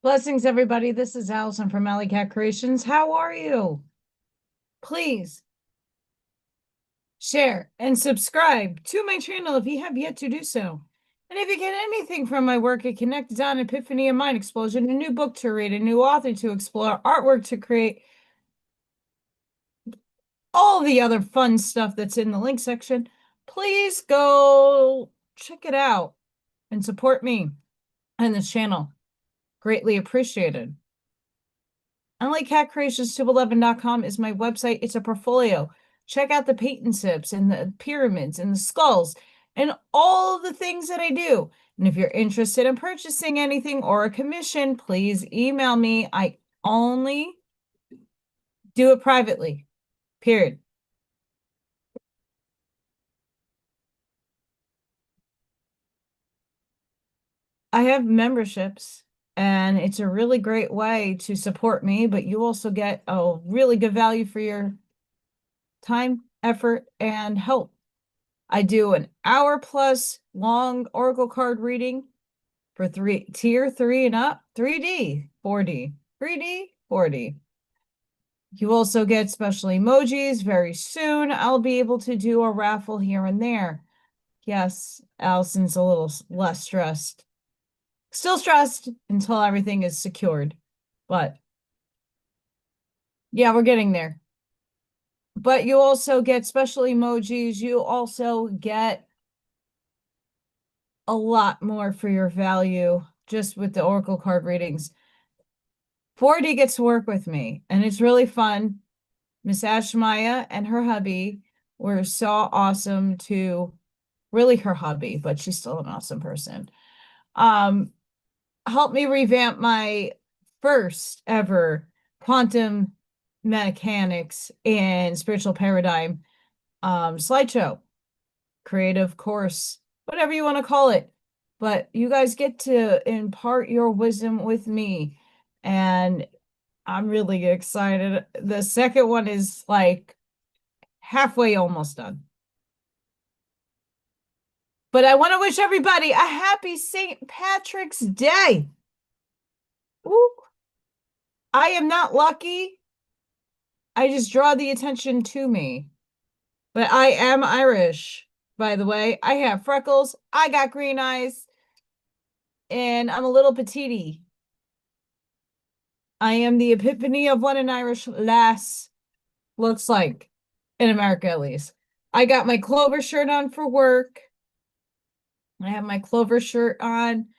Blessings, everybody. This is Allison from AllyKat Creations. How are you? Please share and subscribe to my channel if you have yet to do so. And if you get anything from my work, a connected on epiphany, a mind explosion, a new book to read, a new author to explore, artwork to create, all the other fun stuff that's in the link section, please go check it out and support me and this channel. Greatly appreciated. AllyKatCreations211.com is my website. It's a portfolio. Check out the paint and sips and the pyramids and the skulls and all the things that I do. And if you're interested in purchasing anything or a commission, please email me. I only do it privately, period. I have memberships, and it's a really great way to support me, but you also get a really good value for your time, effort, and help. I do an hour plus long Oracle card reading for tier 3 and up, 3D, 4D, 3D, 4D. You also get special emojis. Very soon, I'll be able to do a raffle here and there. Yes, Allison's a little less stressed. Still stressed until everything is secured. But yeah, we're getting there. But you also get special emojis. You also get a lot more for your value just with the Oracle card readings. 4D gets to work with me, and it's really fun. Miss Ashmaya and her hubby were so awesome to, really her hubby, but she's still an awesome person. Help me revamp my first ever quantum mechanics and spiritual paradigm slideshow, creative course, whatever you want to call it. But you guys get to impart your wisdom with me, and I'm really excited. The second one is like halfway almost done. But I want to wish everybody a happy St. Patrick's Day. Ooh. I am not lucky. I just draw the attention to me. But I am Irish, by the way. I have freckles. I got green eyes. And I'm a little petite. I am the epiphany of what an Irish lass looks like, in America at least. I got my Clover shirt on for work. I have my Clover shirt on.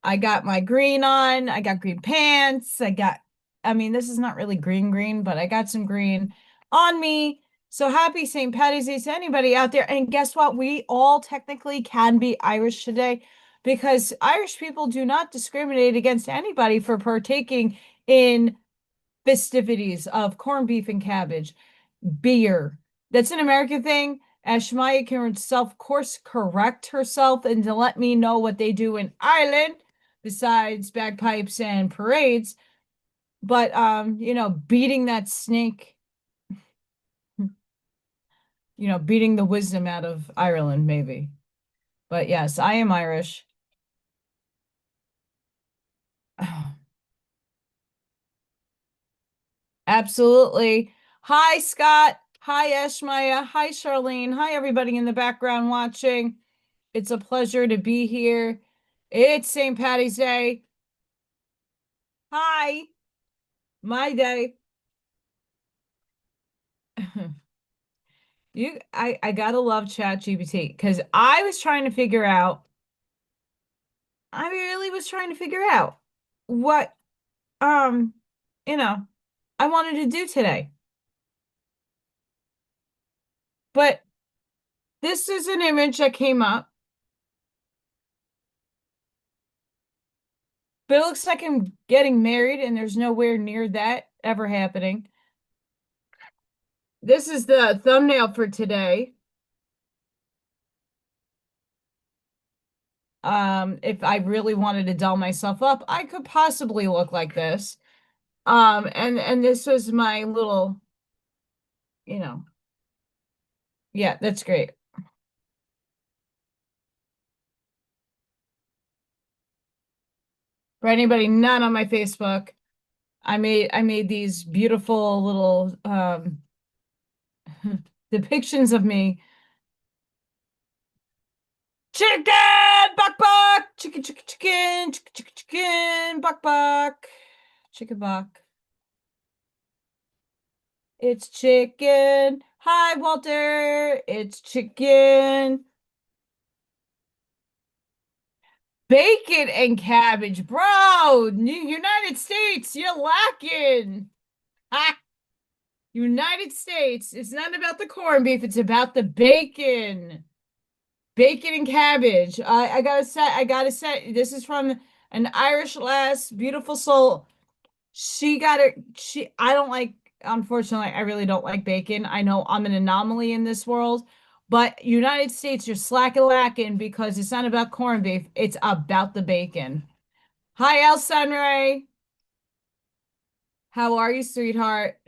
I got my green on. I got green pants. I mean, this is not really green, but I got some green on me. So happy St. Patty's Day to anybody out there. And guess what? We all technically can be Irish today because Irish people do not discriminate against anybody for partaking in festivities of corned beef and cabbage, beer. That's an American thing. Ashmaya can course correct herself and to let me know what they do in Ireland besides bagpipes and parades. But beating that snake, beating the wisdom out of Ireland, maybe. But yes, I am Irish. Absolutely. Hi, Scott. Hi, Ashmaya. Hi, Charlene. Hi, everybody in the background watching. It's a pleasure to be here. It's St. Patty's Day. Hi. My day. I gotta love ChatGPT because I really was trying to figure out what um I wanted to do today. But this is an image that came up. But it looks like I'm getting married and there's nowhere near that ever happening. This is the thumbnail for today. If I really wanted to doll myself up, I could possibly look like this. And this was my little, yeah, that's great. For anybody not on my Facebook, I made these beautiful little depictions of me. Chicken, buck buck, chicken, chicken, chicken, chicken, chicken, chicken, buck buck, chicken buck. It's chicken. Hi, Walter. It's chicken. Bacon and cabbage, bro. United States, you're lacking. Ha! United States. It's not about the corned beef. It's about the bacon. Bacon and cabbage. I gotta say, this is from an Irish lass, beautiful soul. She got it. I don't like, unfortunately, I really don't like bacon. I know I'm an anomaly in this world, but United States, you're slacking lacking because it's not about corned beef. It's about the bacon. Hi, El Sunray. How are you, sweetheart?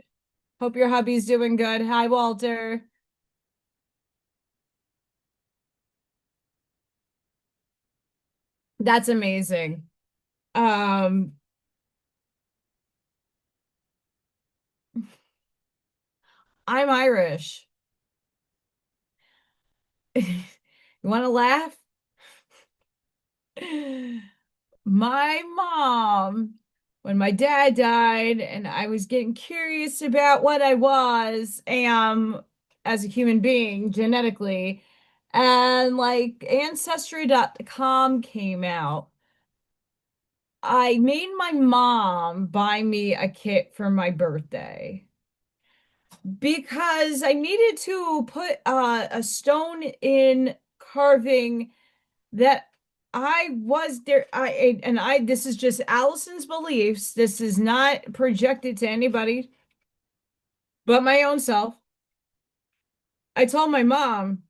Hope your hubby's doing good. Hi, Walter. That's amazing. Um, I'm Irish. You want to laugh? My mom, when my dad died, and I was getting curious about what I was, as a human being genetically, and like Ancestry.com came out. I made my mom buy me a kit for my birthday because I needed to put a stone in carving that I was there. This is just Allison's beliefs. This is not projected to anybody but my own self. I told my mom,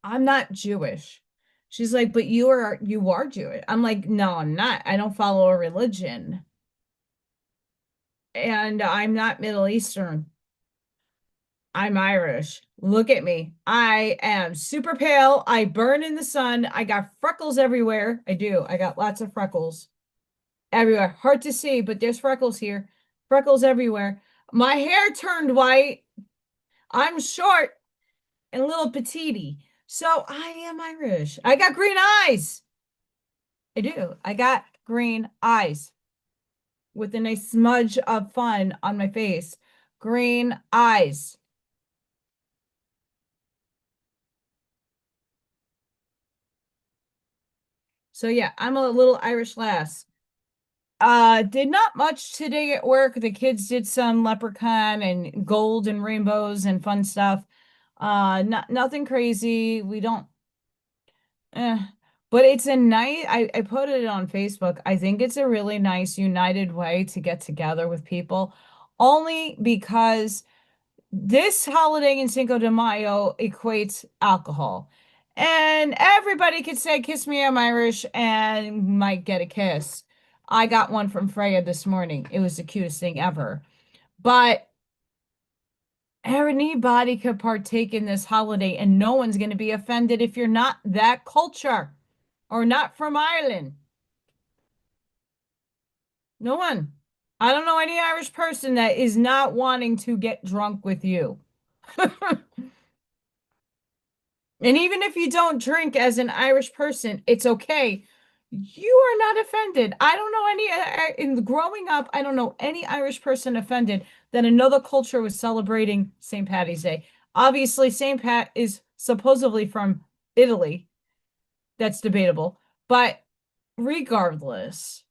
I'm not Jewish. She's like, but you are Jewish. I'm like, no, I'm not. I don't follow a religion. And I'm not Middle Eastern. I'm Irish. Look at me. I am super pale. I burn in the sun. I got freckles everywhere. I do. I got lots of freckles everywhere. Hard to see, but there's freckles here. Freckles everywhere. My hair turned white. I'm short and a little petite. So I am Irish. I got green eyes. I do. I got green eyes with a nice smudge of fun on my face. Green eyes. So yeah, I'm a little Irish lass. Did not much today at work. The kids did some leprechaun and gold and rainbows and fun stuff. Nothing crazy. We don't, eh. But it's a nice, I put it on Facebook. I think it's a really nice united way to get together with people, only because this holiday in Cinco de Mayo equates alcohol. And everybody could say, kiss me, I'm Irish, and might get a kiss. I got one from Freya this morning. It was the cutest thing ever. But anybody could partake in this holiday, and no one's going to be offended if you're not that culture or not from Ireland. No one. I don't know any Irish person that is not wanting to get drunk with you. And even if you don't drink as an Irish person, it's okay. You are not offended. I don't know any, in growing up, I don't know any Irish person offended that another culture was celebrating St. Patty's Day. Obviously, St. Pat is supposedly from Italy. That's debatable. But regardless,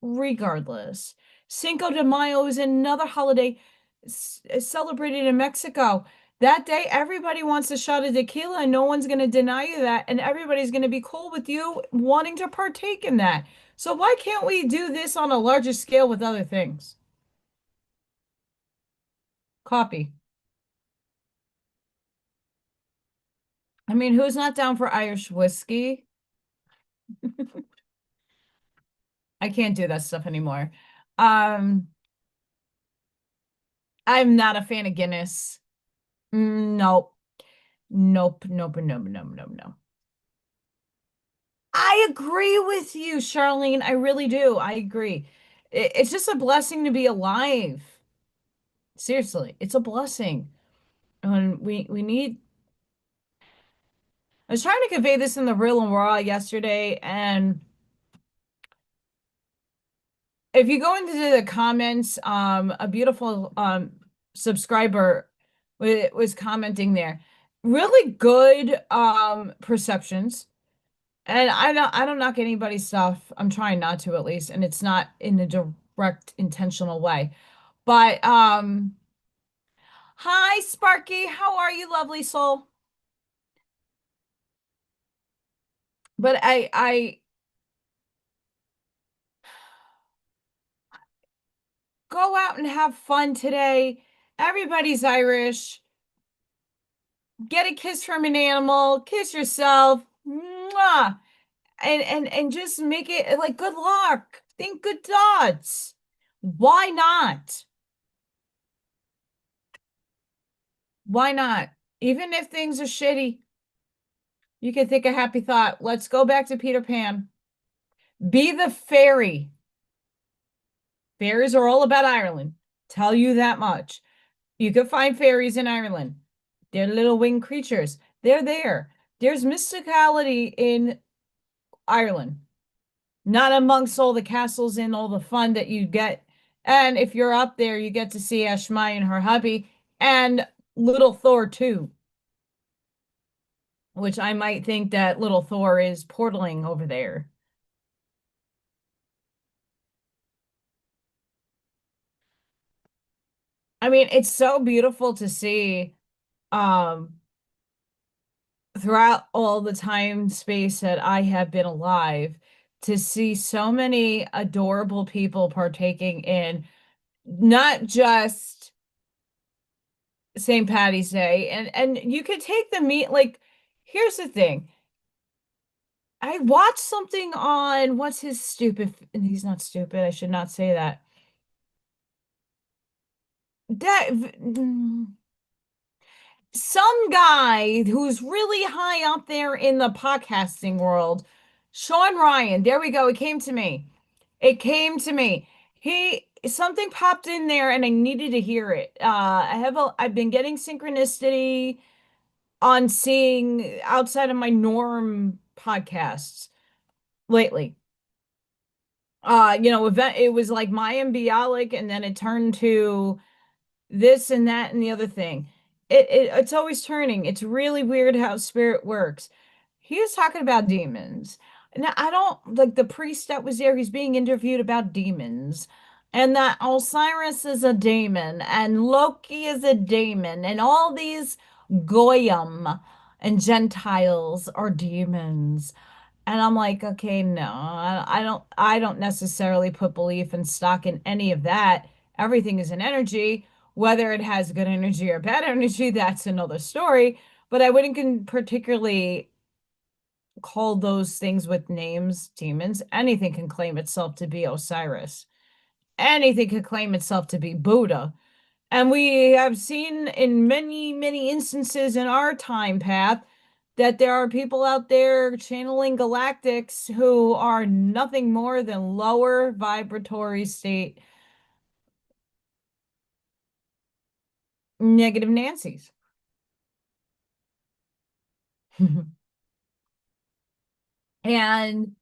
regardless. Cinco de Mayo is another holiday celebrated in Mexico. That day, everybody wants a shot of tequila, and no one's going to deny you that. And everybody's going to be cool with you wanting to partake in that. So, why can't we do this on a larger scale with other things? Copy. I mean, who's not down for Irish whiskey? I can't do that stuff anymore. Um, I'm not a fan of Guinness. Nope. Nope. Nope. Nope. Nope. Nope. No. I I agree with you, Charlene. I really do. I agree. It's just a blessing to be alive. Seriously, it's a blessing. And we need I was trying to convey this in the real and raw yesterday, and if you go into the comments, a beautiful subscriber was commenting there. Really good perceptions. And I don't knock anybody's stuff. I'm trying not to at least, and it's not in a direct intentional way. But hi Sparky, how are you, lovely soul? But I go out and have fun today. Everybody's Irish. Get a kiss from an animal, kiss yourself. Mwah! And just make it like good luck. Think good thoughts. Why not? Why not? Even if things are shitty, you can think a happy thought. Let's go back to Peter Pan. Be the fairy. Fairies are all about Ireland. Tell you that much. You can find fairies in Ireland. They're little winged creatures. They're there. There's mysticality in Ireland, not amongst all the castles and all the fun that you get. And if you're up there, you get to see Ashmai and her hubby and Little Thor too, which I might think that Little Thor is portaling over there. I mean, it's so beautiful to see um throughout all the time space that I have been alive to see so many adorable people partaking in not just St. Patty's Day, and you could take the meat like here's the thing. I watched something on what's his stupid and he's not stupid. I should not say that. That some guy who's really high up there in the podcasting world, Sean Ryan. There we go. It came to me. It came to me. He something popped in there and I needed to hear it. I've been getting synchronicity on seeing outside of my norm podcasts lately. Event it was like Mayim Bialik, and then it turned to this and that and the other thing. It's always turning. It's really weird how spirit works. He was talking about demons. Now I don't like the priest that was there, he's being interviewed about demons. And that Osiris is a demon and Loki is a demon and all these Goyim and Gentiles are demons. And I'm like, okay, no, I don't necessarily put belief and stock in any of that. Everything is an energy. Whether it has good energy or bad energy, that's another story. But I wouldn't particularly call those things with names demons. Anything can claim itself to be Osiris. Anything can claim itself to be Buddha. And we have seen in many, many instances in our time path that there are people out there channeling galactics who are nothing more than lower vibratory state negative Nancy's. And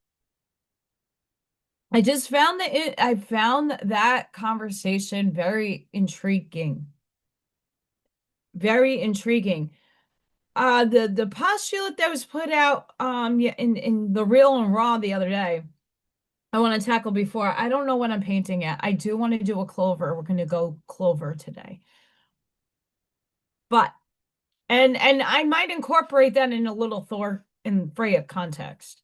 I found that conversation very intriguing. Very intriguing. The postulate that was put out yeah, in the Real and Raw the other day, I want to tackle before. I don't know what I'm painting at. I do want to do a clover. We're going to go clover today. But and I might incorporate that in a Little Thor and Freya context.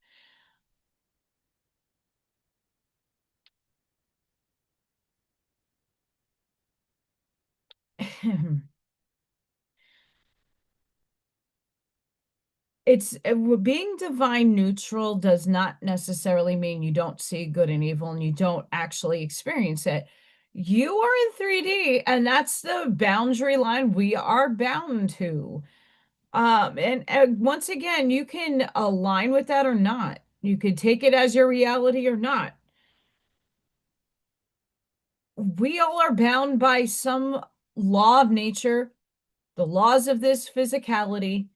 Being divine neutral does not necessarily mean you don't see good and evil and you don't actually experience it. You are in 3D, and that's the boundary line we are bound to. And once again, you can align with that or not. You could take it as your reality or not. We all are bound by some law of nature, the laws of this physicality,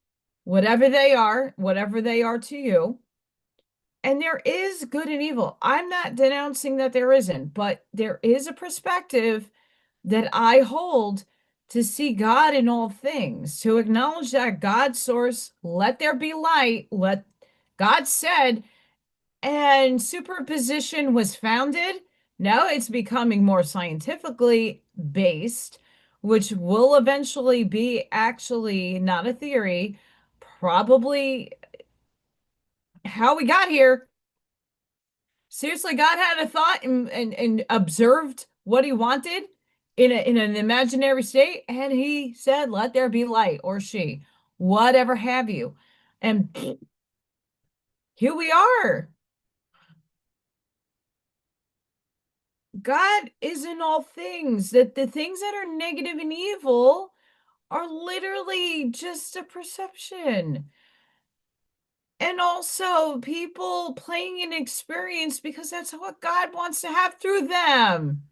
whatever they are to you. And there is good and evil. I'm not denouncing that there isn't, but there is a perspective that I hold to see God in all things, to acknowledge that God's source, let there be light, let God said, and superposition was founded. Now it's becoming more scientifically based, which will eventually be actually not a theory, probably how we got here. Seriously, God had a thought and observed what he wanted in an imaginary state, and he said, let there be light, or she, whatever have you. And here we are. God is in all things, that the things that are negative and evil are literally just a perception. And also people playing an experience because that's what God wants to have through them.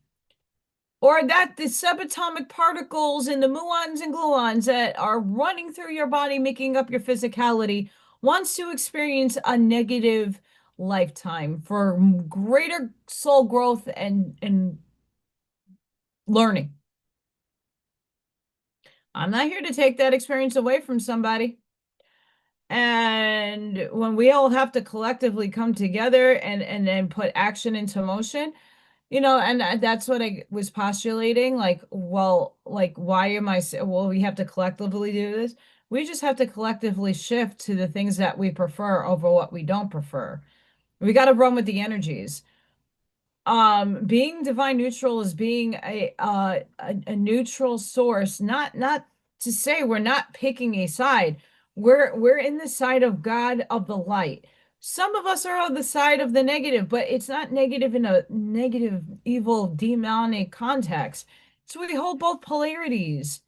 Or that the subatomic particles and the muons and gluons that are running through your body, making up your physicality, wants to experience a negative lifetime for greater soul growth and learning. I'm not here to take that experience away from somebody. And when we all have to collectively come together and then put action into motion, and that's what I was postulating. Like, well, like, why am I, well, we have to collectively do this. We just have to collectively shift to the things that we prefer over what we don't prefer. We got to run with the energies. Being divine neutral is being a neutral source, not to say we're not picking a side. We're in the side of God, of the light. Some of us are on the side of the negative, but it's not negative in a negative, evil, demonic context. So we hold both polarities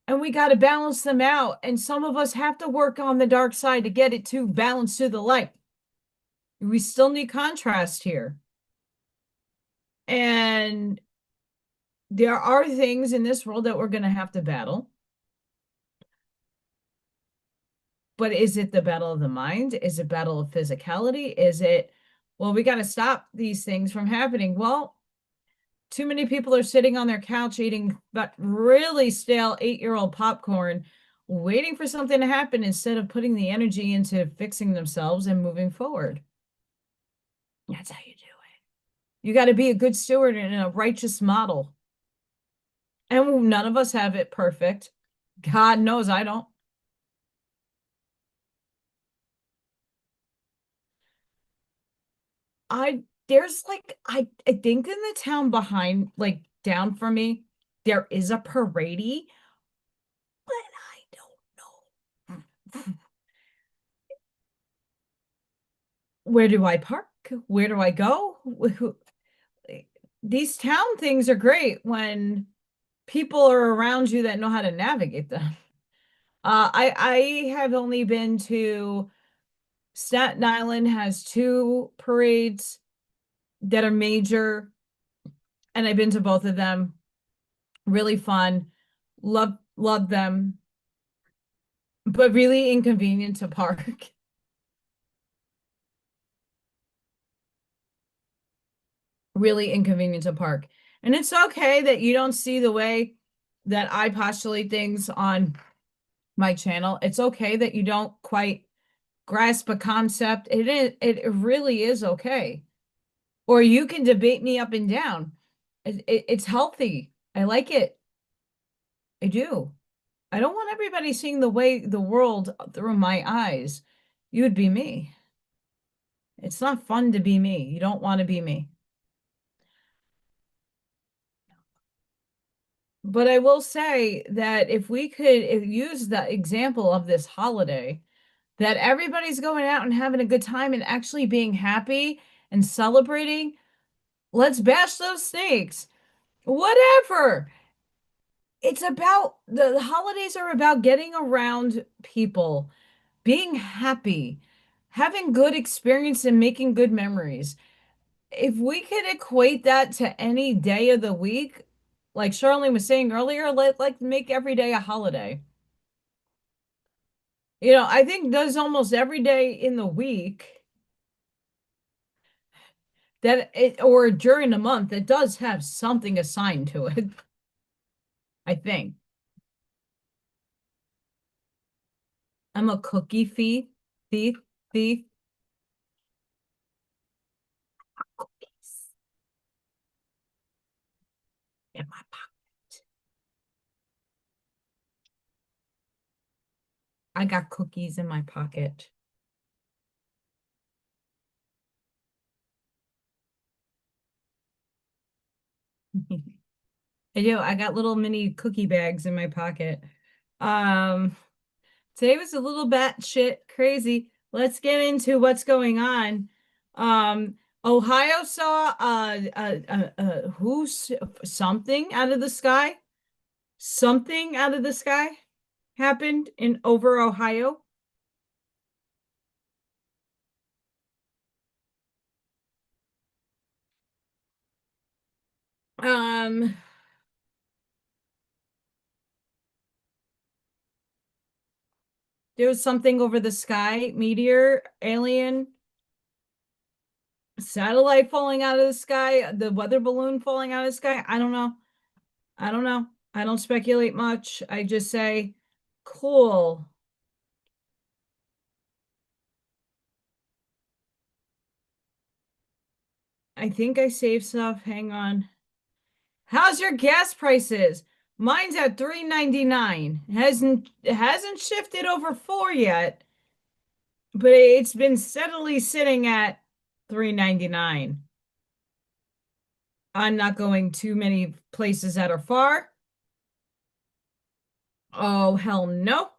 and we got to balance them out. And some of us have to work on the dark side to get it to balance to the light. We still need contrast here. And there are things in this world that we're going to have to battle. But is it the battle of the mind? Is it battle of physicality? Is it, well, we got to stop these things from happening? Well, too many people are sitting on their couch eating but really stale 8-year-old popcorn, waiting for something to happen instead of putting the energy into fixing themselves and moving forward. That's how you do it. You got to be a good steward and a righteous model. And none of us have it perfect. God knows I don't. There's like I think in the town behind, like down from me, there is a parade, but I don't know. Where do I park? Where do I go? These town things are great when people are around you that know how to navigate them. I have only been to Staten Island has 2 parades that are major, and I've been to both of them. Really fun. Love them, but really inconvenient to park. Really inconvenient to park. And it's okay that you don't see the way that I postulate things on my channel. It's okay that you don't quite grasp a concept. It really is okay. Or you can debate me up and down. It's healthy. I like it. I do. I don't want everybody seeing the world through my eyes. You would be me. It's not fun to be me. You don't want to be me. But I will say that if we could use the example of this holiday, that everybody's going out and having a good time and actually being happy and celebrating, let's bash those snakes. Whatever. It's about the holidays are about getting around people, being happy, having good experience and making good memories. If we could equate that to any day of the week, like Charlene was saying earlier, let like make every day a holiday. I think there's almost every day in the week that it or during the month it does have something assigned to it. I think. I'm a cookie thief, thief. Cookies in my pocket. I got cookies in my pocket. I do. I got little mini cookie bags in my pocket. Um, Today was a little batshit crazy. Let's get into what's going on. Ohio saw who's something out of the sky. Something out of the sky happened in over Ohio. Um, there was something over the sky, meteor, alien, satellite falling out of the sky, the weather balloon falling out of the sky. I don't know. I don't know. I don't speculate much. I just say, cool. I think I saved stuff. Hang on. How's your gas prices? Mine's at 3.99. Hasn't shifted over 4 yet, but it's been steadily sitting at 3.99. I'm not going too many places that are far. Oh, hell no.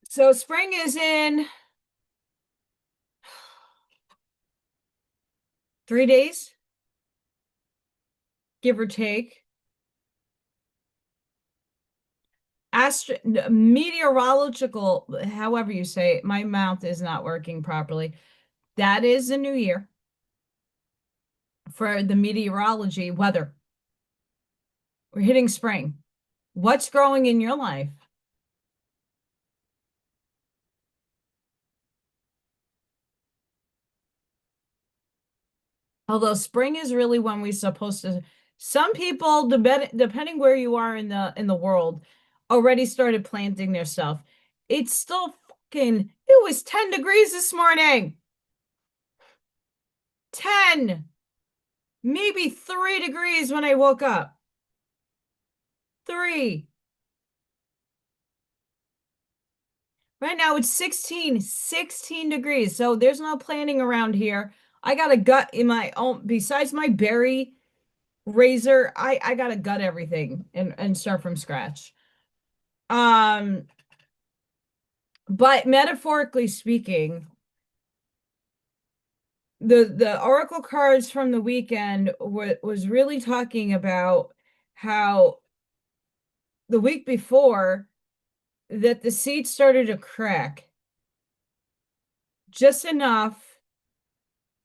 So spring is in 3 days, give or take. Meteorological, however you say it, my mouth is not working properly. That is the new year for the meteorology weather. We're hitting spring. What's growing in your life? Although spring is really when we're supposed to, some people, depending where you are in the world, already started planting their stuff. It's still it was 10 degrees this morning. 10, maybe 3 degrees when I woke up. 3. Right now it's 16 degrees. So there's no planning around here. I got a gut in my own, besides my berry razor, I gotta gut everything and start from scratch. Um, but metaphorically speaking, the oracle cards from the weekend was really talking about how the week before that the seed started to crack just enough,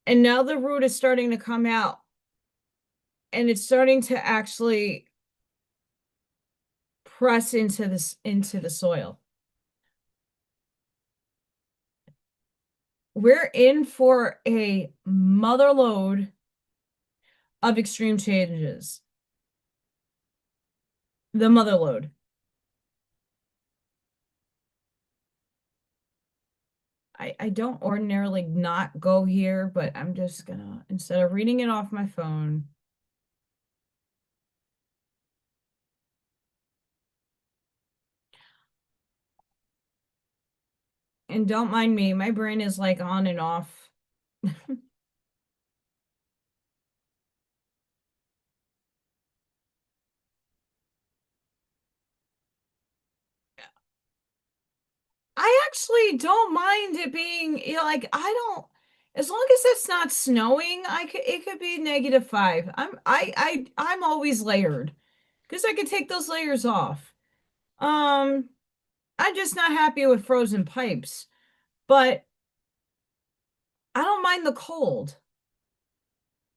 and now the root is starting to come out, and it's starting to actually press into the soil. We're in for a mother load of extreme changes. The mother load. I don't ordinarily not go here, but I'm just gonna, instead of reading it off my phone. And don't mind me, my brain is like on and off. I actually don't mind it being, like, I don't, As long as it's not snowing, it could be -5. I'm always layered because I can take those layers off. I'm just not happy with frozen pipes, but I don't mind the cold.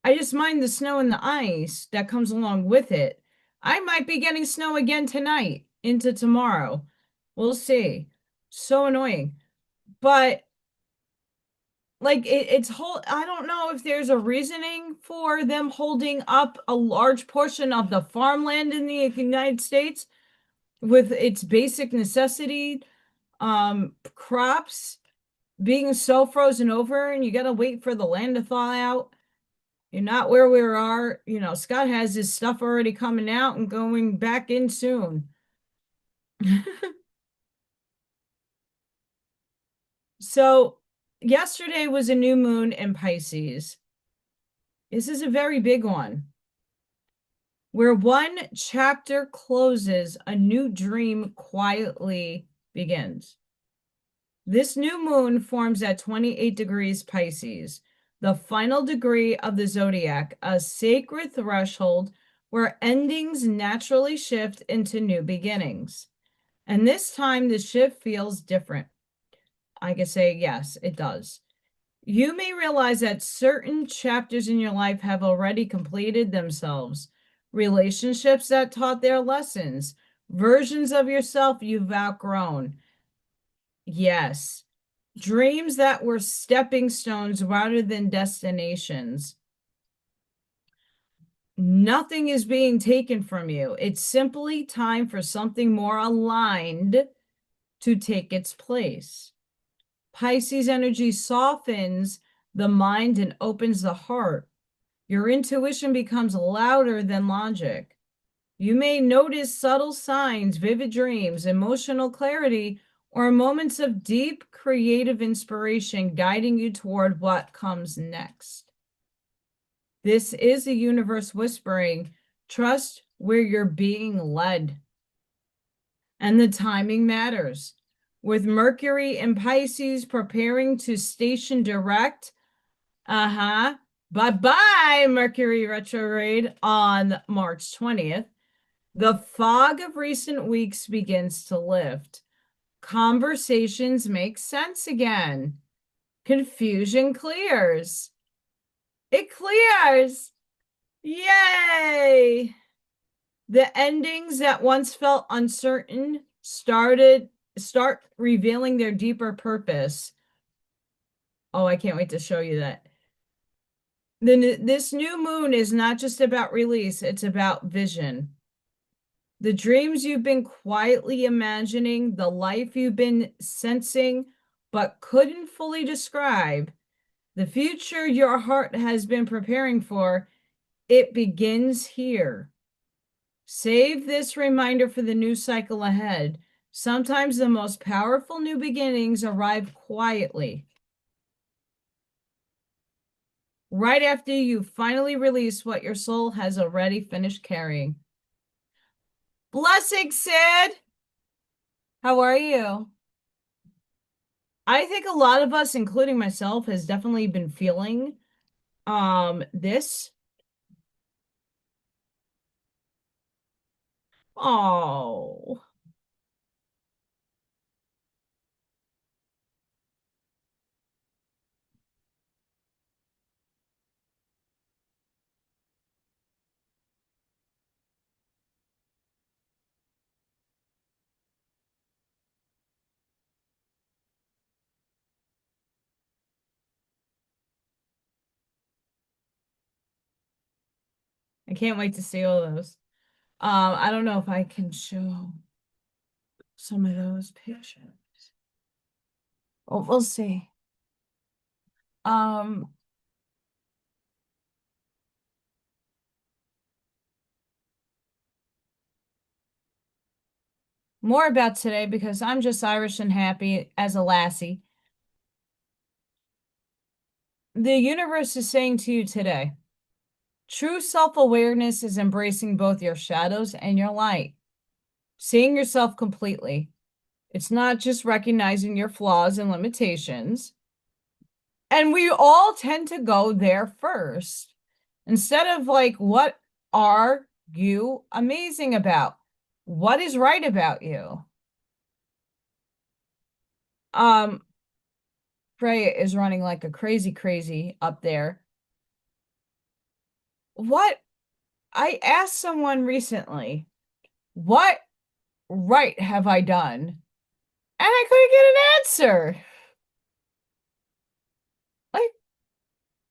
I just mind the snow and the ice that comes along with it. I might be getting snow again tonight into tomorrow. We'll see. So annoying. But like it's whole, I don't know if there's a reasoning for them holding up a large portion of the farmland in the United States with its basic necessity crops being so frozen over, and you got to wait for the land to thaw out. You're not where we are. You know, Scott has his stuff already coming out and going back in soon. So yesterday was a new moon in Pisces. This is a very big one. Where one chapter closes, a new dream quietly begins. This new moon forms at 28 degrees Pisces, the final degree of the zodiac, a sacred threshold where endings naturally shift into new beginnings. And this time the shift feels different. I can say, yes, it does. You may realize that certain chapters in your life have already completed themselves. Relationships that taught their lessons, versions of yourself you've outgrown. Yes. Dreams that were stepping stones rather than destinations. Nothing is being taken from you. It's simply time for something more aligned to take its place. Pisces energy softens the mind and opens the heart. Your intuition becomes louder than logic. You may notice subtle signs, vivid dreams, emotional clarity, or moments of deep creative inspiration guiding you toward what comes next. This is the universe whispering, trust where you're being led. And the timing matters. With Mercury in Pisces preparing to station direct, bye-bye Mercury retrograde on March 20th, the fog of recent weeks begins to lift. Conversations make sense again. Confusion clears. It clears. Yay! The endings that once felt uncertain start revealing their deeper purpose. Oh, I can't wait to show you that. This new moon is not just about release, it's about vision. The dreams you've been quietly imagining, the life you've been sensing but couldn't fully describe, the future your heart has been preparing for, it begins here. Save this reminder for the new cycle ahead. Sometimes the most powerful new beginnings arrive quietly. Right after you finally release what your soul has already finished carrying. Blessing, Sid! How are you? I think a lot of us, including myself, has definitely been feeling this. Oh. I can't wait to see all those. I don't know if I can show some of those pictures. Well, we'll see. More about today because I'm just Irish and happy as a lassie. The universe is saying to you today, true self-awareness is embracing both your shadows and your light, seeing yourself completely. It's not just recognizing your flaws and limitations. And we all tend to go there first instead of like, what are you amazing about? What is right about you? Um, Freya is running like a crazy up there. What I asked someone recently, what right have I done? And I couldn't get an answer. Like,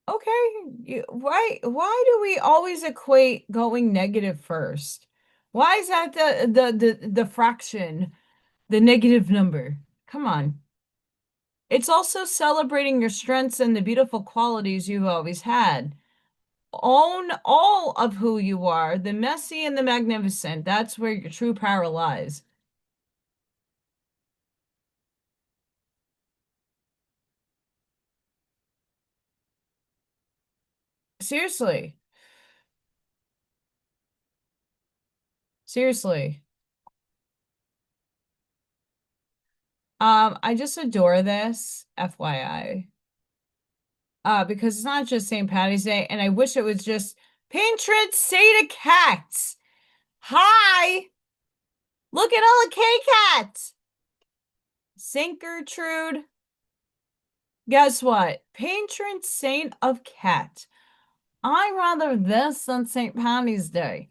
okay, why do we always equate going negative first? Why is that the fraction, the negative number? Come on. It's also celebrating your strengths and the beautiful qualities you've always had. Own all of who you are, the messy and the magnificent. That's where your true power lies. Seriously. Seriously. I just adore this, FYI. Because it's not just St. Patty's Day, and I wish it was just Patron Saint Cats. Hi! Look at all the K-Cats! Saint Gertrude. Guess what? Patron saint of cat. I rather this than St. Patty's Day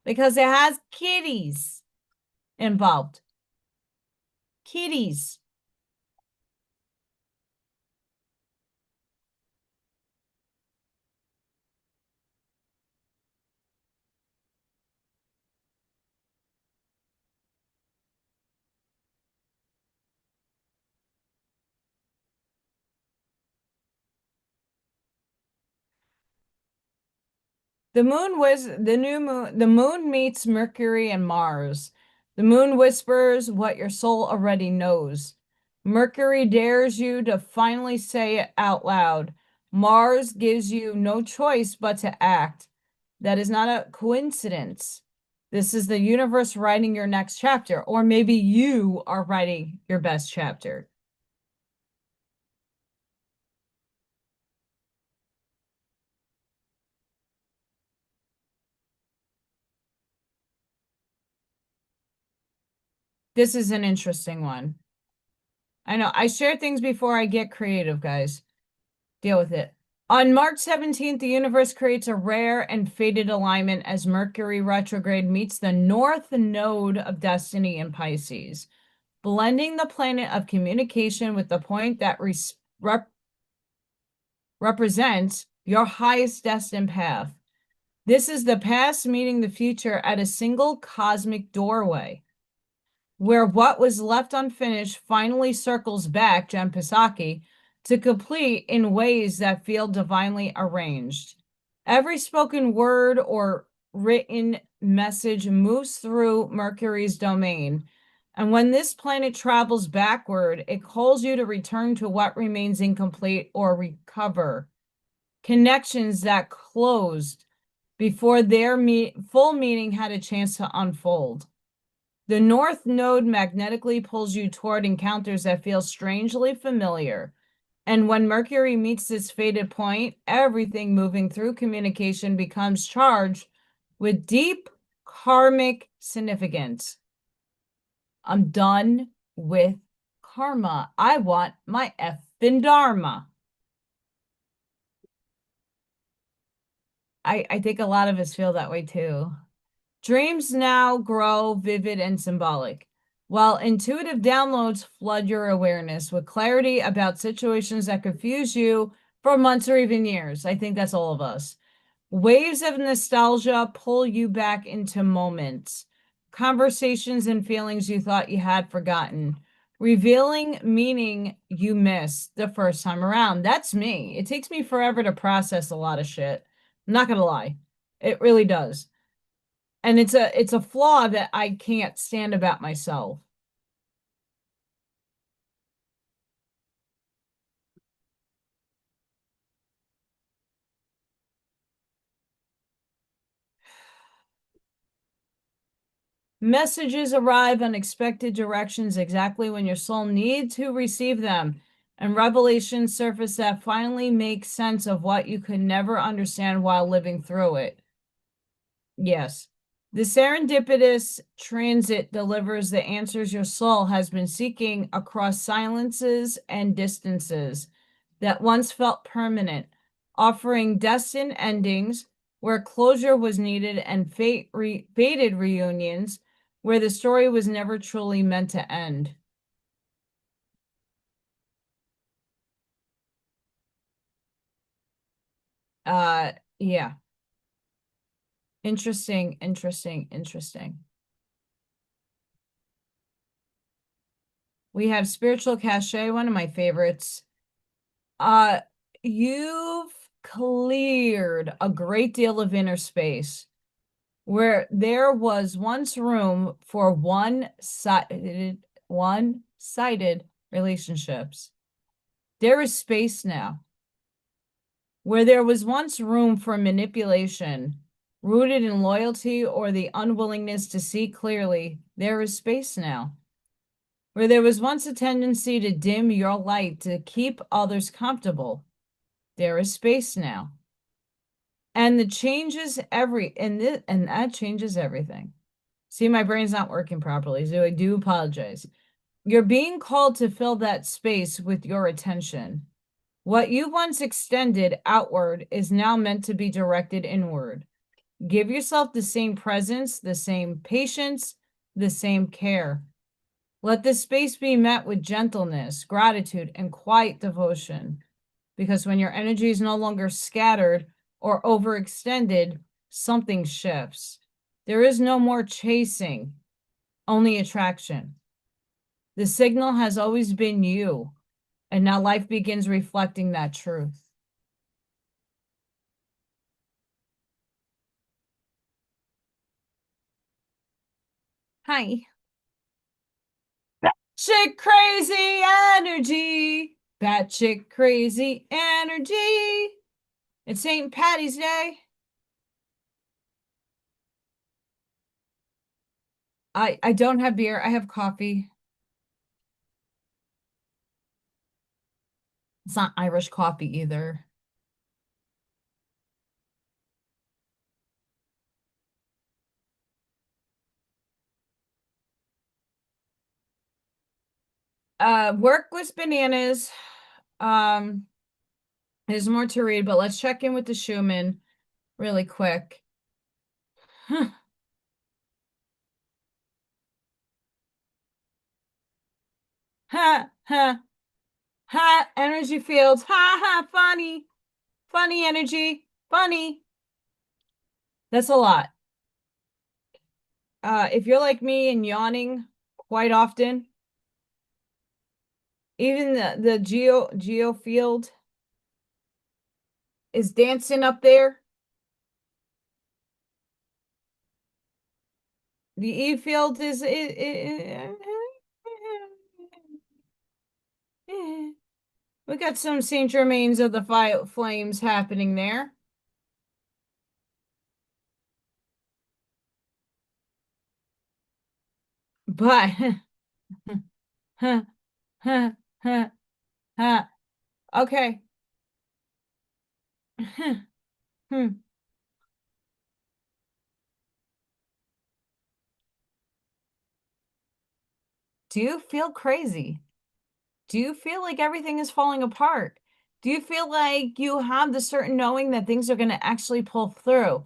because it has kitties involved. Kitties. The moon was the new moon. The moon meets Mercury and Mars. The moon whispers what your soul already knows. Mercury dares you to finally say it out loud. Mars gives you no choice but to act. That is not a coincidence. This is the universe writing your next chapter, or maybe you are writing your best chapter. This is an interesting one. I know I share things before I get creative, guys. Deal with it. On March 17th, the universe creates a rare and fated alignment as Mercury retrograde meets the north node of destiny in Pisces, blending the planet of communication with the point that represents your highest destined path. This is the past meeting the future at a single cosmic doorway, where what was left unfinished finally circles back, Jen Psaki, to complete in ways that feel divinely arranged. Every spoken word or written message moves through Mercury's domain. And when this planet travels backward, it calls you to return to what remains incomplete or recover connections that closed before their full meaning had a chance to unfold. The North Node magnetically pulls you toward encounters that feel strangely familiar. And when Mercury meets this fated point, everything moving through communication becomes charged with deep karmic significance. I'm done with karma. I want my effing dharma. I think a lot of us feel that way too. Dreams now grow vivid and symbolic, while intuitive downloads flood your awareness with clarity about situations that confuse you for months or even years. I think that's all of us. Waves of nostalgia pull you back into moments, conversations and feelings you thought you had forgotten, revealing meaning you missed the first time around. That's me. It takes me forever to process a lot of shit. I'm not gonna lie. It really does. And it's a flaw that I can't stand about myself. Messages arrive unexpected directions exactly when your soul needs to receive them. and revelations surface that finally make sense of what you could never understand while living through it. Yes. The serendipitous transit delivers the answers your soul has been seeking across silences and distances that once felt permanent, offering destined endings where closure was needed and fated reunions where the story was never truly meant to end. Yeah. Interesting, interesting, interesting. We have Spiritual Cachet, one of my favorites. You've cleared a great deal of inner space where there was once room for one-sided relationships. There is space now. Where there was once room for manipulation, rooted in loyalty or the unwillingness to see clearly, there is space now. Where there was once a tendency to dim your light to keep others comfortable, there is space now. And that changes everything. See, my brain's not working properly, so I do apologize. You're being called to fill that space with your attention. What you once extended outward is now meant to be directed inward. Give yourself the same presence, the same patience, the same care. Let this space be met with gentleness, gratitude, and quiet devotion. Because when your energy is no longer scattered or overextended, something shifts. There is no more chasing, only attraction. The signal has always been you, and now life begins reflecting that truth. Hi. Chick crazy energy. Batshit crazy energy. It's St. Patty's Day. I don't have beer. I have coffee. It's not Irish coffee either. Work was bananas. There's more to read, but let's check in with the Schumann really quick. Huh. Ha, ha, ha, energy fields. Ha, ha, funny. Funny energy. Funny. That's a lot. If you're like me and yawning quite often, even the geo field is dancing up there. The E field is we got some Saint Germains of the fire flames happening there. But huh, huh, huh, huh. Okay. Hmm. Do you feel crazy? Do you feel like everything is falling apart? Do you feel like you have the certain knowing that things are going to actually pull through?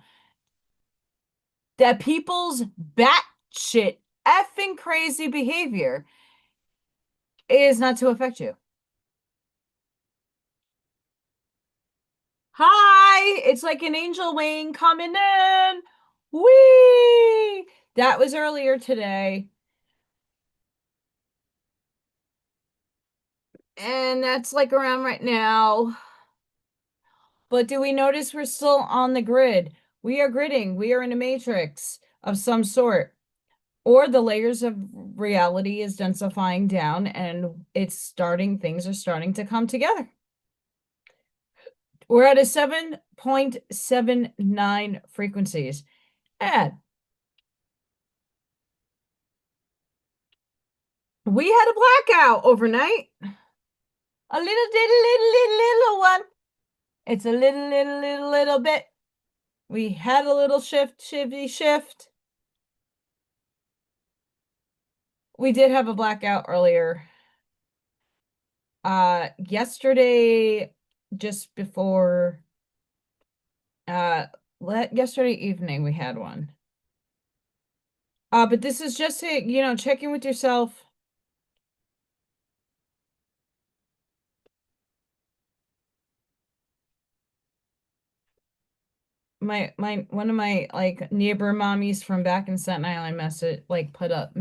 That people's batshit effing crazy behavior is not to affect you. Hi, it's like an angel wing coming in. Whee! That was earlier today. And that's like around right now. But do we notice we're still on the grid? We are gridding. We are in a matrix of some sort. Or the layers of reality is densifying down and things are starting to come together. We're at a 7.79 frequencies. And we had a blackout overnight. A little one. It's a little bit. We had a little shifty shift. We did have a blackout earlier. Yesterday, just before, yesterday evening, we had one. But this is just to, check in with yourself. One of my like neighbor mommies from back in Staten Island put up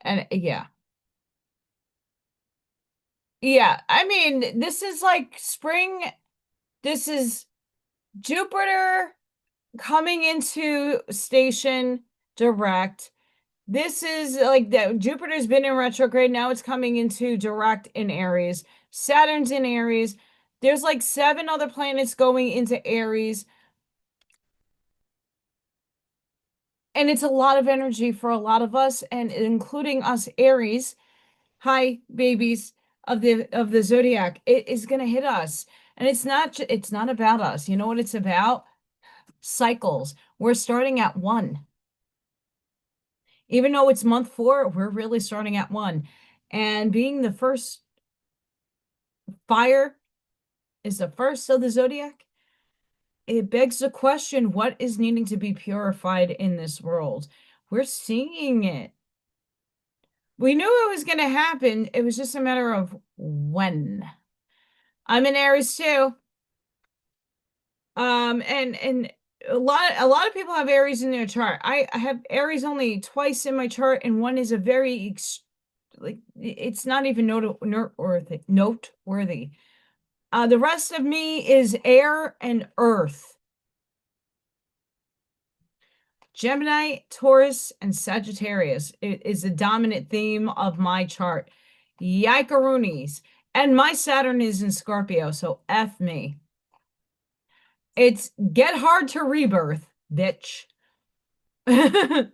and yeah. Yeah, I mean, this is like spring. This is Jupiter coming into station direct. This is like that Jupiter's been in retrograde. Now it's coming into direct in Aries. Saturn's in Aries. There's like 7 other planets going into Aries. And it's a lot of energy for a lot of us, and including us Aries. Hi, babies of the zodiac. It is going to hit us. And it's not about us. You know what it's about? Cycles. We're starting at 1. Even though it's month 4, we're really starting at 1. And being the first, fire is the first of the zodiac. It begs the question, what is needing to be purified in this world? We're seeing it. We knew it was going to happen. It was just a matter of when. I'm in Aries too. And a lot of people have Aries in their chart. I have Aries only twice in my chart, and one is a very like it's not even noteworthy. The rest of me is air and earth. Gemini, Taurus, and Sagittarius is the dominant theme of my chart. Yikaroonies. And my Saturn is in Scorpio, so F me. It's get hard to rebirth, bitch. I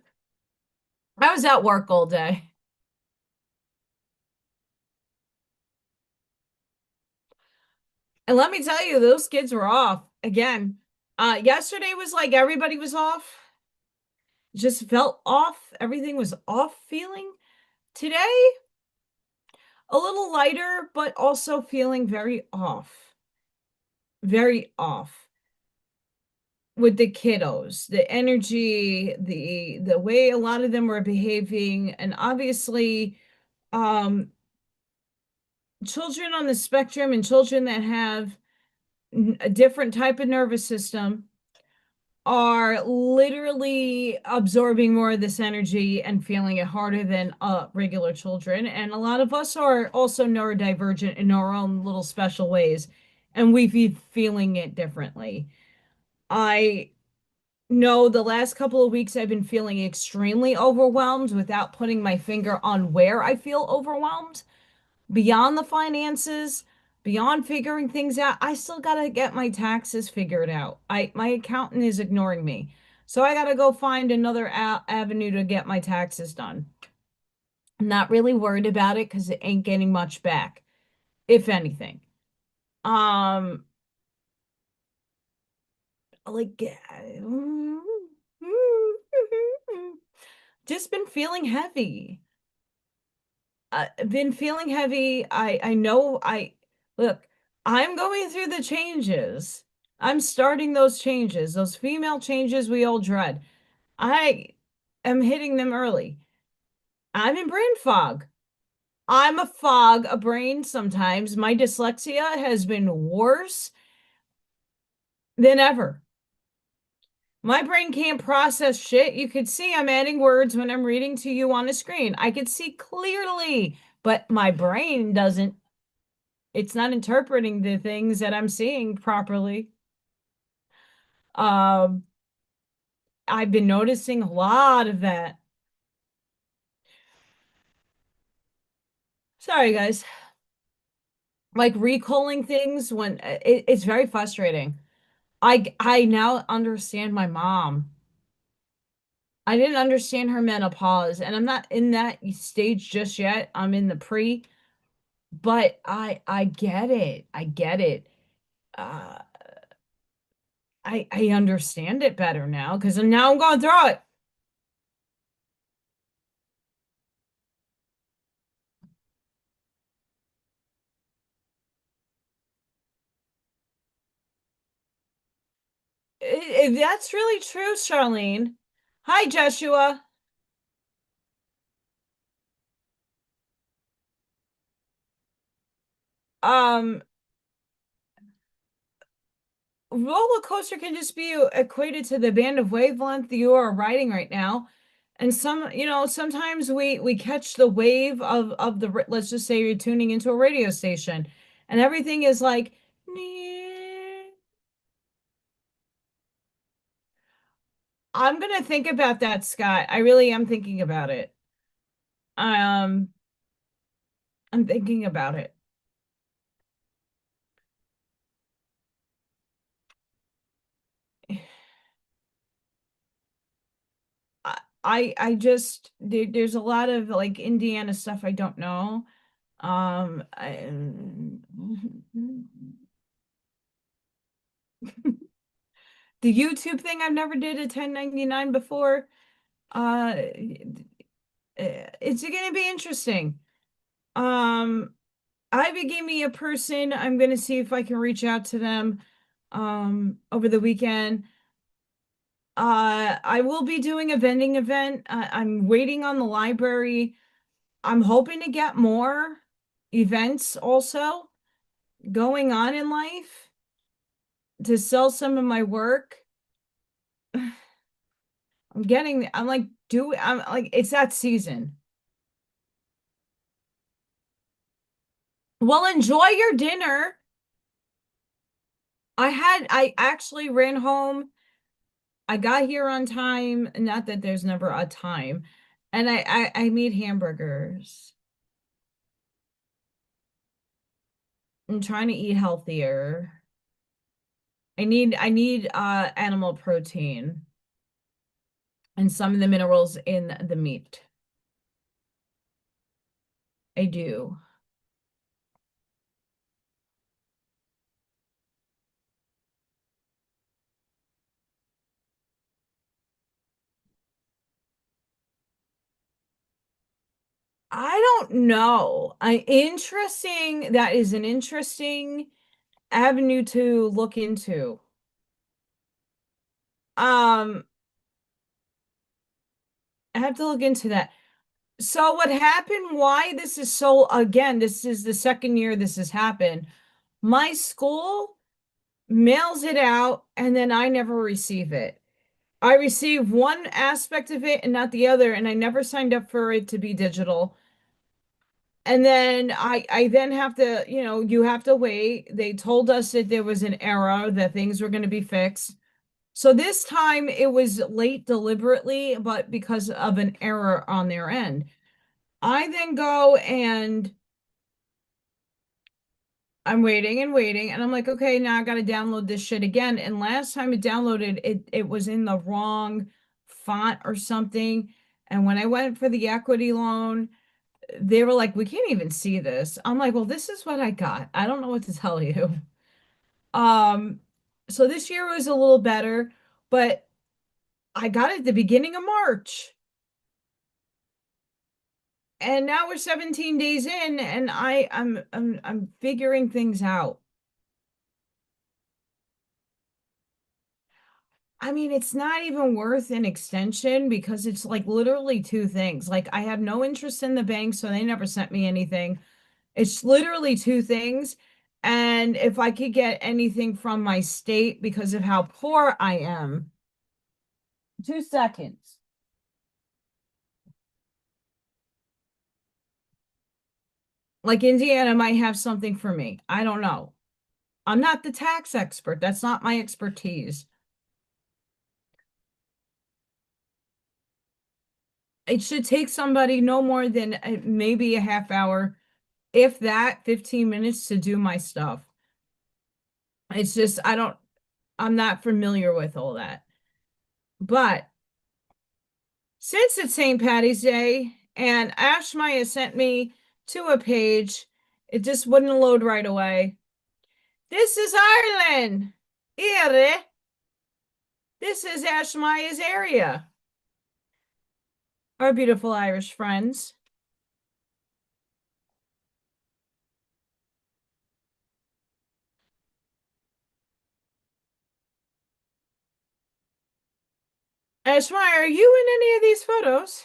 was at work all day. And let me tell you, those kids were off again. Yesterday was like everybody was off. Just felt off. Everything was off feeling. Today, a little lighter, but also feeling very off. Very off with the kiddos, the energy, the way a lot of them were behaving, and obviously children on the spectrum and children that have a different type of nervous system are literally absorbing more of this energy and feeling it harder than regular children. And a lot of us are also neurodivergent in our own little special ways, and we be feeling it differently. I know the last couple of weeks I've been feeling extremely overwhelmed without putting my finger on where I feel overwhelmed. Beyond the finances, beyond figuring things out, I still gotta get my taxes figured out. My accountant is ignoring me. So I gotta go find another avenue to get my taxes done. I'm not really worried about it because it ain't getting much back, if anything. Like just been feeling heavy. Been feeling heavy. I know look, I'm going through the changes. I'm starting those changes, those female changes we all dread. I am hitting them early. I'm in brain fog. I'm a fog, a brain sometimes. My dyslexia has been worse than ever. My brain can't process shit. You could see I'm adding words when I'm reading to you on a screen. I could see clearly, but my brain doesn't. It's not interpreting the things that I'm seeing properly. Um, I've been noticing a lot of that. Sorry, guys. Like recalling things when it's very frustrating. I now understand my mom. I didn't understand her menopause, and I'm not in that stage just yet. I'm in the pre. But I get it. I get it. Uh I understand it better now because now I'm going through it. That's really true, Charlene. Hi, Joshua. Um, roller coaster can just be equated to the band of wavelength you are riding right now. And sometimes we catch the wave of let's just say you're tuning into a radio station and everything is like I'm gonna think about that, Scott. I really am thinking about it. Um, I'm thinking about it. I just there's a lot of like Indiana stuff I don't know. I, the YouTube thing I've never did a 1099 before. It's gonna be interesting. Um, Ivy gave me a person. I'm gonna see if I can reach out to them over the weekend. I will be doing a vending event. I'm waiting on the library. I'm hoping to get more events also going on in life to sell some of my work. I'm like, it's that season. Well, enjoy your dinner. I actually ran home. I got here on time. Not that there's never a time. And I made hamburgers. I'm trying to eat healthier. I need animal protein and some of the minerals in the meat. I do. I don't know. That is an interesting avenue to look into. Um, I have to look into that. So what happened, why this is so, again, this is the second year this has happened. My school mails it out and then I never receive it. I receive one aspect of it and not the other, and I never signed up for it to be digital. And then I then have to, you have to wait. They told us that there was an error, that things were going to be fixed. So this time it was late deliberately, but because of an error on their end. I then go and I'm waiting and waiting, and I'm like, okay, now I got to download this shit again. And last time it downloaded, it was in the wrong font or something. And when I went for the equity loan, they were like, we can't even see this. I'm like, well, this is what I got. I don't know what to tell you. Um, so this year was a little better, but I got it at the beginning of March. And now we're 17 days in and I'm figuring things out. I mean, it's not even worth an extension because it's like literally two things. Like I have no interest in the bank, so they never sent me anything. It's literally two things. And if I could get anything from my state because of how poor I am, 2 seconds. Like Indiana might have something for me. I don't know. I'm not the tax expert. That's not my expertise. It should take somebody no more than maybe a half hour, if that, 15 minutes to do my stuff. It's just, I'm not familiar with all that. But since it's St. Patty's Day and Ash Maya sent me to a page, It just wouldn't load right away. This is Ireland. Here. This is Ashmaya's area. Our beautiful Irish friends. Ashmaya, are you in any of these photos?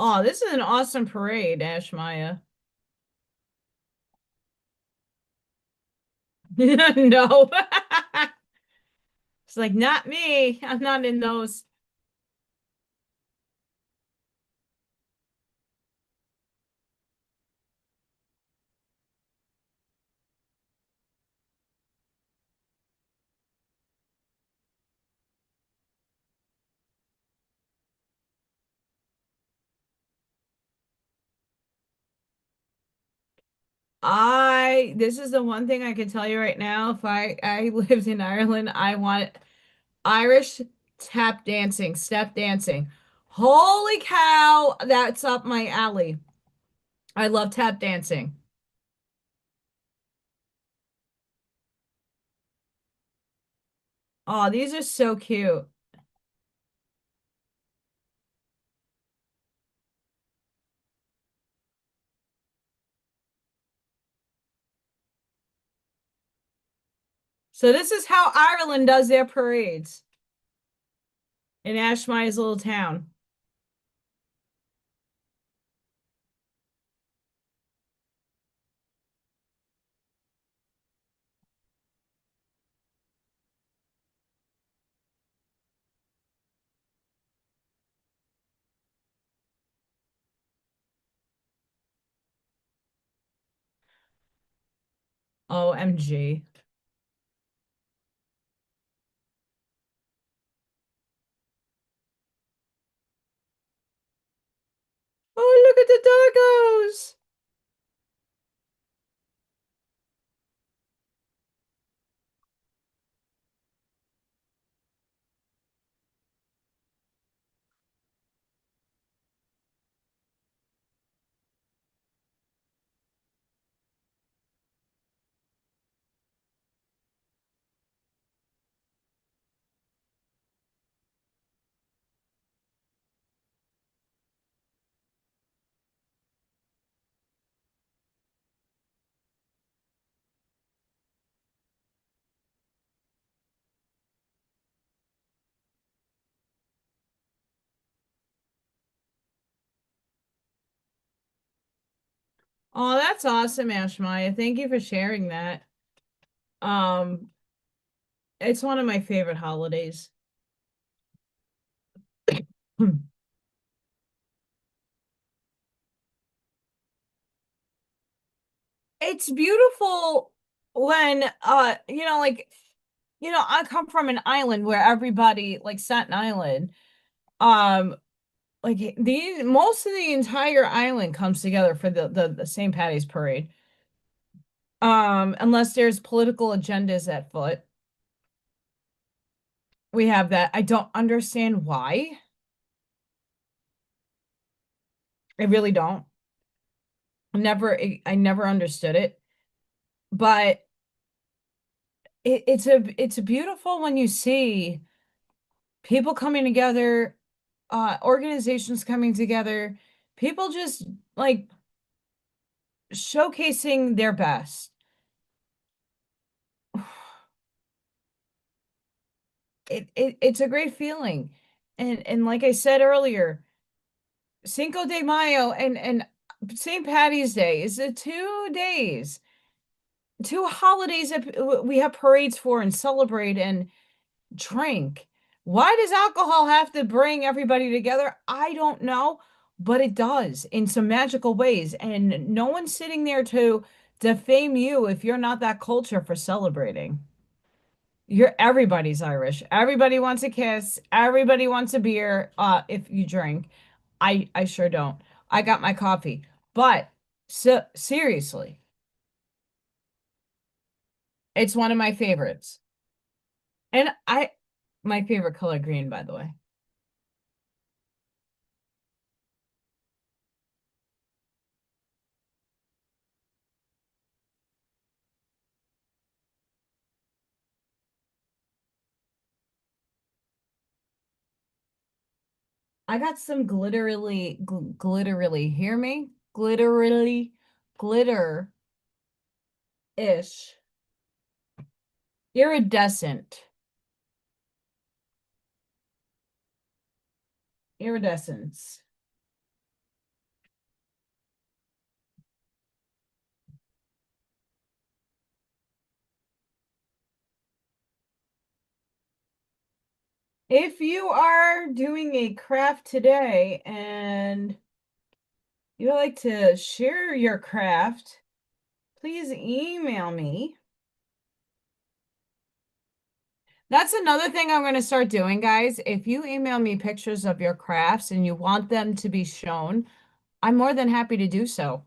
Oh, this is an awesome parade, Ashmaya. No. It's like, not me. I'm not in those. This is the one thing I can tell you right now. If I lived in Ireland, I want Irish tap dancing, step dancing. Holy cow, that's up my alley. I love tap dancing. Oh, these are so cute. So this is how Ireland does their parades in Ashmaya's little town. OMG. Oh, look at the doggos. Oh, that's awesome, Ashmaya. Thank you for sharing that. Um, it's one of my favorite holidays. It's beautiful when I come from an island where everybody, like Staten Island, um like the most of the entire island comes together for the St. Patty's parade. Unless there's political agendas at foot. We have that. I don't understand why. I really don't. I never understood it. But it's beautiful when you see people coming together, organizations coming together, people just like showcasing their best. It's a great feeling. And like I said earlier, Cinco de Mayo and St. Patty's Day is the 2 days, two holidays that we have parades for and celebrate and drink. Why does alcohol have to bring everybody together? I don't know. but it does in some magical ways. And no one's sitting there to defame you if you're not that culture for celebrating. Everybody's Irish. Everybody wants a kiss. Everybody wants a beer. If you drink. I sure don't. I got my coffee. But so seriously, it's one of my favorites. And my favorite color green, by the way. I got some glitterily, hear me? Glitterily, glitter-ish, iridescent, iridescence. If you are doing a craft today and you would like to share your craft, please email me. That's another thing I'm going to start doing, guys. If you email me pictures of your crafts and you want them to be shown, I'm more than happy to do so.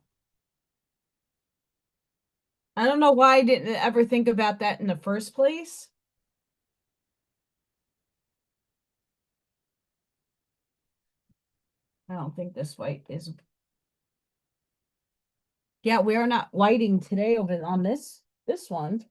I don't know why I didn't ever think about that in the first place. I don't think this white is. Yeah, we are not whiting today over on this one.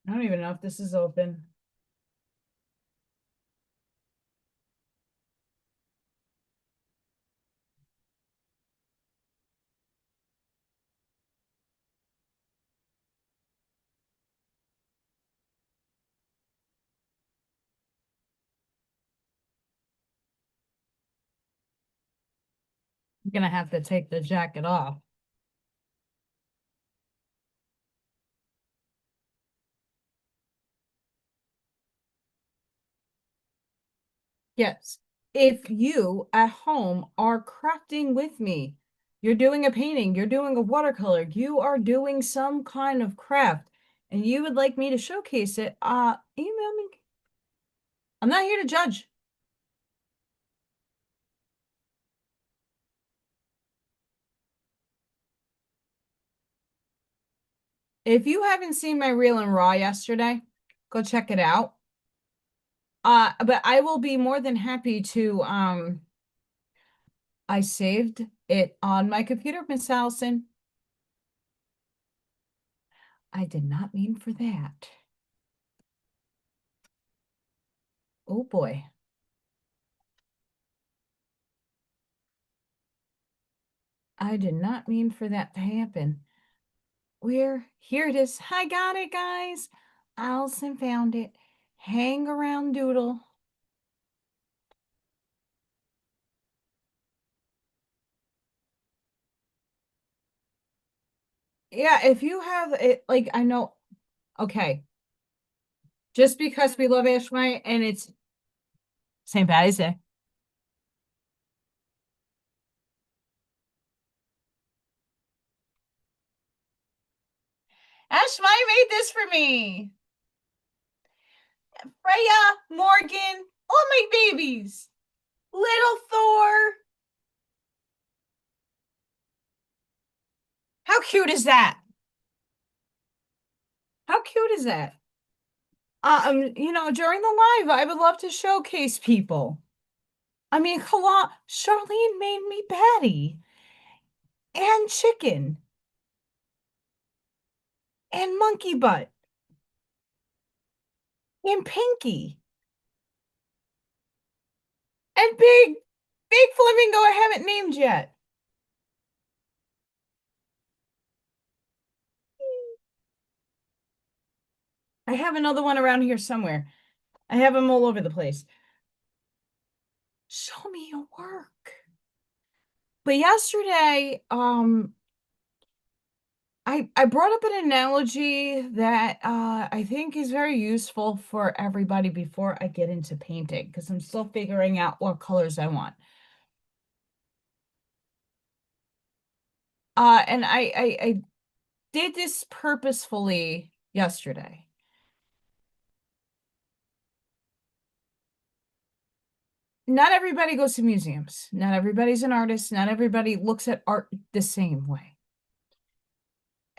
I don't even know if this is open. I'm gonna have to take the jacket off. Yes. If you at home are crafting with me, you're doing a painting, you're doing a watercolor, you are doing some kind of craft, and you would like me to showcase it, email me. I'm not here to judge. If you haven't seen my reel and raw yesterday, go check it out. But I will be more than happy to I saved it on my computer, Miss Allison. I did not mean for that. Oh boy. I did not mean for that to happen. Here it is. I got it, guys. Allison found it. Hang around, Doodle. Yeah, if you have it, like, I know, okay, just because we love Ash White and it's St. Patty's Day. Ash White made this for me. Freya, Morgan, all my babies. Little Thor. How cute is that? How cute is that? During the live, I would love to showcase people. I mean, come on, Charlene made me patty and chicken and monkey butt and Pinky and big flamingo I haven't named yet. I have another one around here somewhere. I have them all over the place. show me your work. But yesterday, I brought up an analogy that I think is very useful for everybody before I get into painting, because I'm still figuring out what colors I want. And I did this purposefully yesterday. Not everybody goes to museums. Not everybody's an artist. Not everybody looks at art the same way.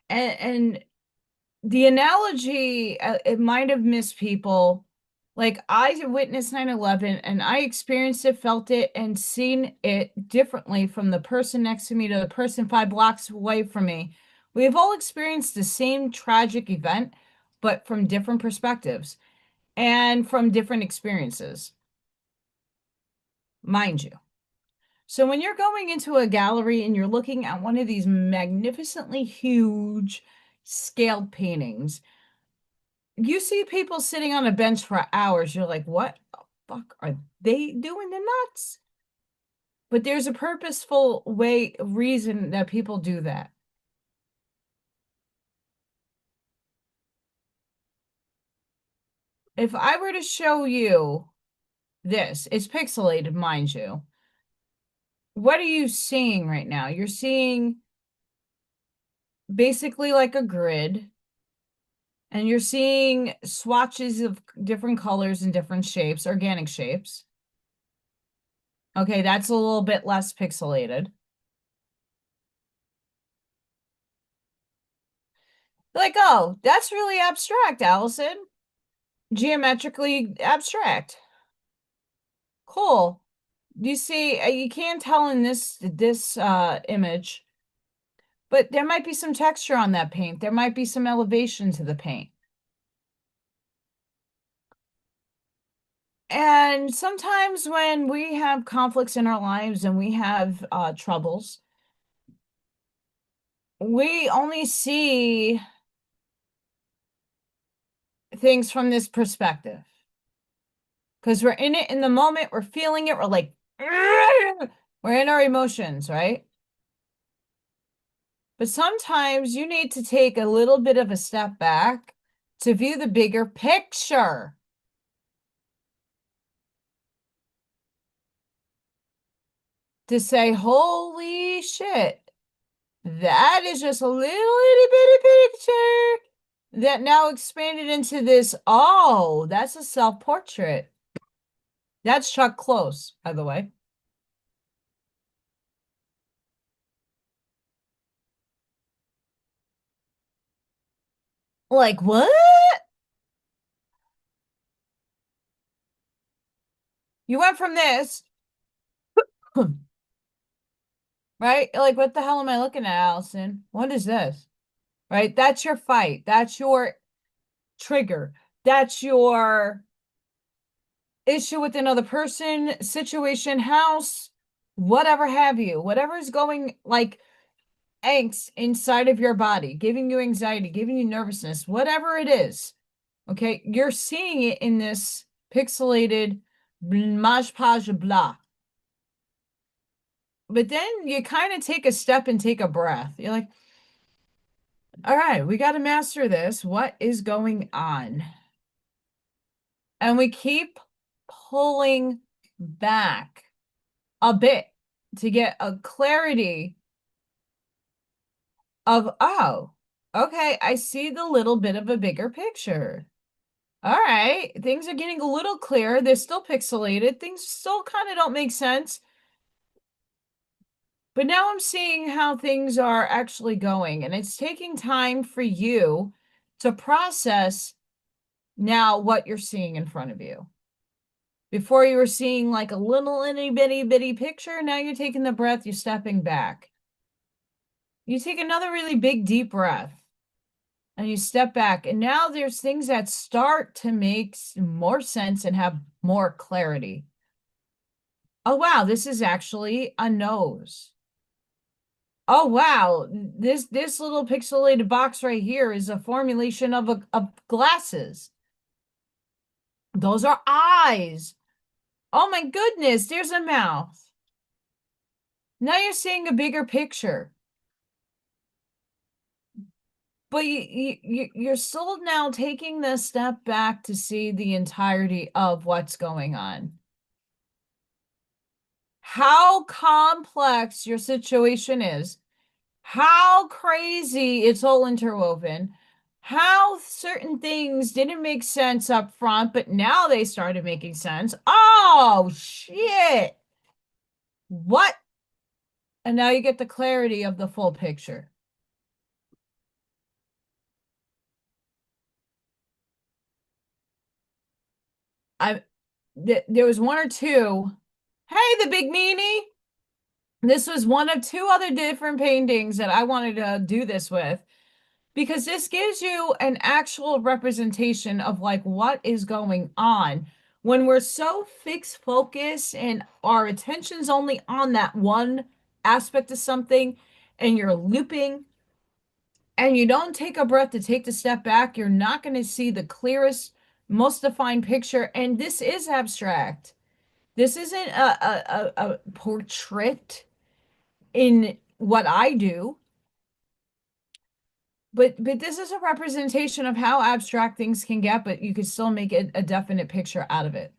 And the analogy, it might have missed people. Like, I witnessed 9/11 and I experienced it, felt it, and seen it differently from the person next to me to the person 5 blocks away from me. We've all experienced the same tragic event, but from different perspectives and from different experiences, mind you. So when you're going into a gallery and you're looking at one of these magnificently huge scaled paintings, you see people sitting on a bench for hours. You're like, what the fuck are they doing? They're nuts. But there's a purposeful reason that people do that. If I were to show you this, it's pixelated, mind you. What are you seeing right now? You're seeing basically like a grid, and you're seeing swatches of different colors and different shapes, organic shapes. Okay, that's a little bit less pixelated. Like, oh, that's really abstract, Allison. Geometrically abstract. Cool. You see, you can't tell in this image, but there might be some texture on that paint. There might be some elevation to the paint. And sometimes when we have conflicts in our lives and we have troubles, we only see things from this perspective. Because we're in it in the moment, we're feeling it, we're like, we're in our emotions, right? But sometimes you need to take a little bit of a step back to view the bigger picture. To say, holy shit, that is just a little itty bitty picture that now expanded into this. Oh, that's a self-portrait. That's Chuck Close, by the way. Like, what? You went from this, right? Like, what the hell am I looking at, Allison? What is this? Right? That's your fight. That's your trigger. That's your issue with another person, situation, house, whatever have you. Whatever is going, like, angst inside of your body, giving you anxiety, giving you nervousness, whatever it is. Okay, you're seeing it in this pixelated maj page blah. But then you kind of take a step and take a breath. You're like, all right, we got to master this. What is going on? And we keep pulling back a bit to get a clarity of, oh, okay, I see the little bit of a bigger picture. All right, things are getting a little clearer. They're still pixelated. Things still kind of don't make sense. But now I'm seeing how things are actually going, and it's taking time for you to process now what you're seeing in front of you. Before you were seeing like a little itty bitty picture, now you're taking the breath, you're stepping back. You take another really big deep breath and you step back, and now there's things that start to make more sense and have more clarity. Oh, wow, this is actually a nose. Oh, wow, this little pixelated box right here is a formulation of glasses. Those are eyes. Oh my goodness, there's a mouth. Now you're seeing a bigger picture. But you're still now taking the step back to see the entirety of what's going on. How complex your situation is, how crazy it's all interwoven, how certain things didn't make sense up front, but now they started making sense. Oh, shit. What? And now you get the clarity of the full picture. There was one or two. Hey, the big meanie. This was one of two other different paintings that I wanted to do this with because this gives you an actual representation of like what is going on when we're so fixed focus and our attention's only on that one aspect of something and you're looping and you don't take a breath to take the step back, you're not going to see the clearest, most defined picture. And this is abstract. This isn't a portrait in what I do, but this is a representation of how abstract things can get, but you can still make it a definite picture out of it.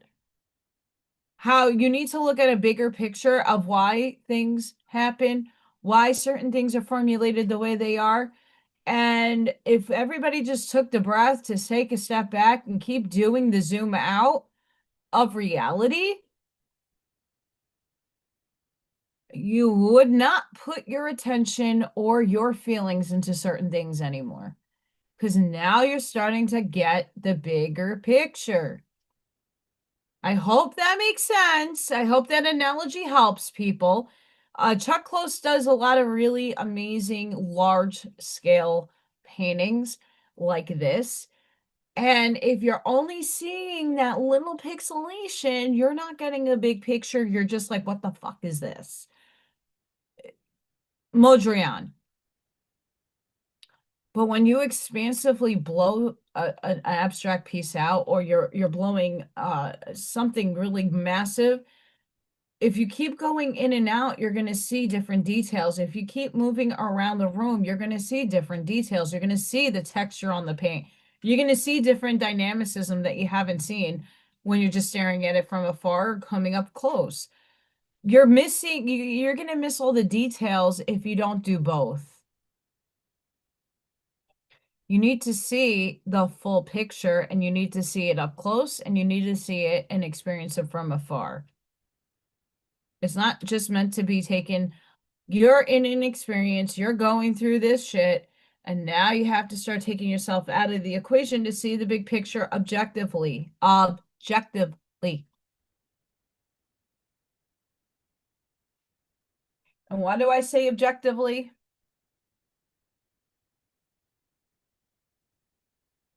How you need to look at a bigger picture of why things happen, why certain things are formulated the way they are. And if everybody just took the breath to take a step back and keep doing the zoom out of reality, you would not put your attention or your feelings into certain things anymore. Because now you're starting to get the bigger picture. I hope that makes sense. I hope that analogy helps people. Chuck Close does a lot of really amazing large scale paintings like this. And if you're only seeing that little pixelation, you're not getting a big picture. You're just like, what the fuck is this? Modrian. But when you expansively blow an abstract piece out, or you're blowing something really massive, if you keep going in and out, you're going to see different details. If you keep moving around the room, you're going to see different details. You're going to see the texture on the paint. You're going to see different dynamicism that you haven't seen when you're just staring at it from afar or coming up close. You're missing, you're going to miss all the details if you don't do both. You need to see the full picture and you need to see it up close and you need to see it and experience it from afar. It's not just meant to be taken. You're in an experience, you're going through this shit, and now you have to start taking yourself out of the equation to see the big picture objectively. Objectively. And why do I say objectively?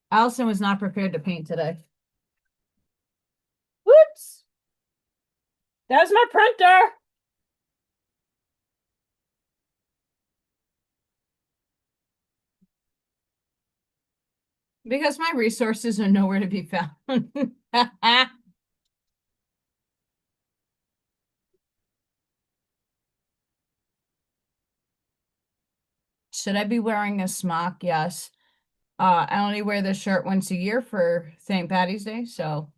Allison was not prepared to paint today. Whoops! That's my printer! Because my resources are nowhere to be found. Should I be wearing a smock? Yes. I only wear this shirt once a year for St. Patty's Day, so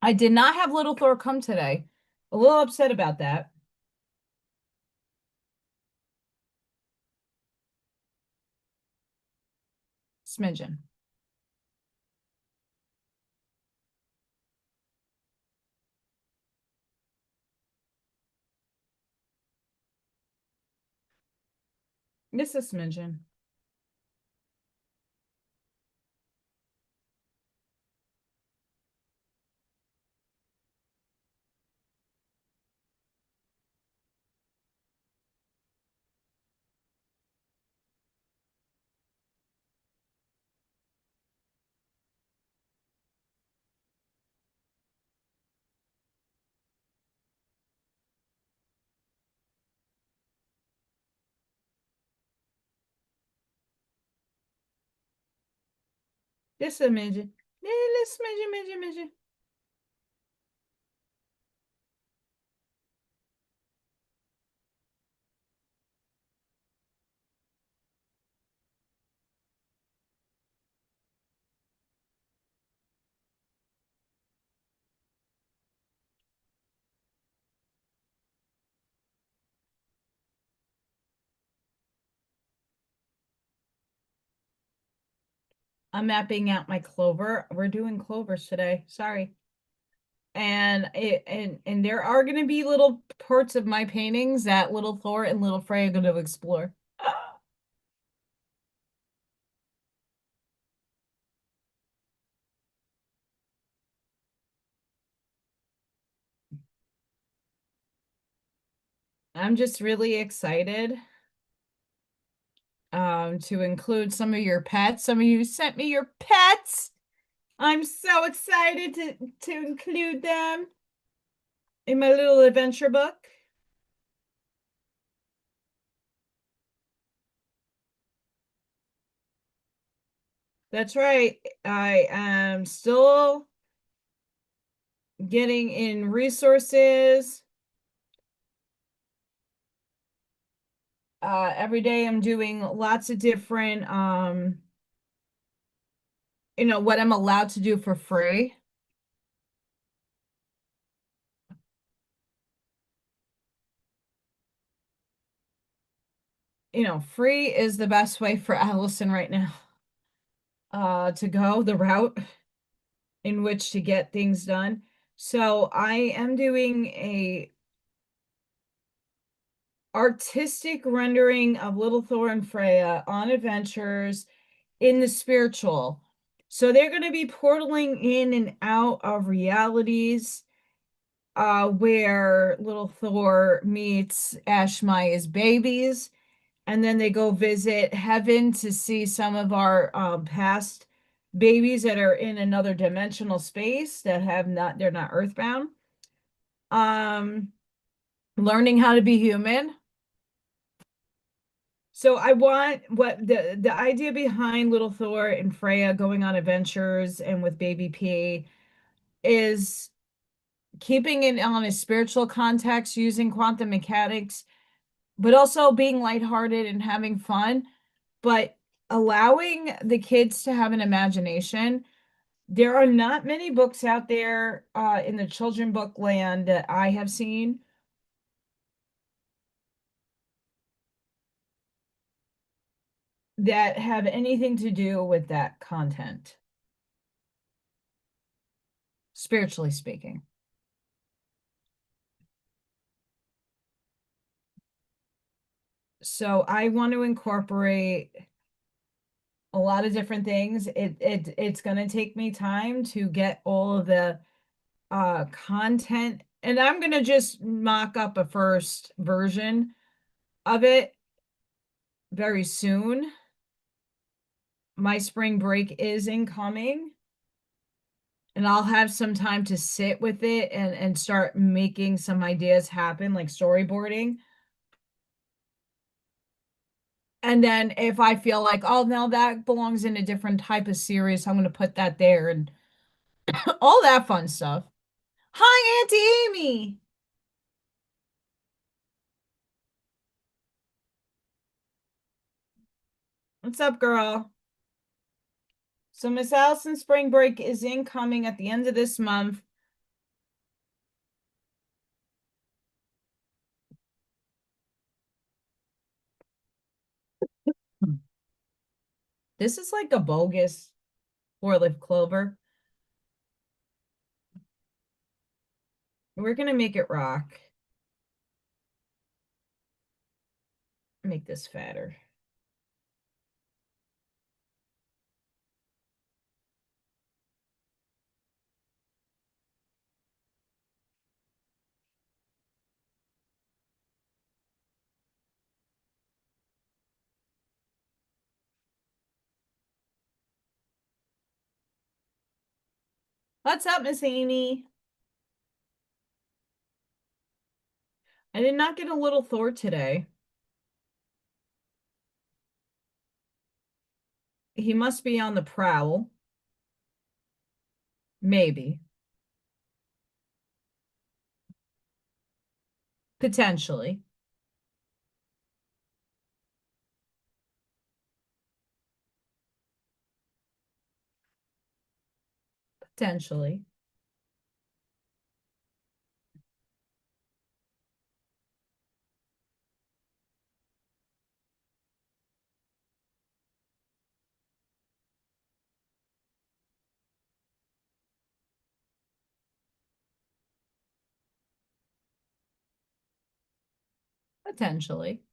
I did not have Little Thor come today. A little upset about that. Smidgen. This is smidgen. Just a midget. Little midget. I'm mapping out my clover. We're doing clovers today. Sorry. And there are going to be little parts of my paintings that little Thor and little Freya are going to explore. I'm just really excited to include some of your pets. Some of you sent me your pets. I'm so excited to include them in my little adventure book. That's right. I am still getting in resources. Every day I'm doing lots of different what I'm allowed to do for free. Free is the best way for Allison right now to go the route in which to get things done. So I am doing a artistic rendering of Little Thor and Freya on adventures in the spiritual. So they're going to be portaling in and out of realities where Little Thor meets Ashmaya's babies, and then they go visit heaven to see some of our past babies that are in another dimensional space that they're not earthbound. Learning how to be human. So I want what the idea behind Little Thor and Freya going on adventures and with Baby P is keeping it on a spiritual context using quantum mechanics, but also being lighthearted and having fun, but allowing the kids to have an imagination. There are not many books out there in the children book land that I have seen that have anything to do with that content, spiritually speaking. So I want to incorporate a lot of different things. It's going to take me time to get all of the content, and I'm going to just mock up a first version of it very soon. My spring break is incoming, and I'll have some time to sit with it and start making some ideas happen, like storyboarding. And then if I feel like, oh, no, that belongs in a different type of series, I'm going to put that there and all that fun stuff. Hi, Auntie Amy. What's up, girl? So Miss Allison's spring break is incoming at the end of this month. This is like a bogus four-leaf clover. We're gonna make it rock. Make this fatter. What's up, Miss Amy? I did not get a little Thor today. He must be on the prowl. Maybe. Potentially. Potentially. Potentially.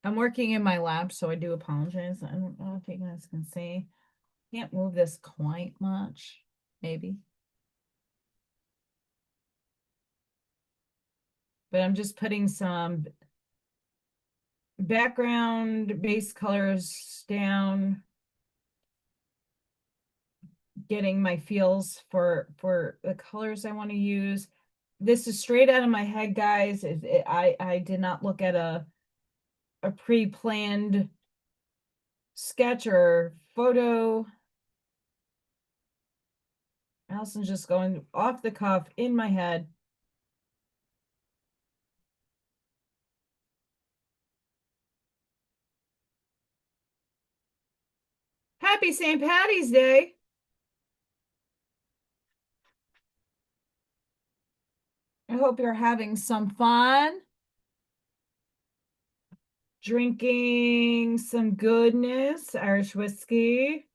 I'm working in my lab, so I do apologize. I don't know if you guys can see. Can't move this quite much. Maybe. But I'm just putting some background base colors down, getting my feels for the colors I want to use. This is straight out of my head, guys. I did not look at a pre-planned sketch or photo. Allison's just going off the cuff in my head. Happy St. Patty's Day. I hope you're having some fun. Drinking some goodness, Irish whiskey.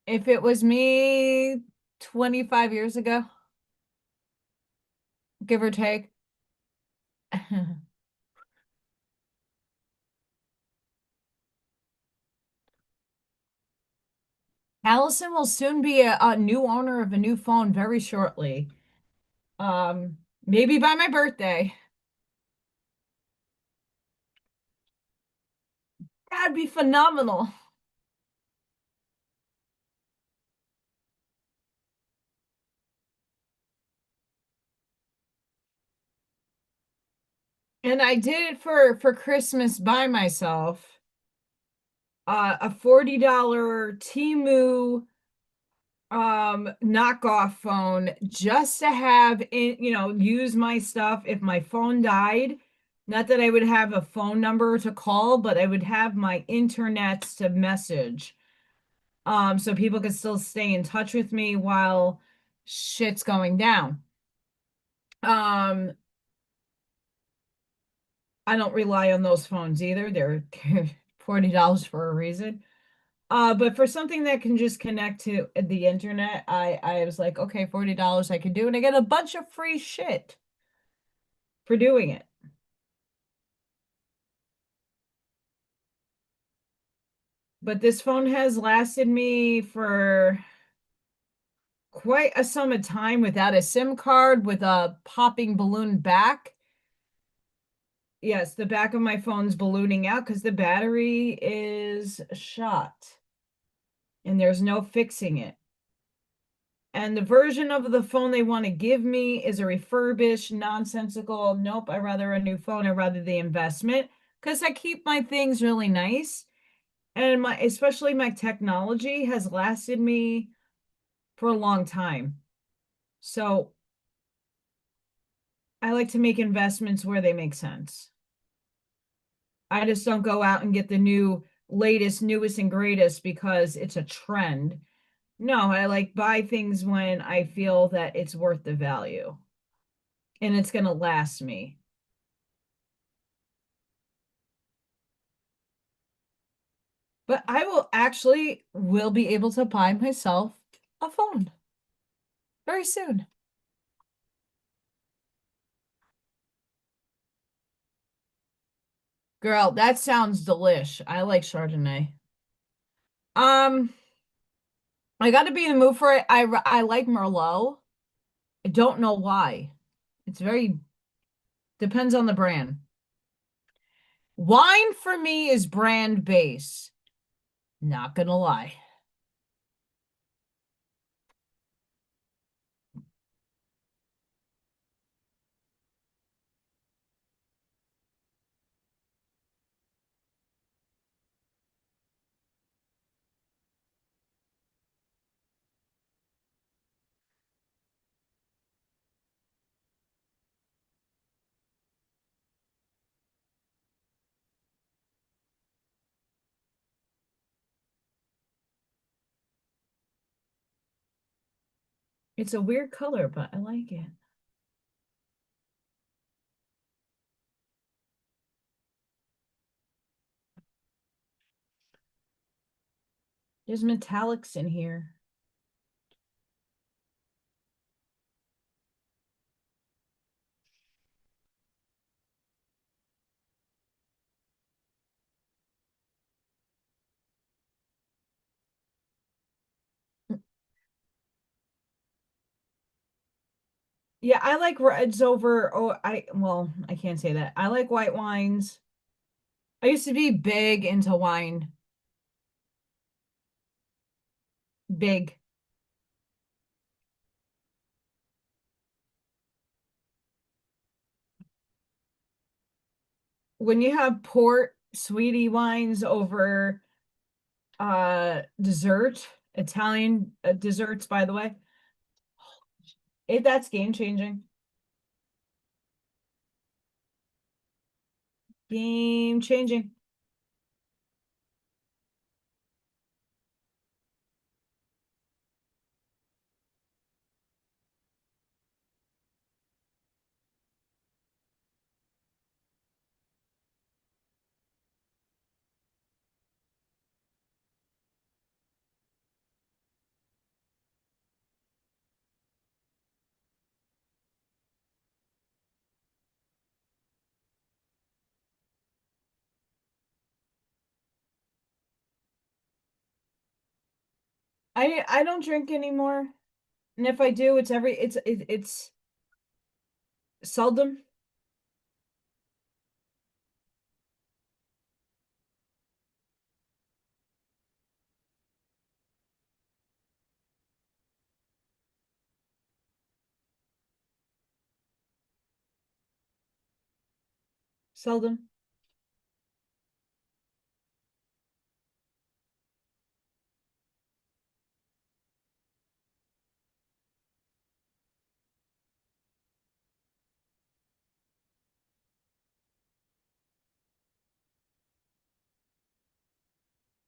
If it was me 25 years ago, give or take. Allison will soon be a new owner of a new phone very shortly. Maybe by my birthday. That'd be phenomenal. And I did it for Christmas by myself. A $40 Temu knockoff phone just to have it, use my stuff if my phone died. Not that I would have a phone number to call, but I would have my internet to message. So people could still stay in touch with me while shit's going down. I don't rely on those phones either. They're $40 for a reason. But for something that can just connect to the internet, I was like, okay, $40 I can do, and I get a bunch of free shit for doing it. But this phone has lasted me for quite a sum of time without a SIM card with a popping balloon back. Yes, the back of my phone's ballooning out because the battery is shot and there's no fixing it. And the version of the phone they want to give me is a refurbished, nonsensical. Nope, I'd rather a new phone. I'd rather the investment because I keep my things really nice. And especially my technology has lasted me for a long time. So I like to make investments where they make sense. I just don't go out and get the latest, newest, and greatest because it's a trend. No, I like buy things when I feel that it's worth the value and it's going to last me. But I will be able to buy myself a phone very soon. Girl, that sounds delish. I like Chardonnay. Um, I got to be in the mood for it. I like Merlot. I don't know why. It's very depends on the brand. Wine for me is brand base. Not gonna lie. It's a weird color, but I like it. There's metallics in here. Yeah, I like reds over, well, I can't say that. I like white wines. I used to be big into wine. Big. When you have port, sweetie wines over dessert, Italian desserts, by the way, that's game changing. Game changing. I don't drink anymore. And if I do, it's seldom. Seldom.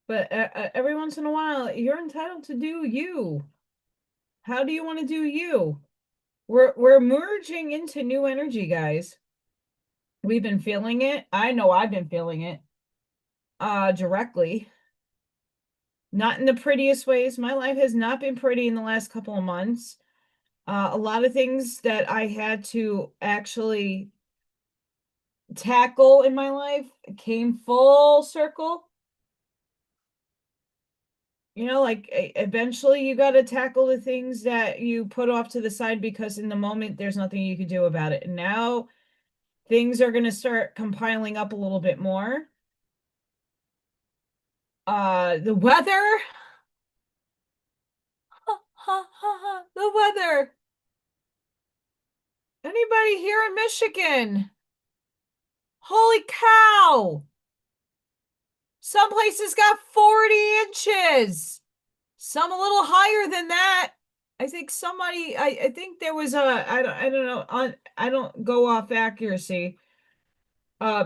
But every once in a while, you're entitled to do you. How do you want to do you? We're merging into new energy, guys. We've been feeling it. I know I've been feeling it directly. Not in the prettiest ways. My life has not been pretty in the last couple of months. A lot of things that I had to actually tackle in my life came full circle. You know, like eventually you got to tackle the things that you put off to the side because in the moment there's nothing you can do about it. And now things are going to start compiling up a little bit more. The weather. The weather. Anybody here in Michigan? Holy cow. Some places got 40 inches. Some a little higher than that. I think somebody I think there was I don't know I don't go off accuracy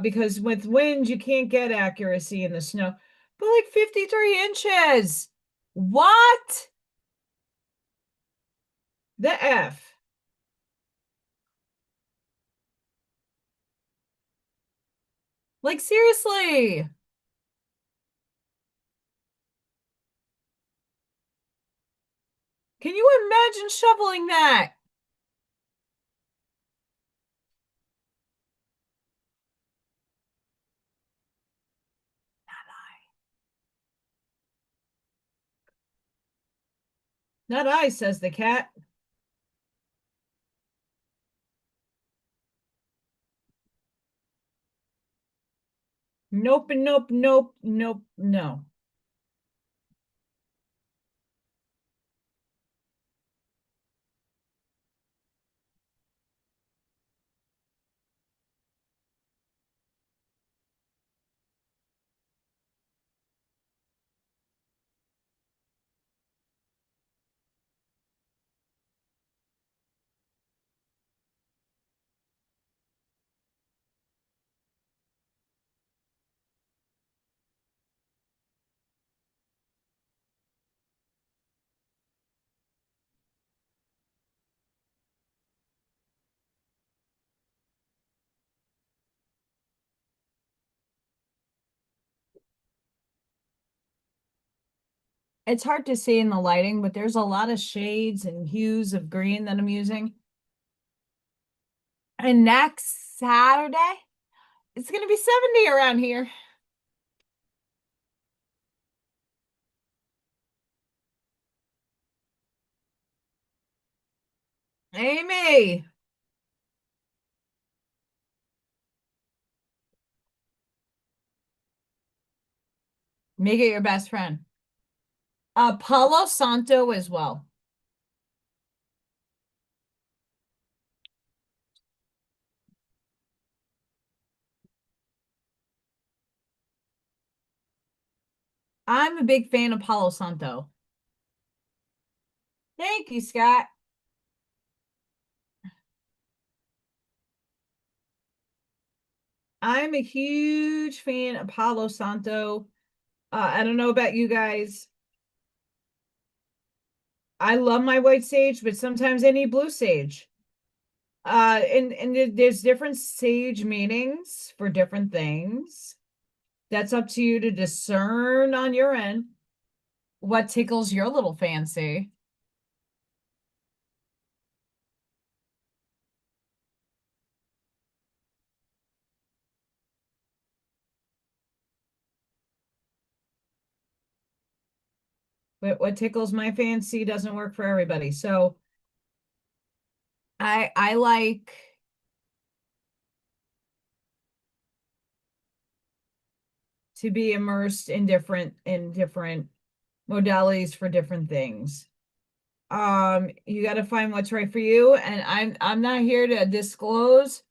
because with wind you can't get accuracy in the snow. But like 53 inches. What? The F. Like seriously. Can you imagine shoveling that? Not I, says the cat. Nope, nope, nope, nope, no. It's hard to see in the lighting, but there's a lot of shades and hues of green that I'm using. And next Saturday, it's going to be 70 around here. Amy, make it your best friend. Palo Santo as well. I'm a big fan of Palo Santo. Thank you, Scott. I'm a huge fan of Palo Santo. I don't know about you guys. I love my white sage, but sometimes I need blue sage. And there's different sage meanings for different things. That's up to you to discern on your end what tickles your little fancy. But what tickles my fancy doesn't work for everybody. So I like to be immersed in different modalities for different things. You got to find what's right for you, and I'm not here to disclose.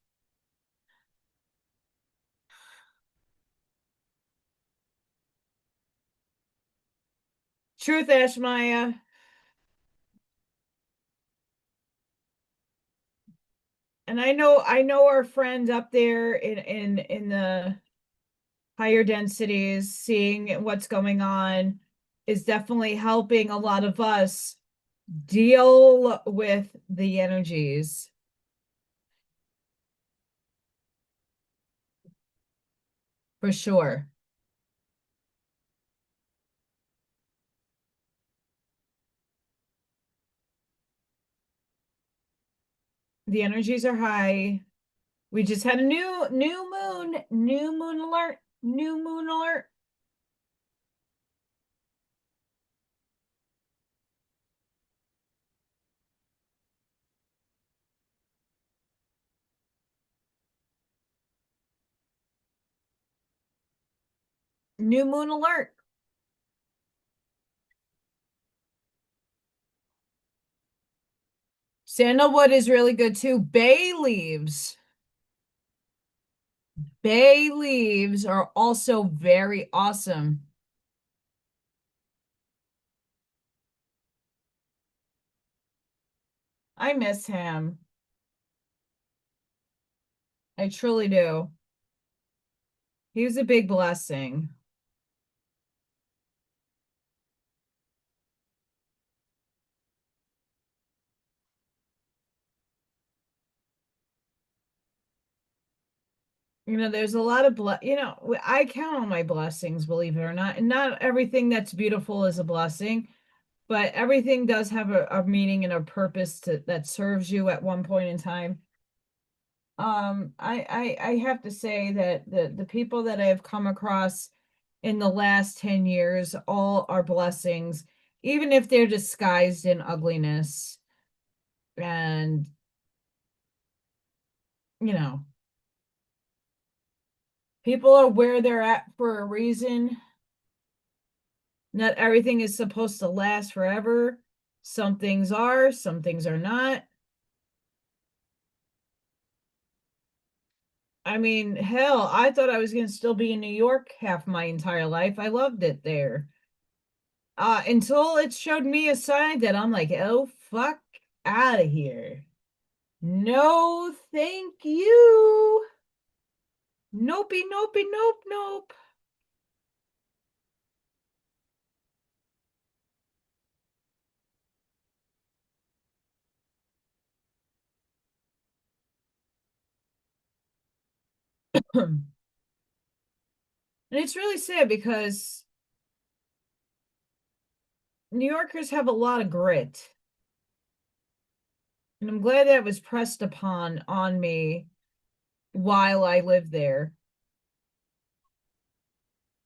Truth, Ash Maya. And I know our friends up there in the higher densities, seeing what's going on is definitely helping a lot of us deal with the energies. For sure. The energies are high. We just had a new moon alert, new moon alert. New moon alert. Sandalwood is really good too. Bay leaves. Bay leaves are also very awesome. I miss him. I truly do. He was a big blessing. There's a lot of I count on my blessings, believe it or not. And not everything that's beautiful is a blessing, but everything does have a meaning and a purpose that serves you at one point in time. I have to say that the people that I have come across in the last 10 years all are blessings, even if they're disguised in ugliness and you know People are where they're at for a reason. Not everything is supposed to last forever. Some things are, some things are not. I mean, hell, I thought I was going to still be in New York half my entire life. I loved it there. Until it showed me a sign that I'm like, oh, fuck out of here. No, thank you. Nope, nope, nope, nope. And it's really sad because New Yorkers have a lot of grit. And I'm glad that was pressed upon on me while I lived there.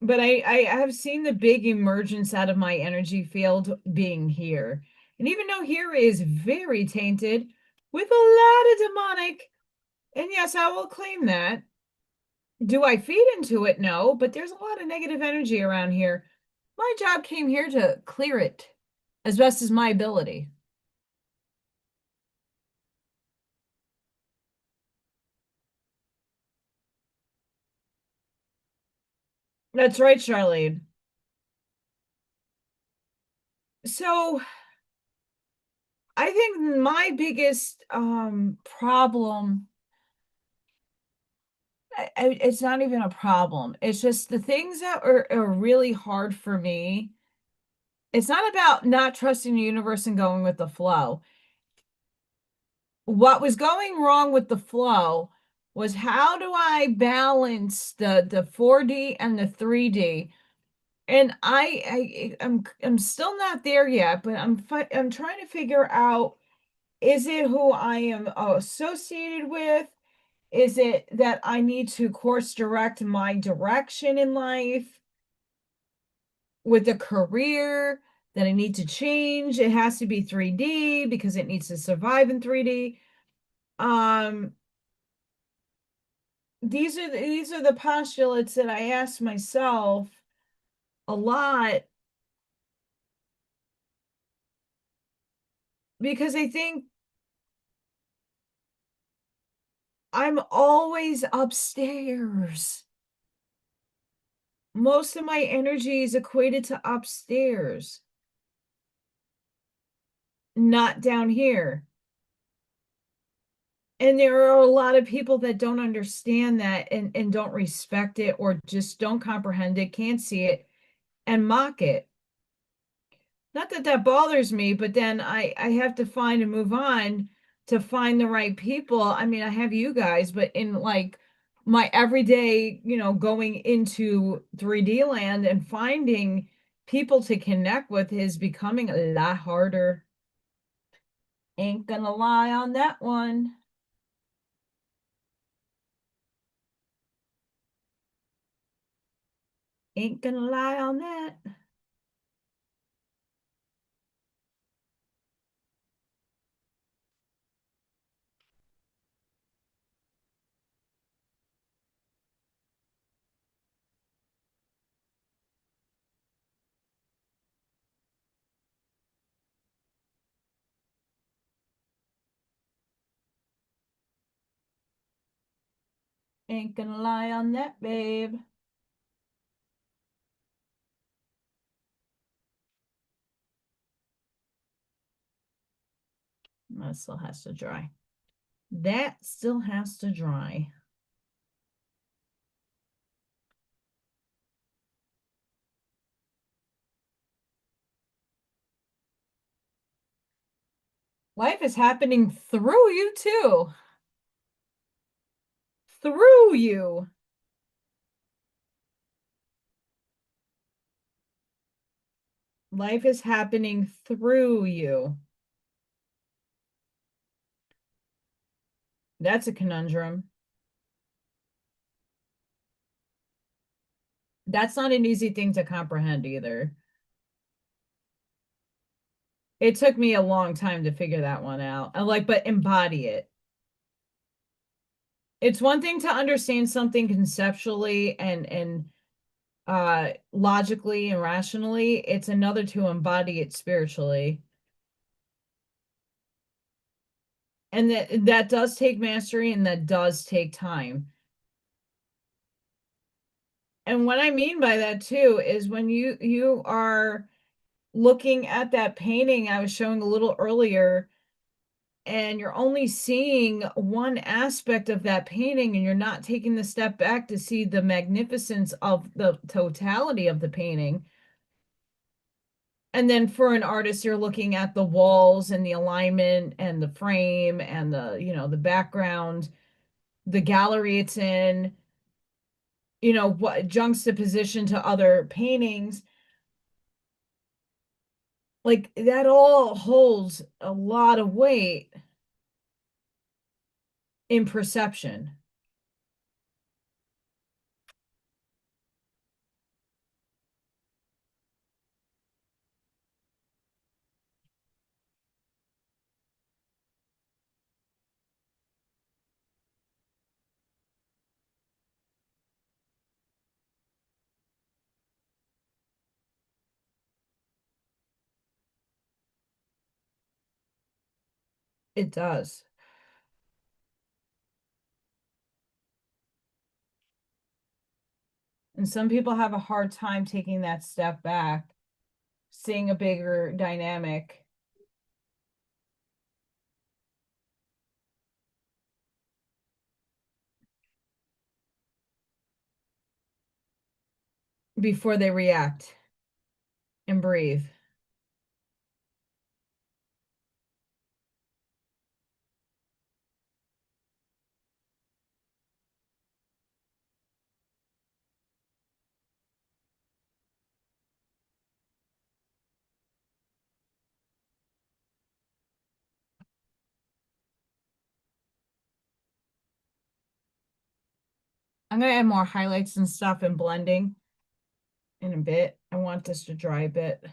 But I have seen the big emergence out of my energy field being here. And even though here is very tainted with a lot of demonic, and yes, I will claim that. Do I feed into it? No, but there's a lot of negative energy around here. My job came here to clear it as best as my ability. That's right, Charlene. So I think my biggest problem, it's not even a problem. It's just the things that are really hard for me. It's not about not trusting the universe and going with the flow. What was going wrong with the flow was how do I balance the 4D and the 3D? And I'm still not there yet, but I'm trying to figure out, is it who I am associated with? Is it that I need to course direct my direction in life with a career that I need to change? It has to be 3D because it needs to survive in 3D. Um, these are the postulates that I ask myself a lot because I think I'm always upstairs. Most of my energy is equated to upstairs, not down here. And there are a lot of people that don't understand that and don't respect it or just don't comprehend it, can't see it, and mock it. Not that that bothers me, but then I have to find and move on to find the right people. I mean, I have you guys, but in like my everyday, going into 3D land and finding people to connect with is becoming a lot harder. Ain't gonna lie on that one. Ain't gonna lie on that. Ain't gonna lie on that, babe. That still has to dry. That still has to dry. Life is happening through you too. Through you. Life is happening through you. That's a conundrum. That's not an easy thing to comprehend either. It took me a long time to figure that one out. I like, but embody it. It's one thing to understand something conceptually and logically and rationally. It's another to embody it spiritually. And that does take mastery and that does take time. And what I mean by that too is when you are looking at that painting I was showing a little earlier, and you're only seeing one aspect of that painting and you're not taking the step back to see the magnificence of the totality of the painting. And then for an artist, you're looking at the walls and the alignment and the frame and the background, the gallery it's in, what juxtaposition to other paintings. Like that all holds a lot of weight in perception. It does. And some people have a hard time taking that step back, seeing a bigger dynamic before they react and breathe. I'm going to add more highlights and stuff and blending in a bit. I want this to dry a bit.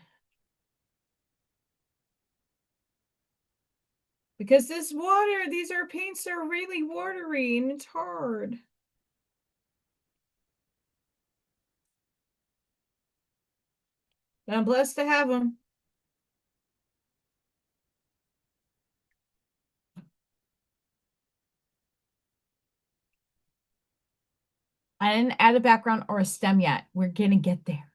Because this water, these are paints that are really watery and it's hard. But I'm blessed to have them. I didn't add a background or a stem yet. We're going to get there.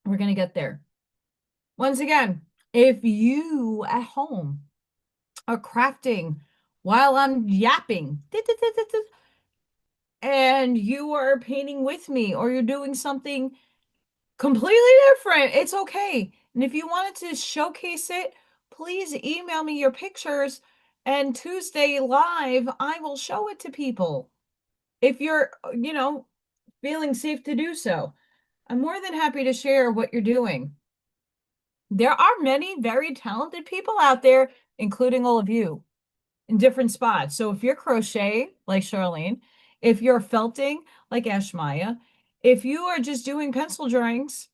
We're going to get there. Once again, if you at home are crafting while I'm yapping, and you are painting with me, or you're doing something completely different, it's okay. And if you wanted to showcase it, please email me your pictures, and Tuesday live, I will show it to people. If you're, feeling safe to do so, I'm more than happy to share what you're doing. There are many very talented people out there, including all of you, in different spots. So if you're crocheting, like Charlene, if you're felting, like Ashmaya, if you are just doing pencil drawings,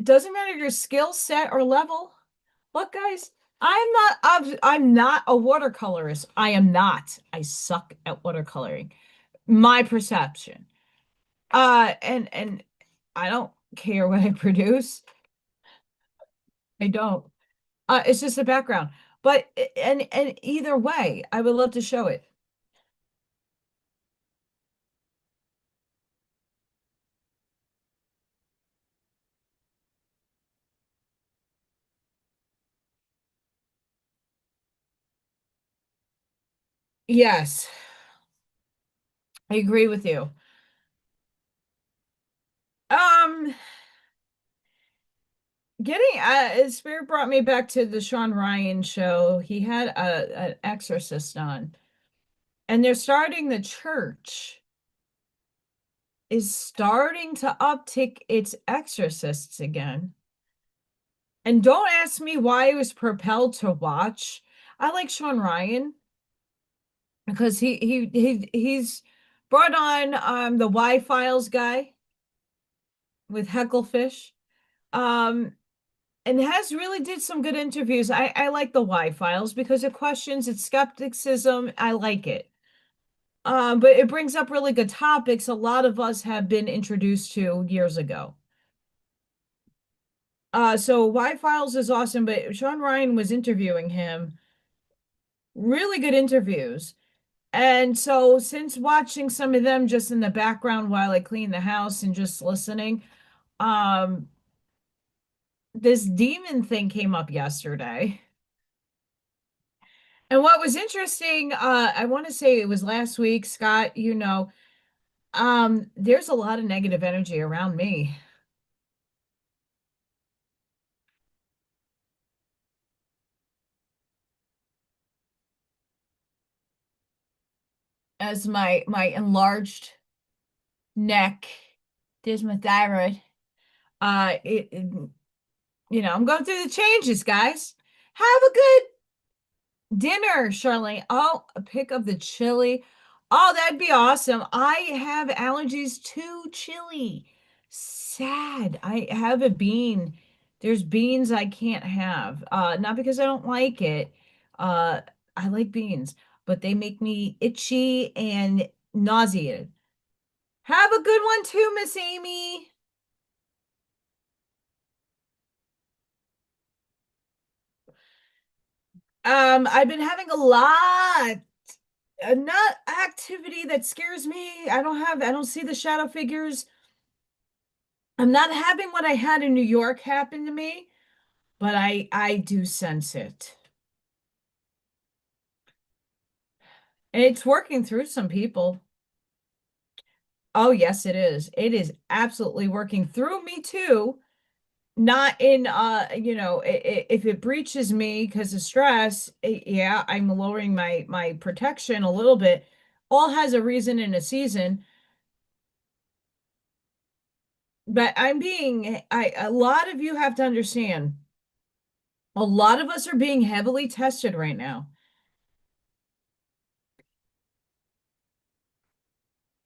doesn't matter your skill set or level. Look, guys, I'm not a watercolorist. I am not. I suck at watercoloring. My perception. And I don't care what I produce. I don't. It's just a background. But and either way, I would love to show it. Yes, I agree with you. Um, getting Spirit brought me back to the Sean Ryan show. He had an exorcist on, and they're starting the church is starting to uptick its exorcists again. And don't ask me why I was propelled to watch. I like Sean Ryan because he's brought on the Y-Files guy with Hecklefish. Um and has really did some good interviews. I like the why files because it questions its skepticism. I like it. But it brings up really good topics a lot of us have been introduced to years ago. So why files is awesome, but Sean Ryan was interviewing him. Really good interviews. And so since watching some of them just in the background while I clean the house and just listening, um, this demon thing came up yesterday. And what was interesting, I want to say it was last week, Scott, there's a lot of negative energy around me. As my enlarged neck, there's my thyroid. I'm going through the changes, guys. Have a good dinner, Charlene. Oh, a pick of the chili. Oh, that'd be awesome. I have allergies to chili. Sad. I have a bean. There's beans I can't have. Not because I don't like it. Uh, I like beans, but they make me itchy and nauseated. Have a good one too, Miss Amy. I've been having a lot not activity that scares me. I don't see the shadow figures. I'm not having what I had in New York happen to me, but I do sense it. And it's working through some people. Oh, yes, it is. It is absolutely working through me too. Not in if it breaches me because of stress, yeah, I'm lowering my protection a little bit. All has a reason and a season. But a lot of you have to understand, a lot of us are being heavily tested right now.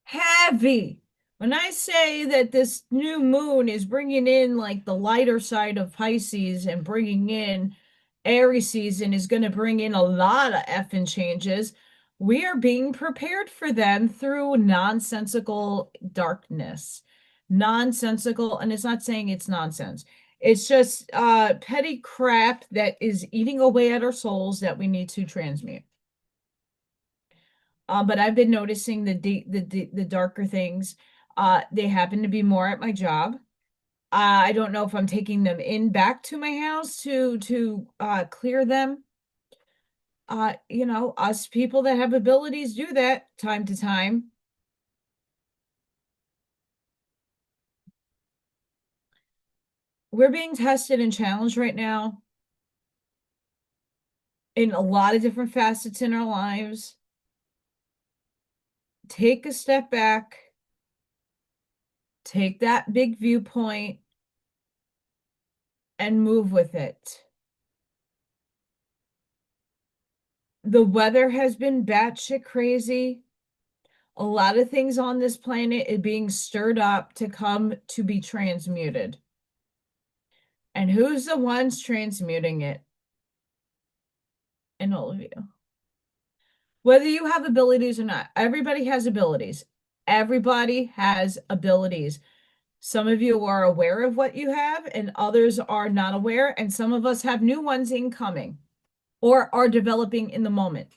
Heavy. When I say that this new moon is bringing in like the lighter side of Pisces and bringing in Aries season is going to bring in a lot of effing changes, we are being prepared for them through nonsensical darkness. Nonsensical, and it's not saying it's nonsense. It's just petty crap that is eating away at our souls that we need to transmute. But I've been noticing the darker things. They happen to be more at my job. I don't know if I'm taking them in back to my house to clear them. Us people that have abilities do that time to time. We're being tested and challenged right now in a lot of different facets in our lives. Take a step back, take that big viewpoint, and move with it. The weather has been batshit crazy. A lot of things on this planet is being stirred up to come to be transmuted. And who's the ones transmuting it? And all of you. Whether you have abilities or not, everybody has abilities. Everybody has abilities. Some of you are aware of what you have, and others are not aware. And some of us have new ones incoming or are developing in the moment.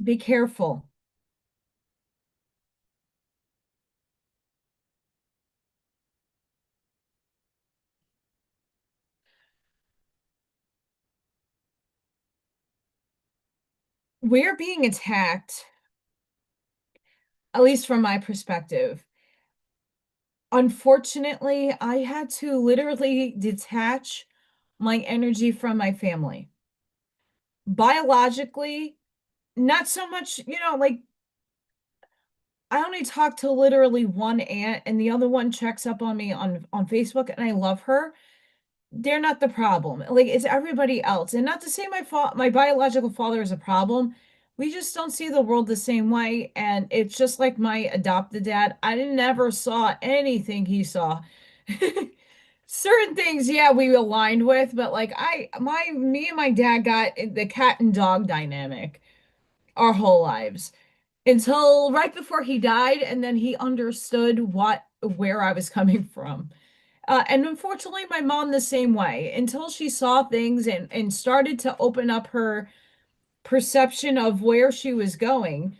Be careful. We're being attacked, at least from my perspective. Unfortunately, I had to literally detach my energy from my family. Biologically, not so much, like I only talk to literally one aunt and the other one checks up on me on Facebook and I love her. They're not the problem. Like it's everybody else. And not to say my biological father is a problem, we just don't see the world the same way. And it's just like my adopted dad. I never saw anything he saw. Certain things, yeah, we aligned with, but like me and my dad got the cat and dog dynamic our whole lives until right before he died, and then he understood where I was coming from. And unfortunately, my mom the same way until she saw things and started to open up her perception of where she was going.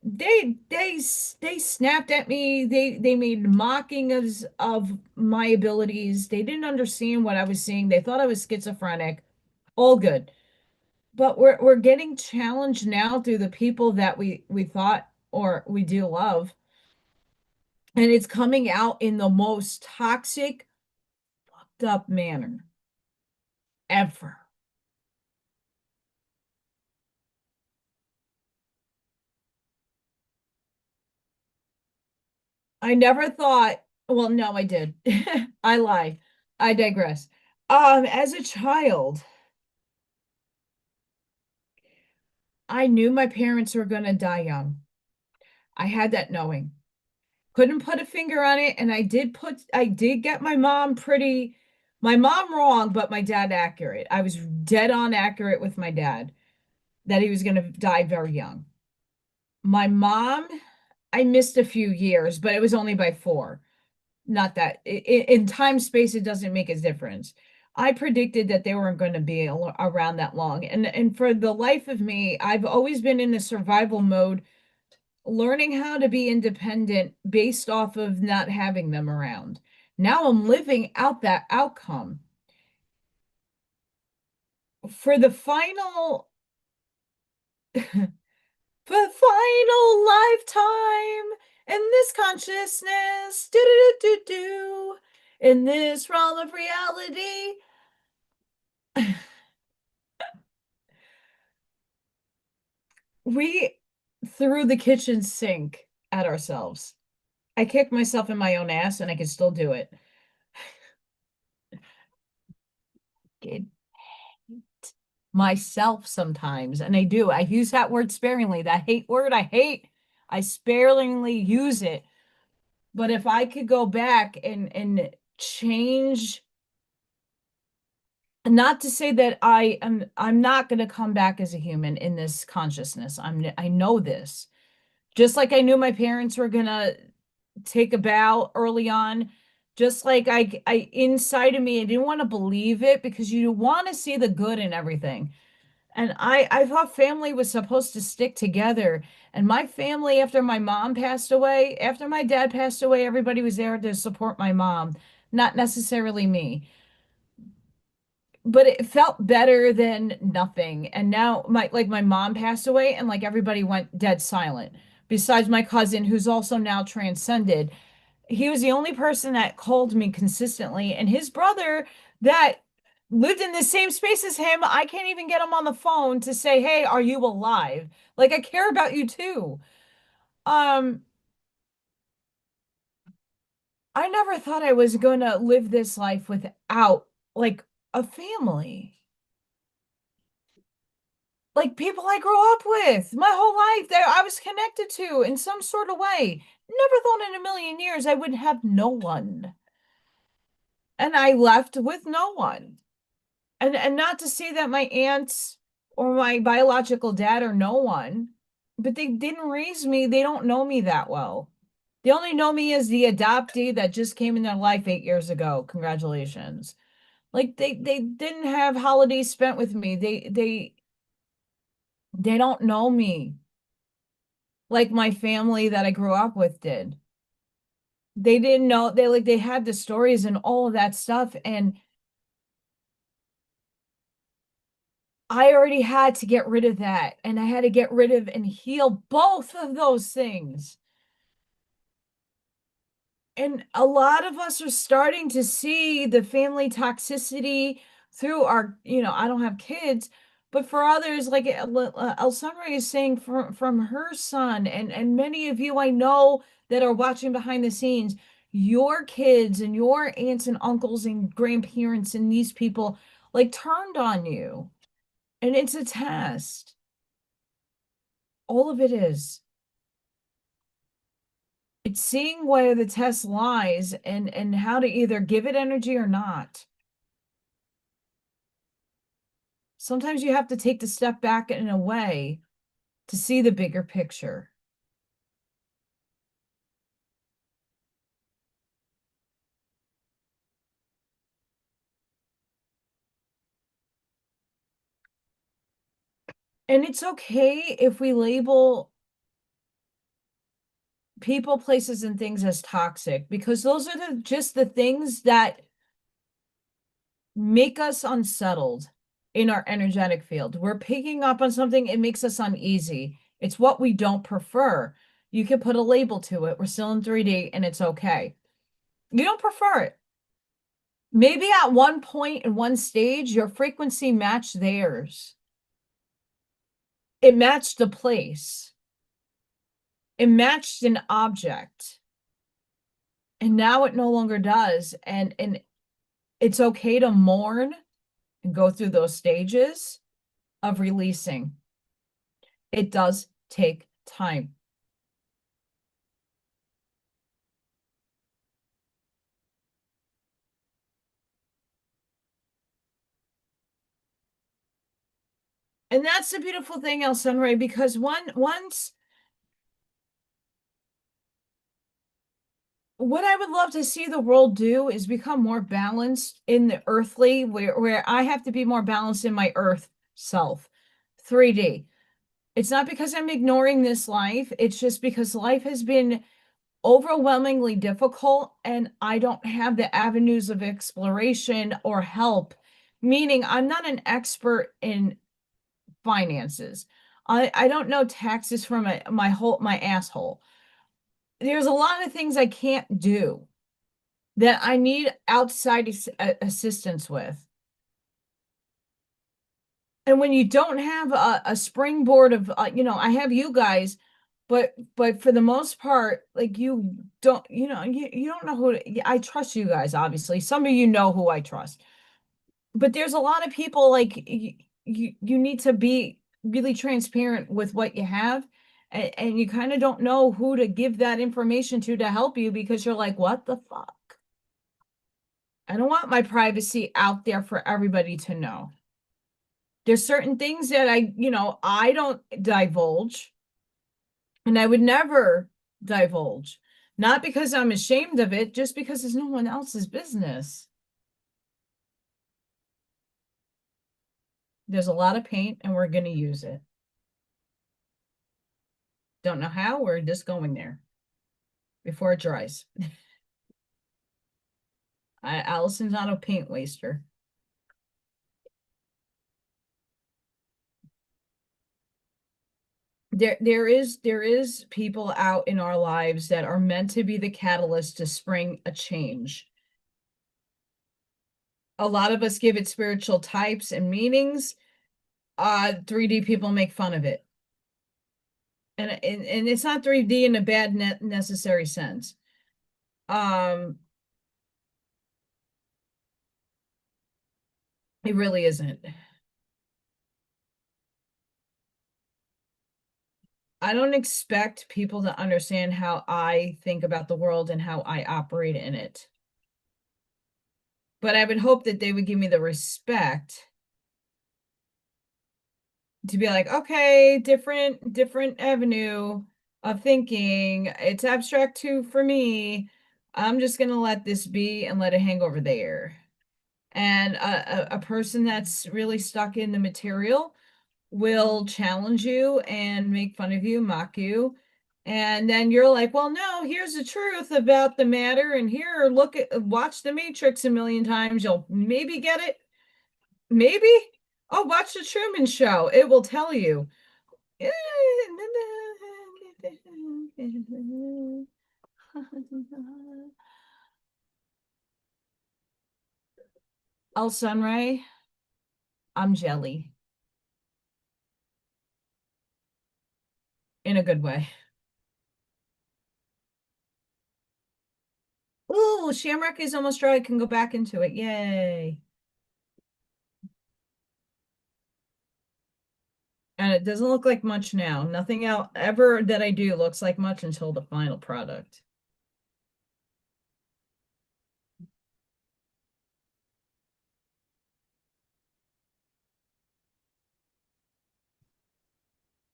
They snapped at me. They made mocking of my abilities. They didn't understand what I was seeing. They thought I was schizophrenic. All good. But we're getting challenged now through the people that we thought or we do love. And it's coming out in the most toxic, fucked up manner ever. I never thought, well, no, I did. I lie. I digress. As a child, I knew my parents were going to die young. I had that knowing. Couldn't put a finger on it, and I did get my mom wrong, but my dad accurate. I was dead on accurate with my dad that he was going to die very young. My mom, I missed a few years, but it was only by 4. Not that in time space, it doesn't make a difference. I predicted that they weren't going to be around that long. And for the life of me, I've always been in the survival mode, learning how to be independent based off of not having them around. Now I'm living out that outcome. For the final for the final lifetime in this consciousness, do do do do do, in this realm of reality. We threw the kitchen sink at ourselves. I kicked myself in my own ass and I can still do it. It myself sometimes, and I do. I use that word sparingly. That hate word I hate. I sparingly use it. But if I could go back and change, not to say that I'm not going to come back as a human in this consciousness. I know this. Just like I knew my parents were going to take a bow early on, just like I inside of me, I didn't want to believe it because you want to see the good in everything. And I thought family was supposed to stick together. And my family, after my mom passed away, after my dad passed away, everybody was there to support my mom, not necessarily me. But it felt better than nothing. And now my mom passed away and like everybody went dead silent. Besides my cousin, who's also now transcended. He was the only person that called me consistently. And his brother that lived in the same space as him, I can't even get him on the phone to say, "Hey, are you alive?" Like I care about you too. Um, I never thought I was gonna live this life without like a family. Like people I grew up with my whole life that I was connected to in some sort of way. Never thought in a million years I would have no one. And I left with no one. And not to say that my aunts or my biological dad are no one, but they didn't raise me. They don't know me that well. They only know me as the adoptee that just came in their life 8 years ago. Congratulations. Like they didn't have holidays spent with me. They don't know me like my family that I grew up with did. They didn't know they had the stories and all of that stuff, and I already had to get rid of that, and I had to get rid of and heal both of those things. And a lot of us are starting to see the family toxicity through I don't have kids, but for others, like El Summer is saying from her son, and many of you I know that are watching behind the scenes, your kids and your aunts and uncles and grandparents and these people like turned on you. And it's a test. all of it is. It's seeing where the test lies and how to either give it energy or not. Sometimes you have to take the step back in a way to see the bigger picture. And it's okay if we label people, places, and things as toxic, because those are just the things that make us unsettled in our energetic field. We're picking up on something, it makes us uneasy. It's what we don't prefer. You can put a label to it. We're still in 3D and it's okay. You don't prefer it. Maybe at one point in one stage, your frequency matched theirs. It matched the place. It matched an object. And now it no longer does. And it's okay to mourn and go through those stages of releasing. It does take time. And that's the beautiful thing, El Sunray, because once what I would love to see the world do is become more balanced in the earthly, where I have to be more balanced in my earth self. 3D. It's not because I'm ignoring this life, it's just because life has been overwhelmingly difficult and I don't have the avenues of exploration or help. Meaning I'm not an expert in finances. I don't know taxes from my asshole. There's a lot of things I can't do that I need outside assistance with. And when you don't have a springboard of, I have you guys, but for the most part, like you don't, you don't know who I trust you guys, obviously. Some of you know who I trust. But there's a lot of people like you need to be really transparent with what you have, and you kind of don't know who to give that information to help you, because you're like, what the fuck? I don't want my privacy out there for everybody to know. There's certain things that I don't divulge, and I would never divulge. Not because I'm ashamed of it, just because it's no one else's business. There's a lot of paint and we're going to use it. Don't know how, we're just going there before it dries. Allison's not a paint waster. There is people out in our lives that are meant to be the catalyst to spring a change. A lot of us give it spiritual types and meanings. 3D people make fun of it. And it's not 3D in a bad necessary sense. It really isn't. I don't expect people to understand how I think about the world and how I operate in it. But I would hope that they would give me the respect to be like, okay, different avenue of thinking. It's abstract too for me. I'm just going to let this be and let it hang over there. And a person that's really stuck in the material will challenge you and make fun of you, mock you. And then you're like, well, no, here's the truth about the matter. And here, watch The Matrix a million times. You'll maybe get it. Maybe. Oh, watch the Truman Show. It will tell you. El Sunray, I'm jelly. In a good way. Ooh, Shamrock is almost dry. I can go back into it. Yay. And it doesn't look like much now. Nothing else ever that I do looks like much until the final product.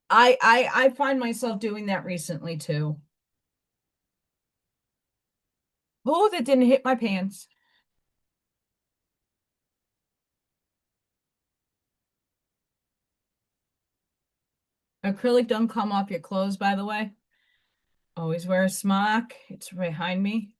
I find myself doing that recently too. Oh, that didn't hit my pants. Acrylic don't come off your clothes, by the way. Always wear a smock. It's behind me.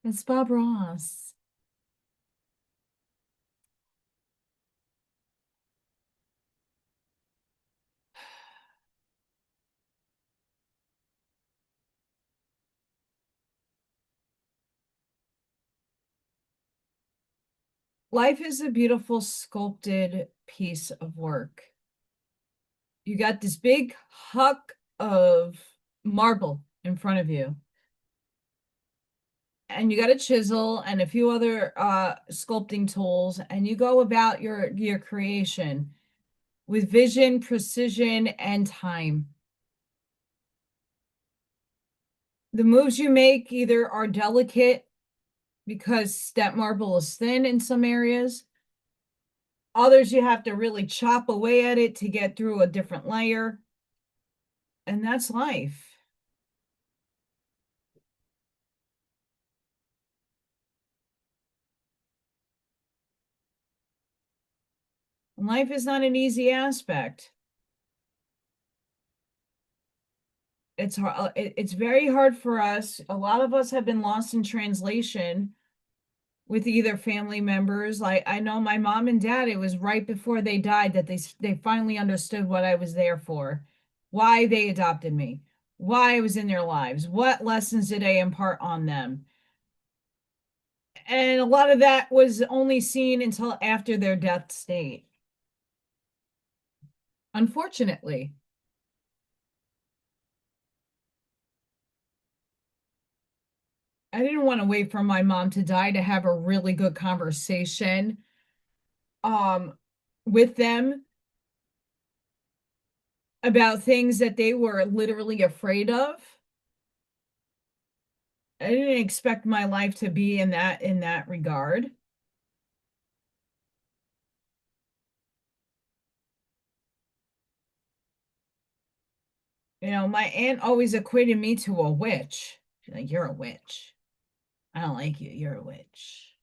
It's Bob Ross. Life is a beautiful sculpted piece of work. You got this big huck of marble in front of you. And you got a chisel and a few other sculpting tools, and you go about your creation with vision, precision, and time. The moves you make either are delicate because that marble is thin in some areas. Others you have to really chop away at it to get through a different layer. And that's life. Life is not an easy aspect. It's hard, it's very hard for us. A lot of us have been lost in translation with either family members. Like I know my mom and dad, it was right before they died that they finally understood what I was there for, why they adopted me, why I was in their lives, what lessons did I impart on them. And a lot of that was only seen until after their death state. Unfortunately, I didn't want to wait for my mom to die to have a really good conversation um with them about things that they were literally afraid of. I didn't expect my life to be in that regard. You know, my aunt always equated me to a witch. She's like, "You're a witch. I don't like you. You're a witch.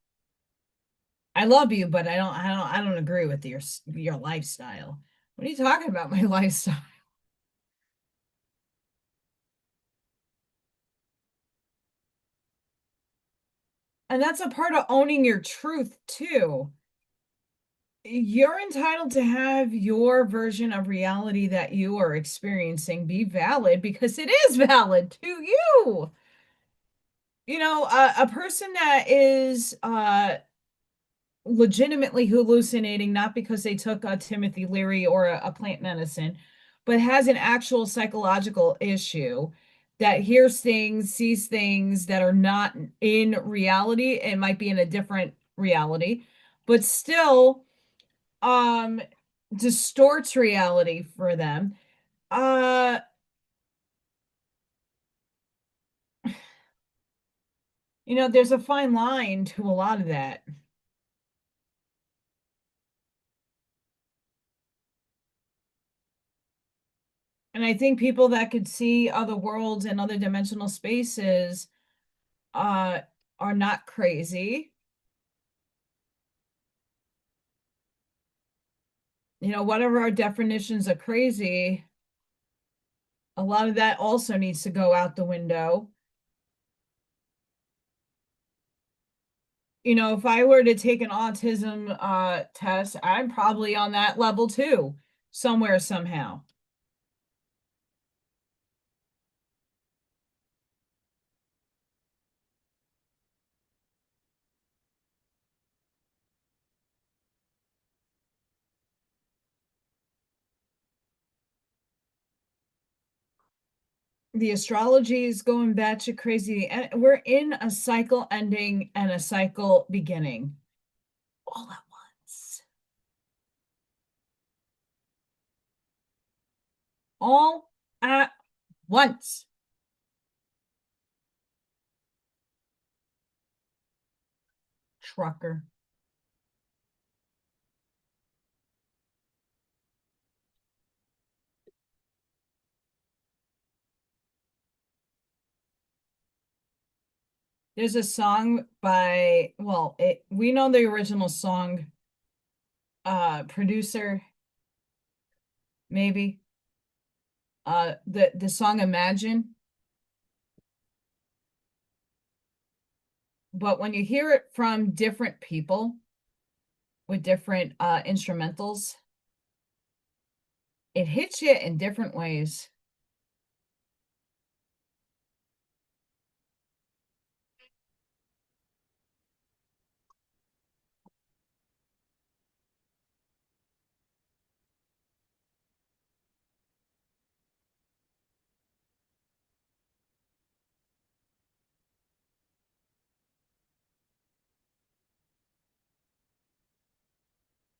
I love you, but I don't agree with your lifestyle." What are you talking about, my lifestyle? And that's a part of owning your truth too. You're entitled to have your version of reality that you are experiencing be valid because it is valid to you. You know, a person that is legitimately hallucinating, not because they took a Timothy Leary or a plant medicine, but has an actual psychological issue that hears things, sees things that are not in reality. It might be in a different reality, but still um distorts reality for them. Uh there's a fine line to a lot of that. And I think people that could see other worlds and other dimensional spaces uh are not crazy. Whatever our definitions of crazy, a lot of that also needs to go out the window. you know, if I were to take an autism test, I'm probably on that level too, somewhere, somehow. The astrology is going batshit crazy, and we're in a cycle ending and a cycle beginning all at once. All at once. Trucker. There's a song by, well, we know the original song producer, maybe. The song Imagine. But when you hear it from different people with different instrumentals, it hits you in different ways.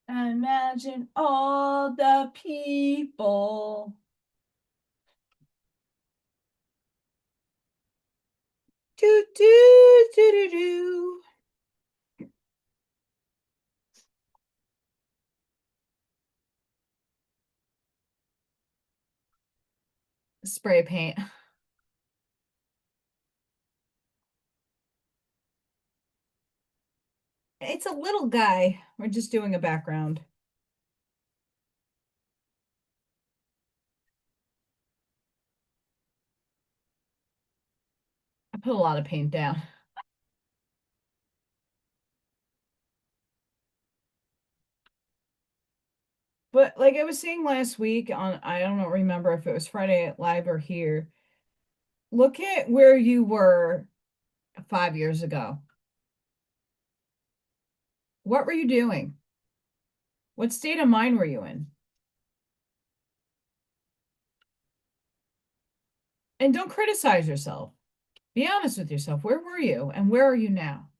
Imagine all the people. Do do do do do. Spray paint. It's a little guy. We're just doing a background. I put a lot of paint down. But like I was saying last week on, I don't remember if it was Friday Live or here. Look at where you were 5 years ago. What were you doing? What state of mind were you in? And don't criticize yourself. Be honest with yourself. Where were you and where are you now?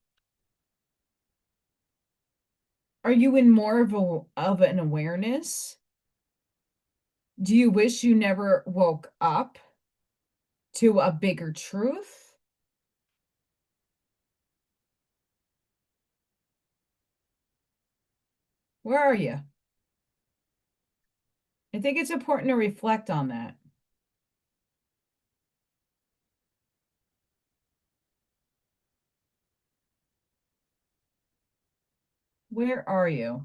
Are you in more of an awareness? Do you wish you never woke up to a bigger truth? Where are you? I think it's important to reflect on that. Where are you?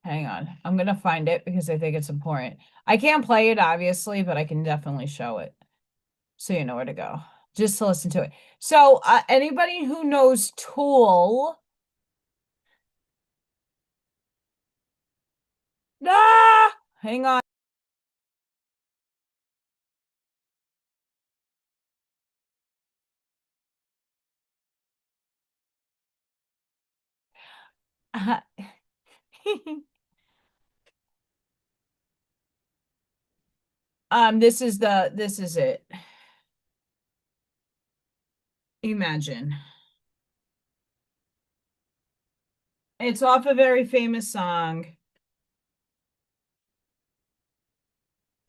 Hang on. I'm going to find it because I think it's important. I can't play it, obviously, but I can definitely show it so you know where to go. Just to listen to it. So anybody who knows Tool. Ah! Hang on. This is it. Imagine. It's off a very famous song.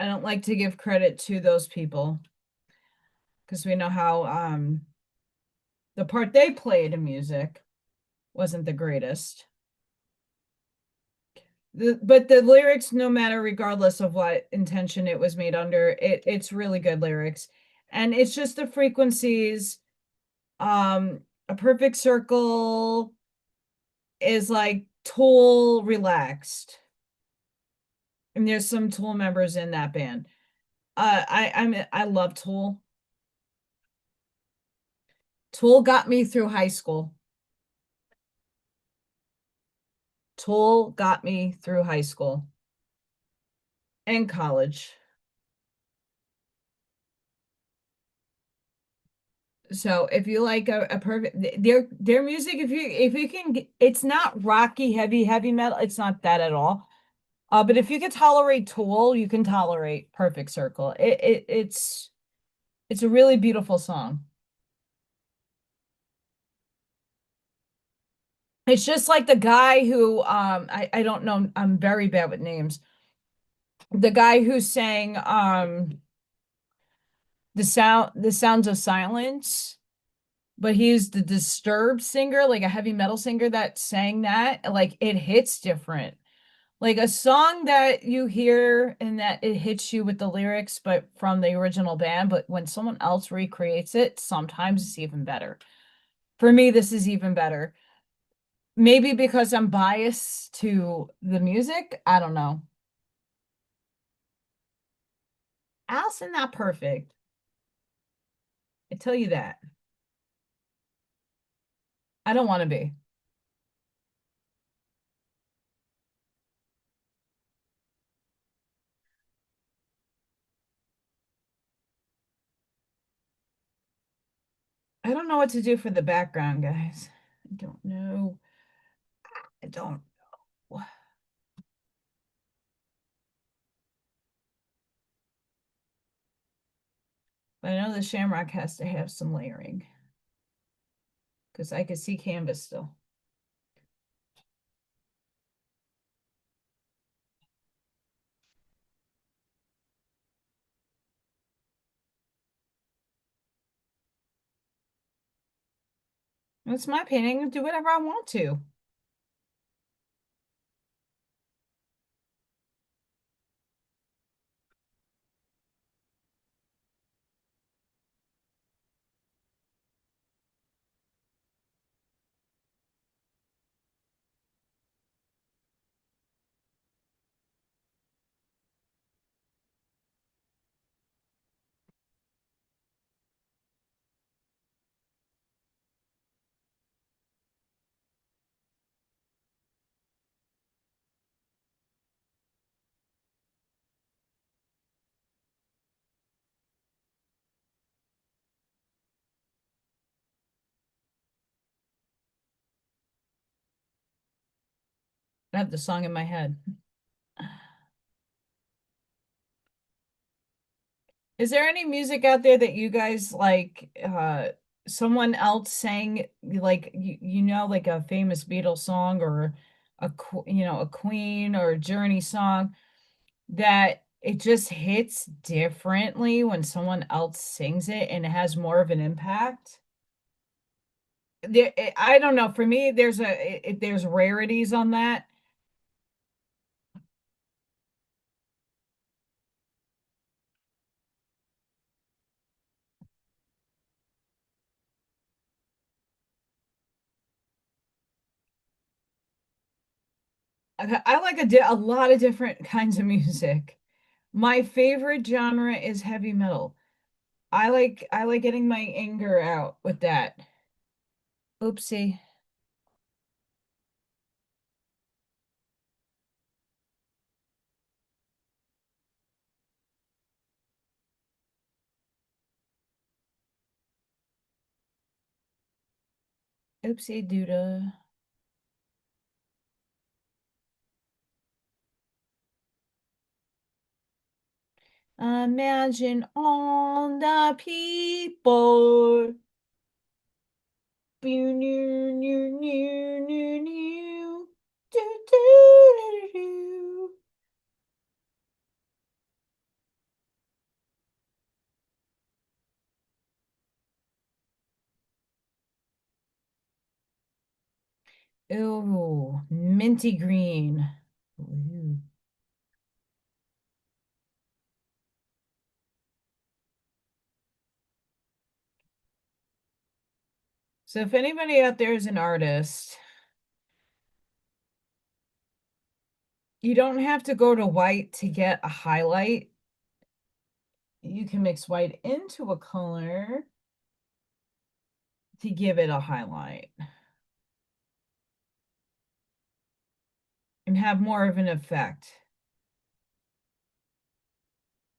I don't like to give credit to those people because we know how the part they played in music wasn't the greatest. But the lyrics, no matter, regardless of what intention it was made under, it's really good lyrics. And it's just the frequencies. A perfect circle is like Tool relaxed. And there's some Tool members in that band. I love Tool. Tool got me through high school. Tool got me through high school and college. So if you like a perfect their music, if you can it's not rocky heavy metal. It's not that at all. But if you can tolerate Tool, you can tolerate Perfect Circle. It's a really beautiful song. It's just like the guy who I don't know, I'm very bad with names. The guy who sang the sounds of silence, but he's the Disturbed singer, like a heavy metal singer that sang that. Like it hits different. Like a song that you hear and that it hits you with the lyrics, but from the original band, but when someone else recreates it, sometimes it's even better. For me, this is even better. Maybe because I'm biased to the music. I don't know. Allison not perfect. I tell you that. I don't want to be. I don't know what to do for the background, guys. I don't know. I don't know. But I know the Shamrock has to have some layering because I could see canvas still. It's my painting. Do whatever I want to. I have the song in my head. Is there any music out there that you guys like someone else sang like you know like a famous Beatles song or a Queen or a Journey song that it just hits differently when someone else sings it and it has more of an impact? I don't know. For me, there's rarities on that. I like a lot of different kinds of music. My favorite genre is heavy metal. I like getting my anger out with that. Oopsie. Oopsie doodle. Imagine all the people. Boo, new, new, new, new, new. Do, do, do, do, do. Ooh, minty green. Ooh. So if anybody out there is an artist, you don't have to go to white to get a highlight. you can mix white into a color to give it a highlight and have more of an effect.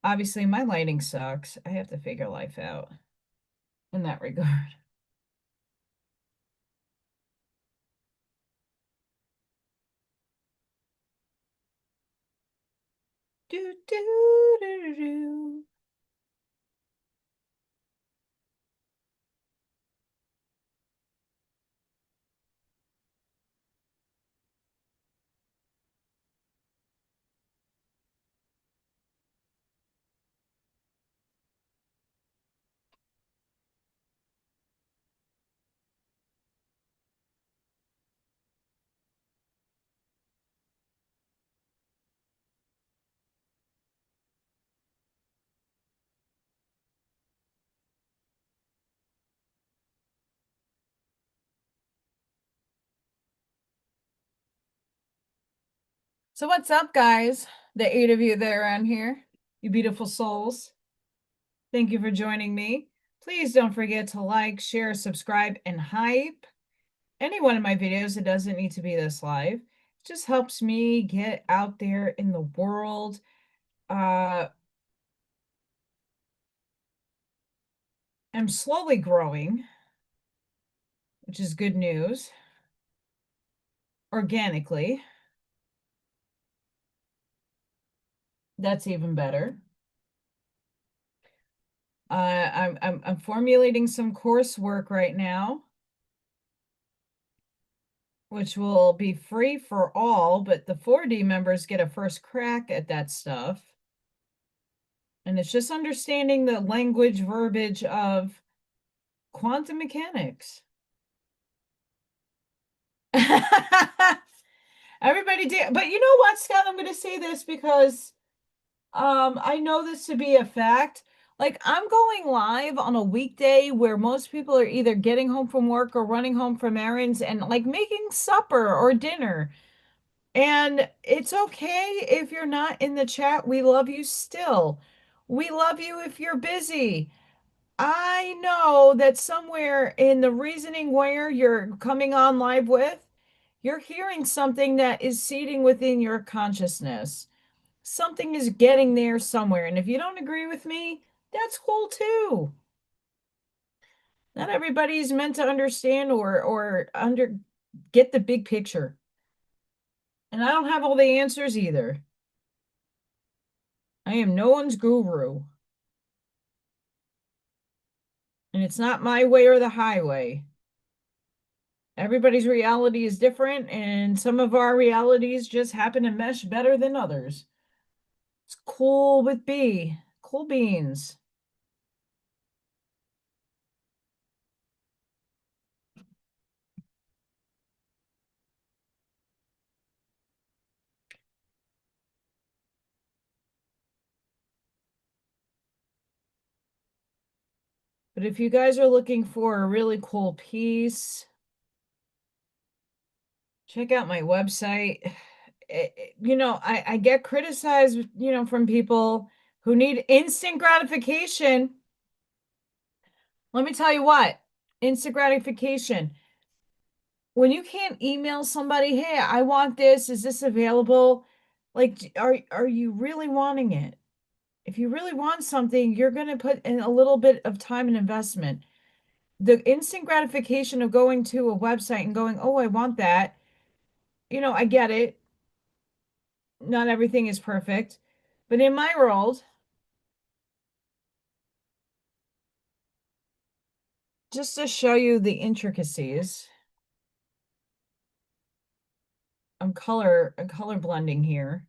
Obviously, my lighting sucks. I have to figure life out in that regard. Do, do, do, do. So what's up, guys? The 8 of you that are on here, you beautiful souls. Thank you for joining me. Please don't forget to like, share, subscribe, and hype any one of my videos. It doesn't need to be this live. It just helps me get out there in the world. I'm slowly growing, which is good news. Organically. That's even better. I'm formulating some coursework right now, which will be free for all, but the 4D members get a first crack at that stuff. And it's just understanding the language verbiage of quantum mechanics. Everybody did, but you know what, Scott? I'm going to say this because I know this to be a fact. Like, I'm going live on a weekday where most people are either getting home from work or running home from errands and like making supper or dinner. And it's okay if you're not in the chat. We love you still. We love you if you're busy. I know that somewhere in the reasoning where you're coming on live with, you're hearing something that is seeding within your consciousness. Something is getting there somewhere. And if you don't agree with me, that's cool too. Not everybody's meant to understand or get the big picture. And I don't have all the answers either. I am no one's guru. And it's not my way or the highway. Everybody's reality is different, and some of our realities just happen to mesh better than others. It's cool with B. Cool beans. But if you guys are looking for a really cool piece, check out my website. You know, I get criticized, you know, from people who need instant gratification. Let me tell you what, instant gratification. When you can't email somebody, hey, I want this, is this available? Like, are you really wanting it? If you really want something, you're going to put in a little bit of time and investment. The instant gratification of going to a website and going, oh, I want that. You know, I get it. Not everything is perfect. But in my world, just to show you the intricacies, I'm color blending here.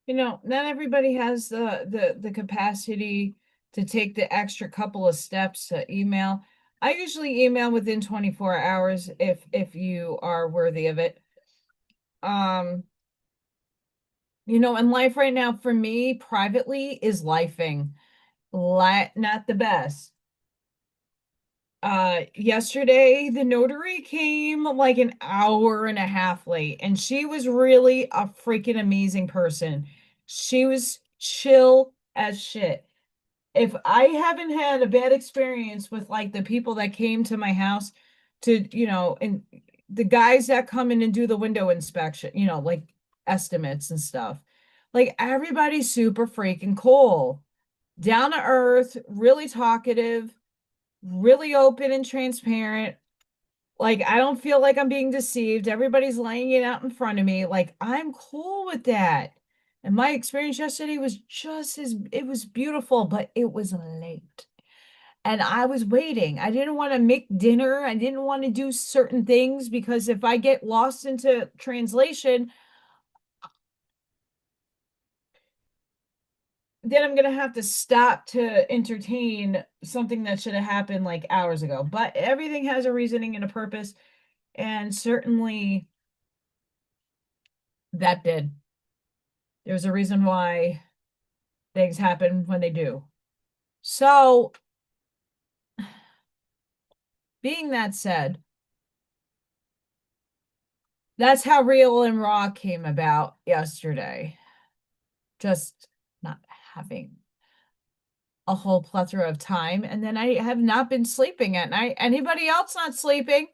You know, not everybody has the capacity to take the extra couple of steps to email. I usually email within 24 hours if you are worthy of it. Um, and life right now for me privately is lifing. Not the best. Yesterday the notary came like an hour and a half late, and she was really a freaking amazing person. She was chill as shit. If I haven't had a bad experience with like the people that came to my house and the guys that come in and do the window inspection, like estimates and stuff. Like everybody's super freaking cool, down to earth, really talkative, really open and transparent. Like I don't feel like I'm being deceived. Everybody's laying it out in front of me. Like I'm cool with that. And my experience yesterday was it was beautiful, but it was late. And I was waiting. I didn't want to make dinner. I didn't want to do certain things because if I get lost into translation, then I'm going to have to stop to entertain something that should have happened like hours ago. But everything has a reasoning and a purpose. And certainly that did. There's a reason why things happen when they do. So, being that said, that's how Real and Raw came about yesterday. Just not having a whole plethora of time. And then I have not been sleeping at night. Anybody else not sleeping?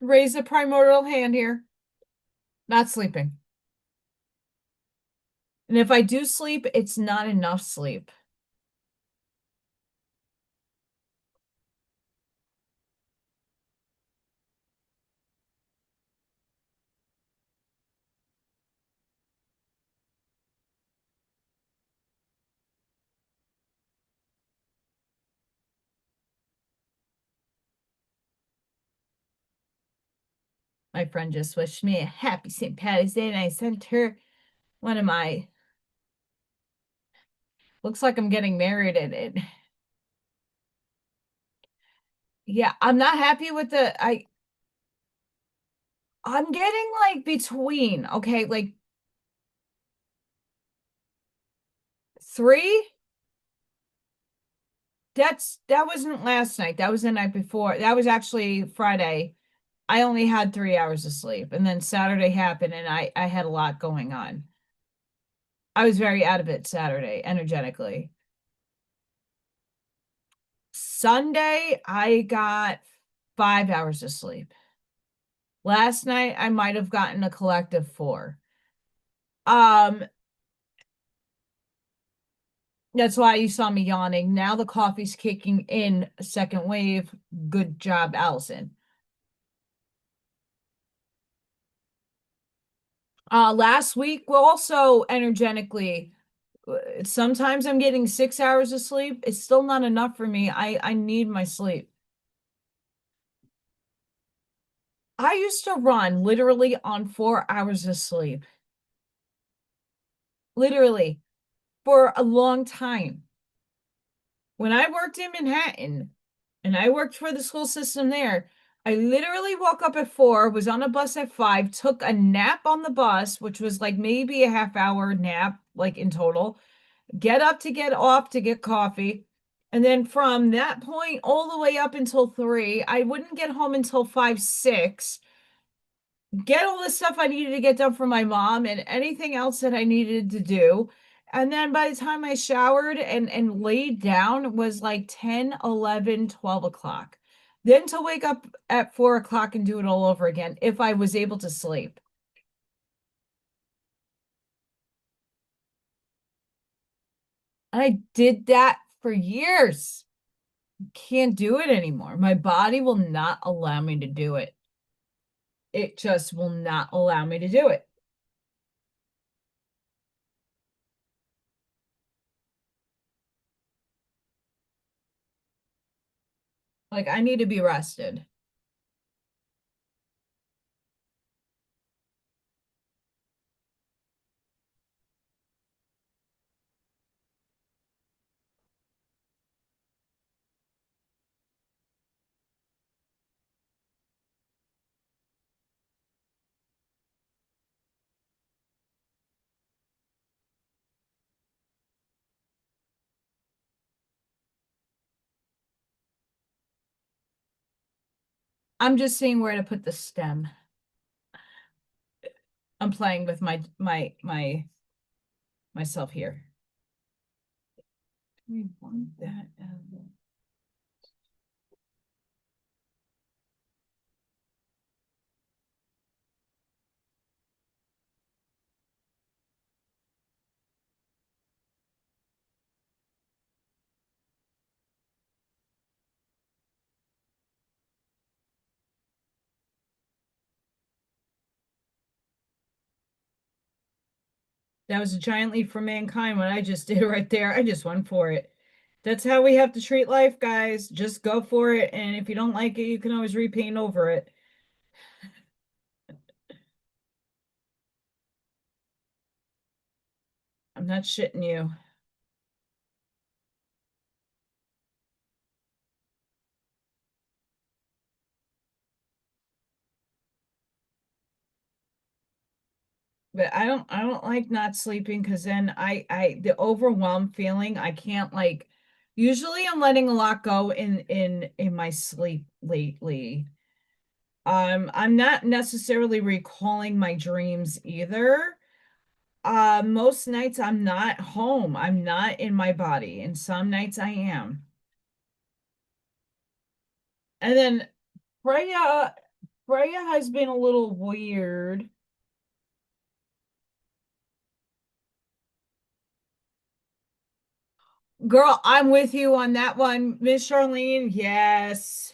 Raise a primordial hand here. Not sleeping. And if I do sleep, it's not enough sleep. My friend just wished me a happy St. Patty's Day, and I sent her one of my, looks like I'm getting married in it. Yeah, I'm not happy with I'm getting like between, okay, like three. That wasn't last night. That was the night before. That was actually Friday. I only had 3 hours of sleep, and then Saturday happened, and I had a lot going on. I was very out of it Saturday, energetically. Sunday, I got 5 hours of sleep. Last night, I might have gotten a collective 4. Um, that's why you saw me yawning. Now the coffee's kicking in, second wave. Good job, Allison. Last week, well, also energetically, sometimes I'm getting 6 hours of sleep. It's still not enough for me. I need my sleep. I used to run literally on 4 hours of sleep. Literally for a long time. When I worked in Manhattan and I worked for the school system there, I literally woke up at 4, was on a bus at 5, took a nap on the bus, which was like maybe a half-hour nap, like in total, get up to get off to get coffee. And then from that point all the way up until 3, I wouldn't get home until 5, 6, get all the stuff I needed to get done for my mom and anything else that I needed to do. And then by the time I showered and laid down was like 10, 11, 12 o'clock. Then to wake up at 4 o'clock and do it all over again if I was able to sleep. I did that for years. Can't do it anymore. My body will not allow me to do it. It just will not allow me to do it. Like I need to be rested. I'm just seeing where to put the stem. I'm playing with myself here. We want that. That was a giant leap for mankind. What I just did right there, I just went for it. That's how we have to treat life, guys. Just go for it. And if you don't like it, you can always repaint over it. I'm not shitting you. But I don't like not sleeping because then the overwhelmed feeling, I can't like usually I'm letting a lot go in my sleep lately. I'm not necessarily recalling my dreams either. Most nights I'm not home. I'm not in my body, and some nights I am. And then Freya has been a little weird. Girl, I'm with you on that one, Miss Charlene. Yes.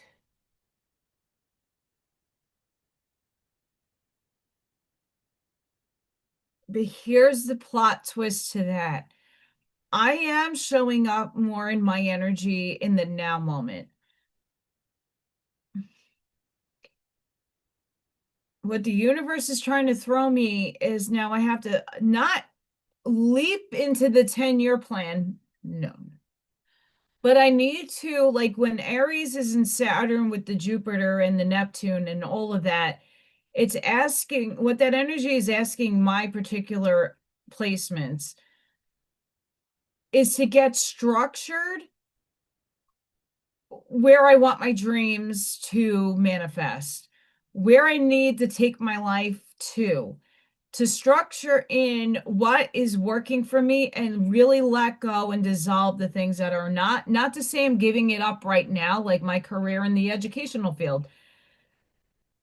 But here's the plot twist to that. I am showing up more in my energy in the now moment. What the universe is trying to throw me is now I have to not leap into the 10-year plan. No. But I need to, like, when Aries is in Saturn with the Jupiter and the Neptune and all of that, it's asking what that energy is asking my particular placements is to get structured where I want my dreams to manifest, where I need to take my life to structure in what is working for me and really let go and dissolve the things that are not to say I'm giving it up right now, like my career in the educational field.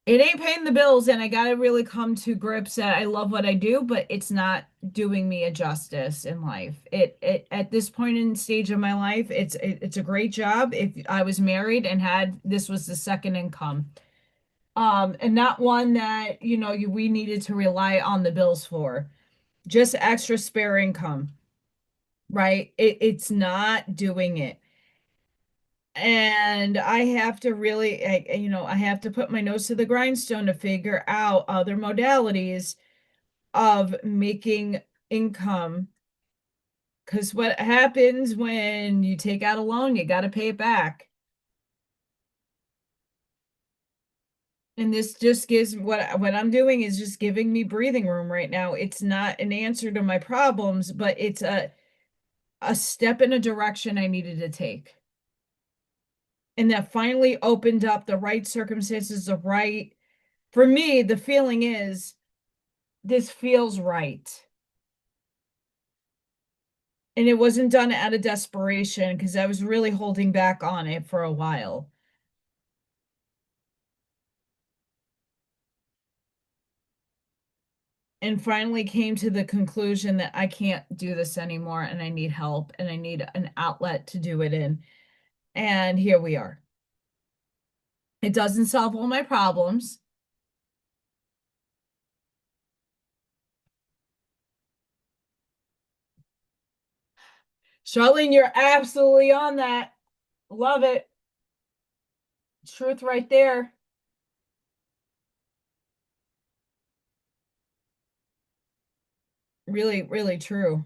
It ain't paying the bills, and I got to really come to grips that I love what I do, but it's not doing me a justice in life. It at this point in stage of my life, it's a great job. If I was married and had this was the second income, and not one that we needed to rely on the bills for, just extra spare income, right? It's not doing it. And I have to really, I have to put my nose to the grindstone to figure out other modalities of making income. Because what happens when you take out a loan, you got to pay it back. And this just gives what I'm doing is just giving me breathing room right now. It's not an answer to my problems, but it's a step in a direction I needed to take. And that finally opened up the right circumstances, for me, the feeling is this feels right. And it wasn't done out of desperation because I was really holding back on it for a while. And finally came to the conclusion that I can't do this anymore and I need help and I need an outlet to do it in. And here we are. It doesn't solve all my problems. Charlene, you're absolutely on that. Love it. Truth right there. Really, really true.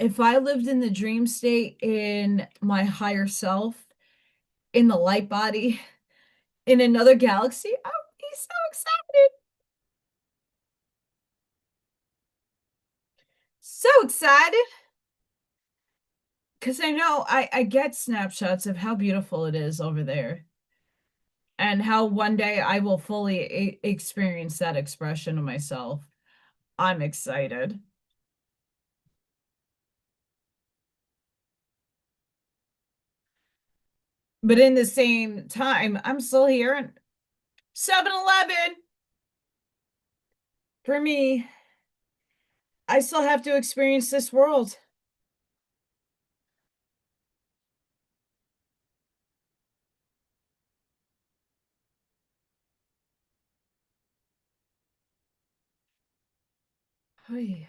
If I lived in the dream state in my higher self, in the light body, in another galaxy, I would be so excited. So excited. Because I know I get snapshots of how beautiful it is over there and how one day I will fully experience that expression of myself. I'm excited. But in the same time, I'm still here and 7-Eleven for me. I still have to experience this world. Oy.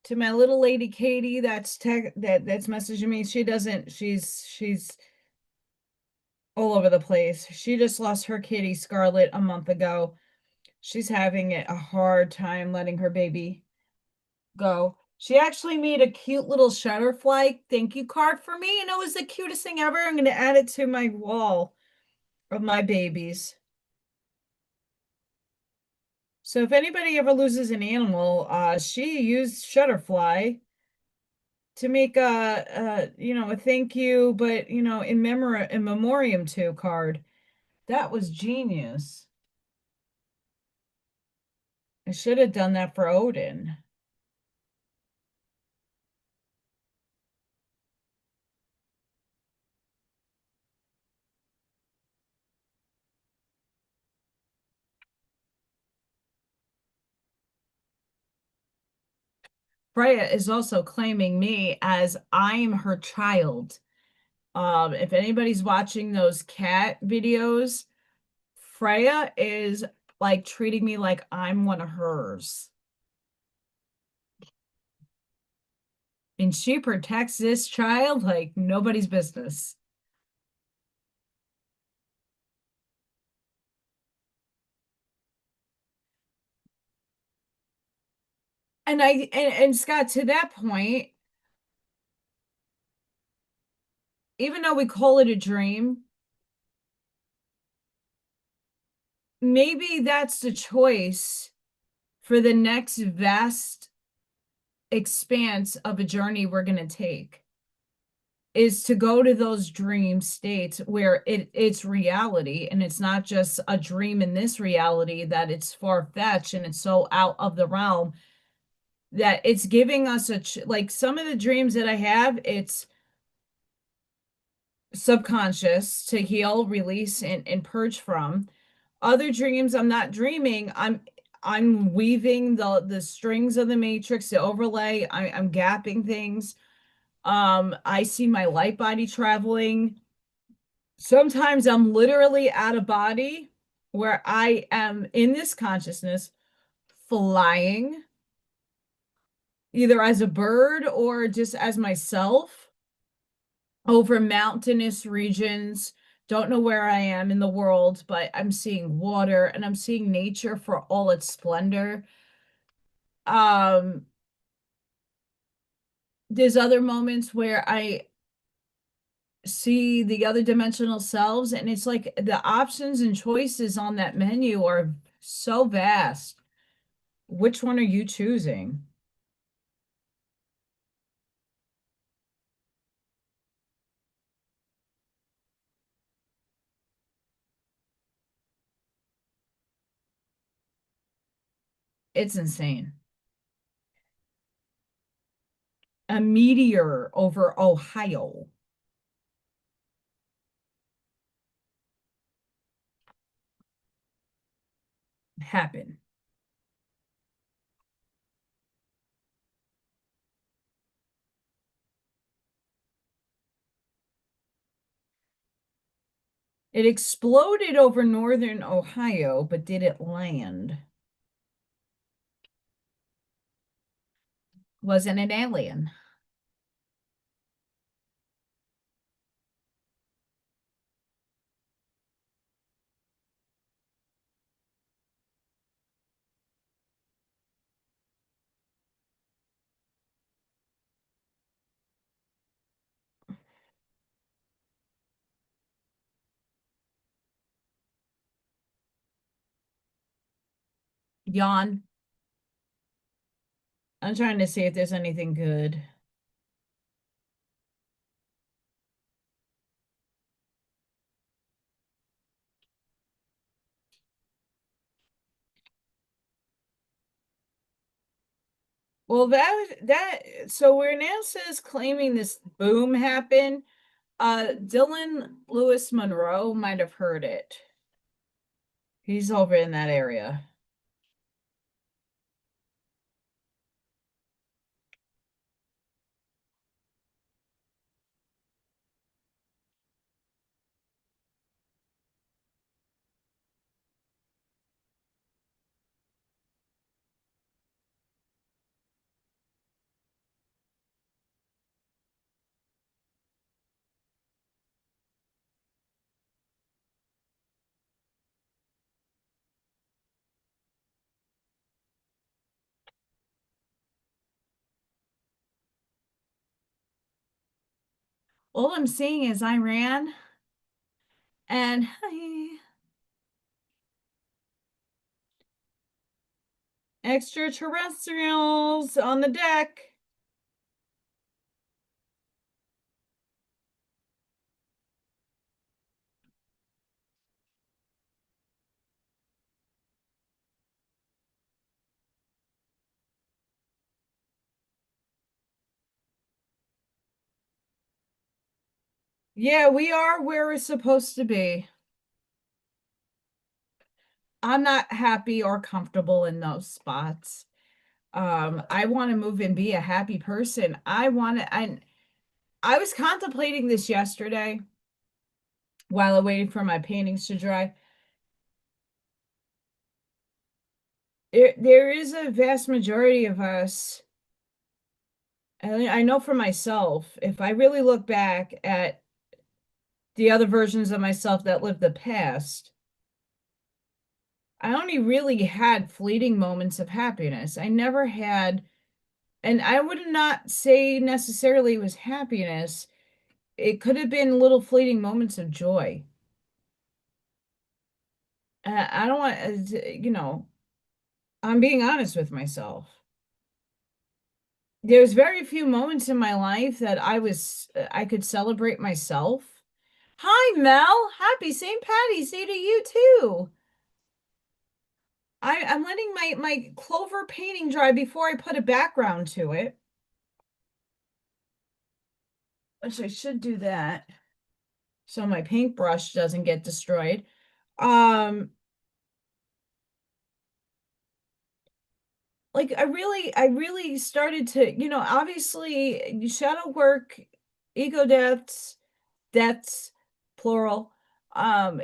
To my little lady Katie, that's messaging me. She's all over the place. She just lost her kitty Scarlet a month ago. She's having a hard time letting her baby go. She actually made a cute little Shutterfly thank you card for me, and it was the cutest thing ever. I'm going to add it to my wall of my babies. So if anybody ever loses an animal, she used Shutterfly to make a thank you, but in memoriam to card. That was genius. I should have done that for Odin. Freya is also claiming me as I'm her child. If anybody's watching those cat videos, Freya is like treating me like I'm one of hers. And she protects this child like nobody's business. And Scott, to that point, even though we call it a dream, maybe that's the choice for the next vast expanse of a journey we're going to take is to go to those dream states where it's reality and it's not just a dream in this reality that it's far-fetched and it's so out of the realm that it's giving us like some of the dreams that I have, it's subconscious to heal, release, and purge from. Other dreams I'm not dreaming. I'm weaving the strings of the matrix, the overlay. I'm gapping things. I see my light body traveling. Sometimes I'm literally out of body where I am in this consciousness flying either as a bird or just as myself over mountainous regions. Don't know where I am in the world, but I'm seeing water and I'm seeing nature for all its splendor. Um, there's other moments where I see the other dimensional selves, and it's like the options and choices on that menu are so vast. Which one are you choosing? It's insane. A meteor over Ohio happened. It exploded over northern Ohio, but did it land? Wasn't an alien. Yawn. I'm trying to see if there's anything good. Well, so where NASA's claiming this boom happened, Dylan Lewis Monroe might have heard it. He's over in that area. All I'm seeing is Iran and extraterrestrials on the deck. Yeah, we are where we're supposed to be. I'm not happy or comfortable in those spots. I want to move and be a happy person. I was contemplating this yesterday while I waited for my paintings to dry. There is a vast majority of us, and I know for myself, if I really look back at the other versions of myself that lived the past, I only really had fleeting moments of happiness. I never had, and I would not say necessarily it was happiness. It could have been little fleeting moments of joy. I don't want, I'm being honest with myself. There's very few moments in my life that I could celebrate myself. Hi, Mel. Happy St. Patty's Day to you too. I'm letting my clover painting dry before I put a background to it. Which I should do that so my paintbrush doesn't get destroyed. Um, like I really started to, obviously shadow work, ego deaths, plural.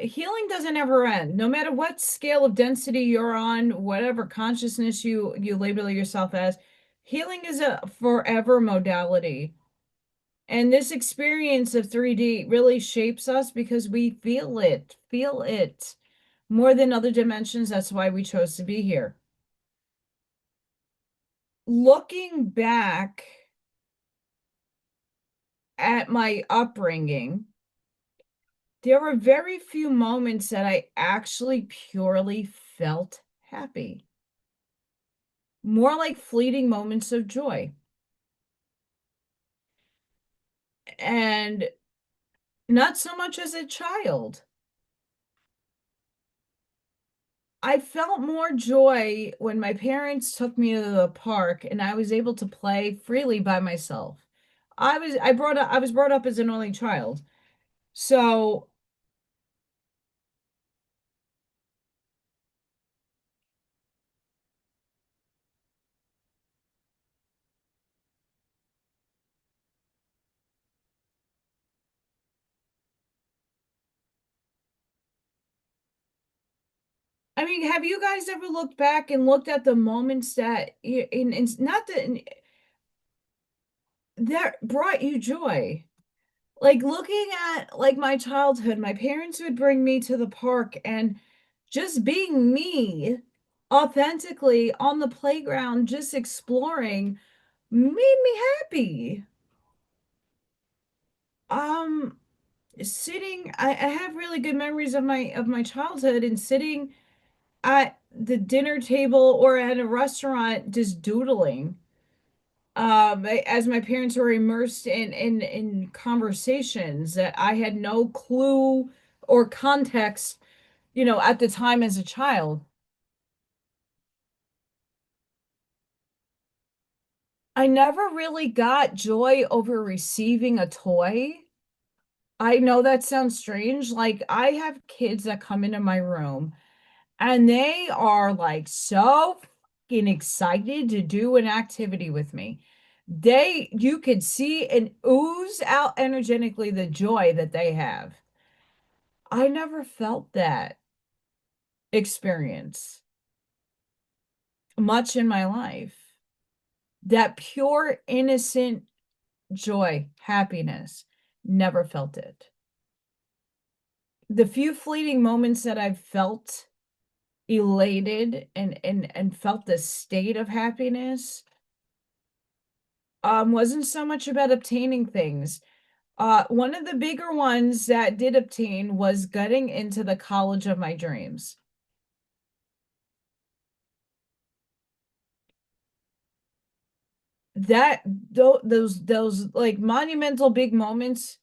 Healing doesn't ever end. No matter what scale of density you're on, whatever consciousness you label yourself as, healing is a forever modality. And this experience of 3D really shapes us because we feel it more than other dimensions. That's why we chose to be here. Looking back at my upbringing, there were very few moments that I actually purely felt happy. More like fleeting moments of joy. And not so much as a child. I felt more joy when my parents took me to the park and I was able to play freely by myself. I was brought up as an only child. So, I mean, have you guys ever looked back and looked at the moments that in not that brought you joy? Like looking at like my childhood, my parents would bring me to the park and just being me authentically on the playground, just exploring made me happy. Um, I have really good memories of my childhood and sitting at the dinner table or at a restaurant just doodling. As my parents were immersed in conversations that I had no clue or context, at the time as a child. I never really got joy over receiving a toy. I know that sounds strange. Like, I have kids that come into my room and they are like so fucking excited to do an activity with me. You could see and ooze out energetically the joy that they have. I never felt that experience much in my life. That pure, innocent joy, happiness, never felt it. The few fleeting moments that I've felt elated and felt the state of happiness wasn't so much about obtaining things. One of the bigger ones that did obtain was getting into the college of my dreams. That those like monumental big moments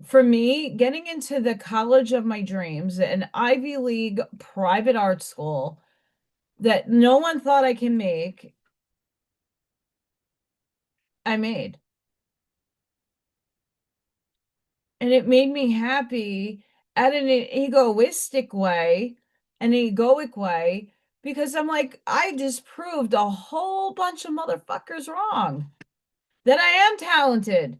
for me, getting into the college of my dreams, an Ivy League private art school that no one thought I can make, I made. And it made me happy at an egoistic way, an egoic way, because I'm like, I just proved a whole bunch of motherfuckers wrong that I am talented.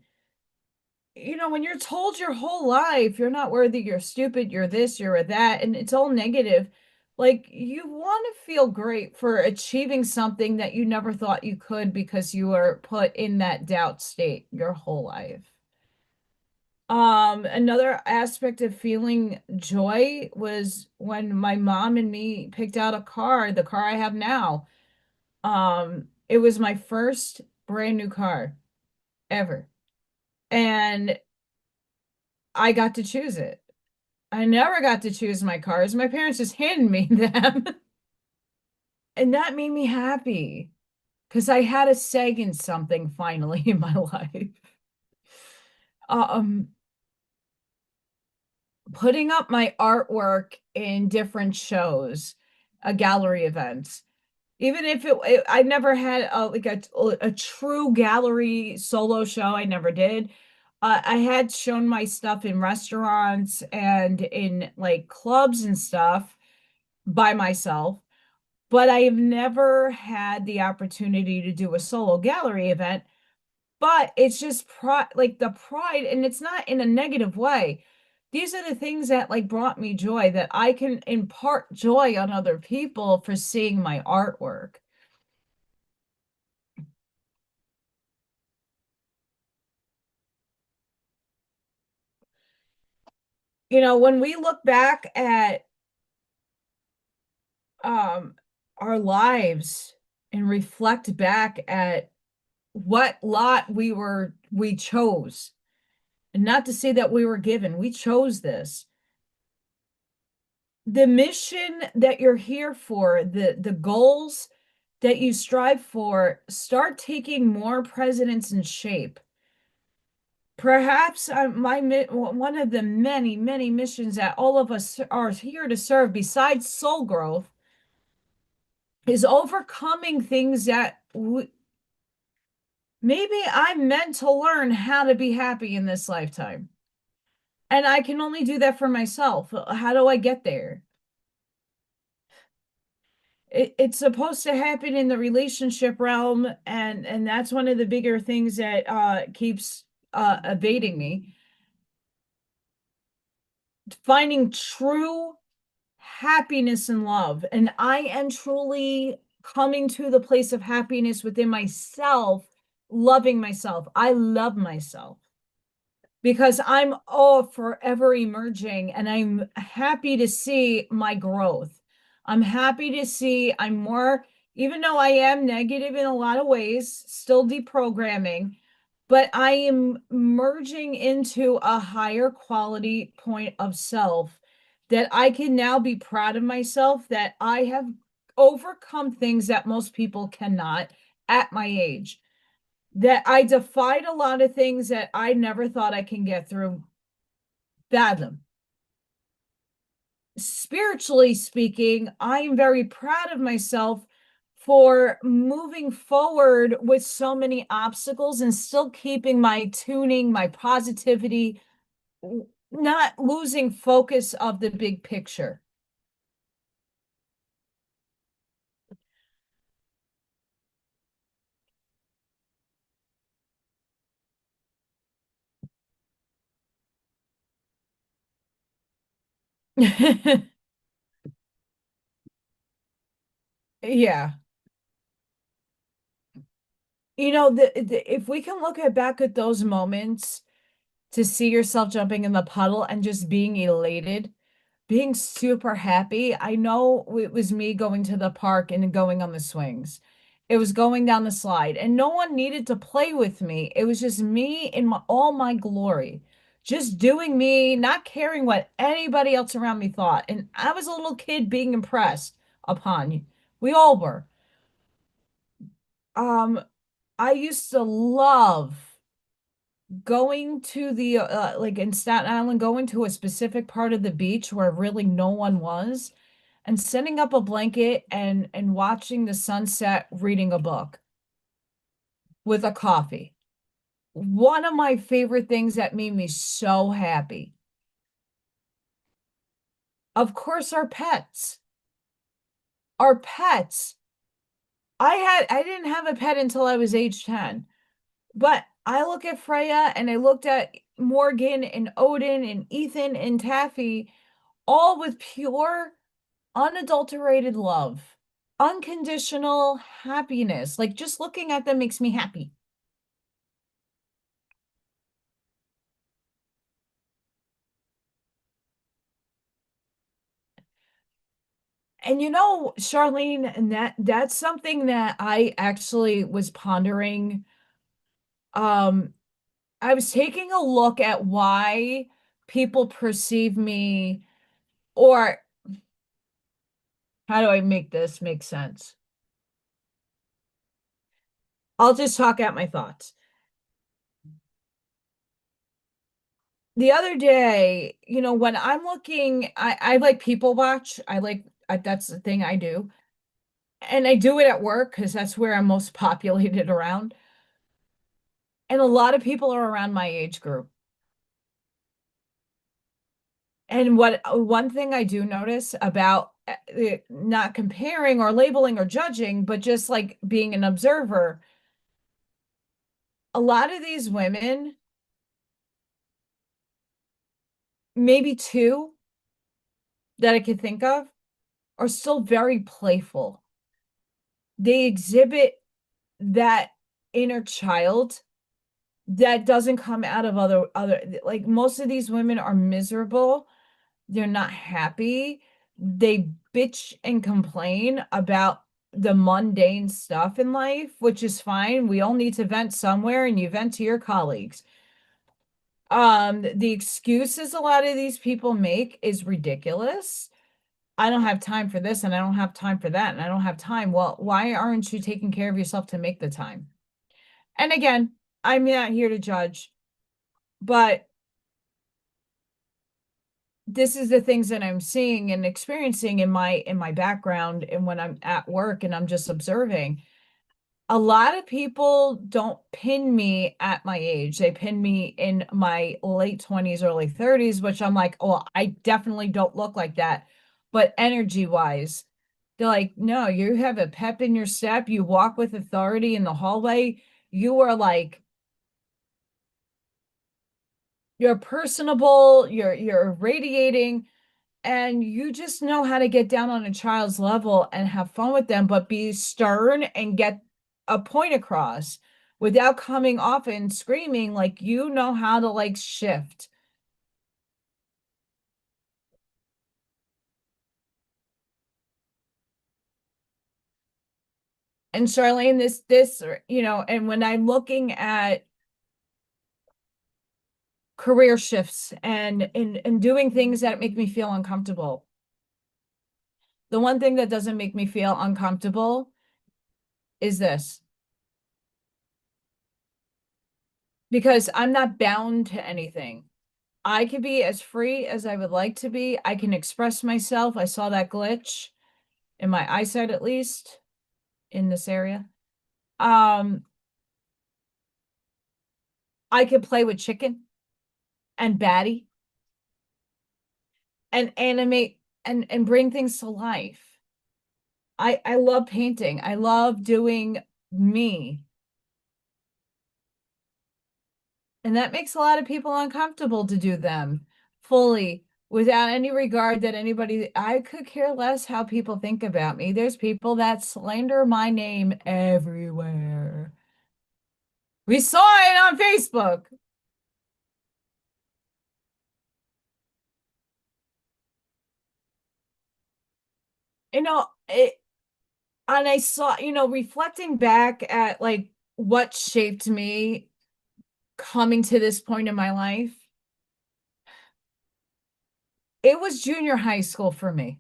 When you're told your whole life you're not worthy, you're stupid, you're this, you're that, and it's all negative, like you want to feel great for achieving something that you never thought you could because you were put in that doubt state your whole life. Another aspect of feeling joy was when my mom and me picked out a car, the car I have now. It was my first brand new car ever. And I got to choose it. I never got to choose my cars. My parents just handed me them. And that made me happy because I had a say in something finally in my life. Um, putting up my artwork in different shows, gallery events. Even if I never had a true gallery solo show, I never did. I had shown my stuff in restaurants and in like clubs and stuff by myself, but I have never had the opportunity to do a solo gallery event. But it's just pride, like the pride, and it's not in a negative way. These are the things that like brought me joy, that I can impart joy on other people for seeing my artwork. When we look back at um our lives and reflect back at what lot we chose, and not to say that we were given, we chose this. The mission that you're here for, the goals that you strive for, start taking more precedence and shape. Perhaps one of the many, many missions that all of us are here to serve, besides soul growth, is overcoming things that maybe I'm meant to learn how to be happy in this lifetime. And I can only do that for myself. How do I get there? It's supposed to happen in the relationship realm, and that's one of the bigger things that keeps evading me. Finding true happiness and love. And I am truly coming to the place of happiness within myself, loving myself. I love myself because I'm forever emerging, and I'm happy to see my growth. I'm happy to see I'm more, even though I am negative in a lot of ways, still deprogramming, but I am merging into a higher quality point of self that I can now be proud of myself that I have overcome things that most people cannot at my age. That I defied a lot of things that I never thought I can get through. Fathom. Spiritually speaking, I am very proud of myself for moving forward with so many obstacles and still keeping my tuning, my positivity, not losing focus of the big picture. Yeah. You know, if we can look back at those moments to see yourself jumping in the puddle and just being elated, being super happy. I know it was me going to the park and going on the swings. It was going down the slide, and no one needed to play with me. It was just me in all my glory, just doing me, not caring what anybody else around me thought. And I was a little kid being impressed upon. We all were. Um, I used to love going to the like in Staten Island, going to a specific part of the beach where really no one was and setting up a blanket and watching the sunset, reading a book with a coffee. One of my favorite things that made me so happy. Of course, our pets. Our pets. I didn't have a pet until I was age 10. But I look at Freya and I looked at Morgan and Odin and Ethan and Taffy, all with pure, unadulterated love, unconditional happiness. Like just looking at them makes me happy. And you know, Charlene, and that's something that I actually was pondering. Um, I was taking a look at why people perceive me, or how do I make this make sense? I'll just talk out my thoughts. The other day, you know, when I'm looking, I like people watch. That's the thing I do. And I do it at work because that's where I'm most populated around. And a lot of people are around my age group. And what one thing I do notice about not comparing or labeling or judging, but just like being an observer, a lot of these women, maybe two that I could think of, are still very playful. They exhibit that inner child that doesn't come out of other like most of these women are miserable. They're not happy. They bitch and complain about the mundane stuff in life, which is fine. We all need to vent somewhere, and you vent to your colleagues. The excuses a lot of these people make is ridiculous. I don't have time for this, and I don't have time for that, and I don't have time. Well, why aren't you taking care of yourself to make the time? And again, I'm not here to judge, but this is the things that I'm seeing and experiencing in my background and when I'm at work and I'm just observing. A lot of people don't pin me at my age. They pin me in my late 20s, early 30s, which I'm like, oh, I definitely don't look like that. But energy wise, they're like, no, you have a pep in your step. You walk with authority in the hallway. You are like, you're personable, you're radiating, and you just know how to get down on a child's level and have fun with them, but be stern and get a point across without coming off and screaming. Like you know how to like shift. And Charlene, you know, and when I'm looking at career shifts and doing things that make me feel uncomfortable. The one thing that doesn't make me feel uncomfortable is this. Because I'm not bound to anything. I can be as free as I would like to be. I can express myself. I saw that glitch in my eyesight, at least in this area. I could play with chicken and Batty and animate and bring things to life. I love painting. I love doing me. And that makes a lot of people uncomfortable to do them fully without any regard that anybody, I could care less how people think about me. There's people that slander my name everywhere. We saw it on Facebook. You know, and I saw, reflecting back at like what shaped me coming to this point in my life, it was junior high school for me.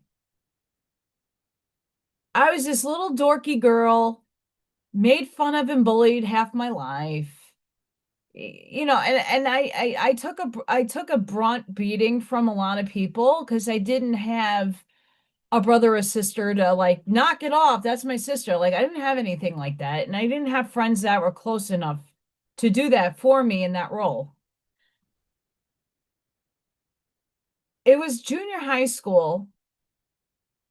I was this little dorky girl, made fun of and bullied half my life. And I took a brunt beating from a lot of people because I didn't have a brother or sister to like knock it off. That's my sister. Like I didn't have anything like that. And I didn't have friends that were close enough to do that for me in that role. It was junior high school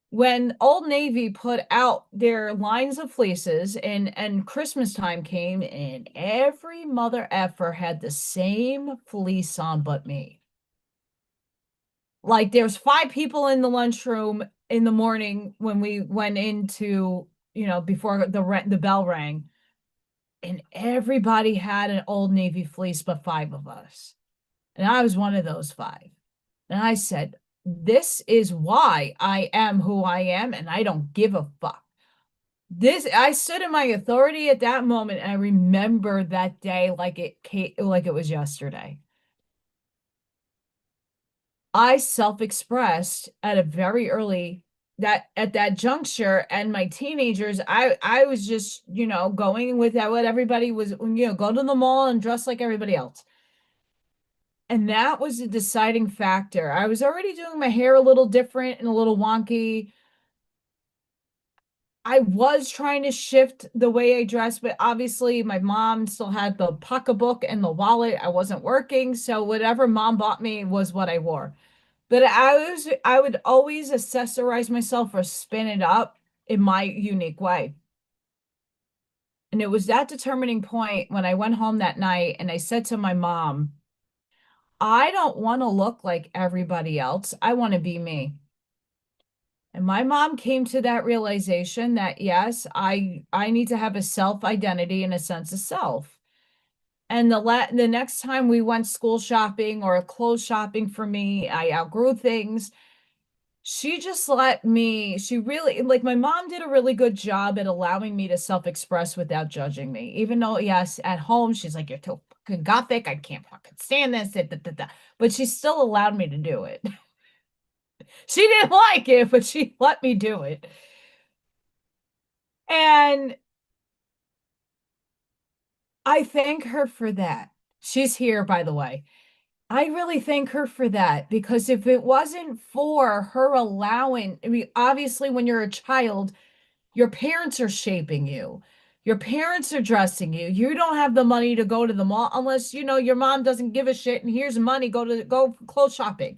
when Old Navy put out their lines of fleeces and Christmas time came and every mother effer had the same fleece on but me. Like there's 5 people in the lunchroom in the morning when we went into, before the bell rang, and everybody had an Old Navy fleece but 5 of us. And I was one of those 5. And I said, this is why I am who I am, and I don't give a fuck. I stood in my authority at that moment, and I remember that day like it was yesterday. I self-expressed at a very early that at that juncture, and my teenagers, I was just, going with that what everybody was, go to the mall and dress like everybody else. And that was a deciding factor. I was already doing my hair a little different and a little wonky. I was trying to shift the way I dressed, but obviously my mom still had the pocketbook and the wallet. I wasn't working, so whatever mom bought me was what I wore. But I would always accessorize myself or spin it up in my unique way. And it was that determining point when I went home that night and I said to my mom, I don't want to look like everybody else. I want to be me. And my mom came to that realization that yes, I need to have a self identity and a sense of self. And the next time we went school shopping or clothes shopping for me, I outgrew things. She just let me, she really, like my mom did a really good job at allowing me to self-express without judging me. Even though, yes, at home, she's like, you're too fucking gothic. I can't fucking stand this. Da, da, da, da. But she still allowed me to do it. She didn't like it, but she let me do it. And I thank her for that. She's here, by the way. I really thank her for that because if it wasn't for her allowing, I mean, obviously, when you're a child, your parents are shaping you. Your parents are dressing you. You don't have the money to go to the mall unless, your mom doesn't give a shit and here's money, go clothes shopping.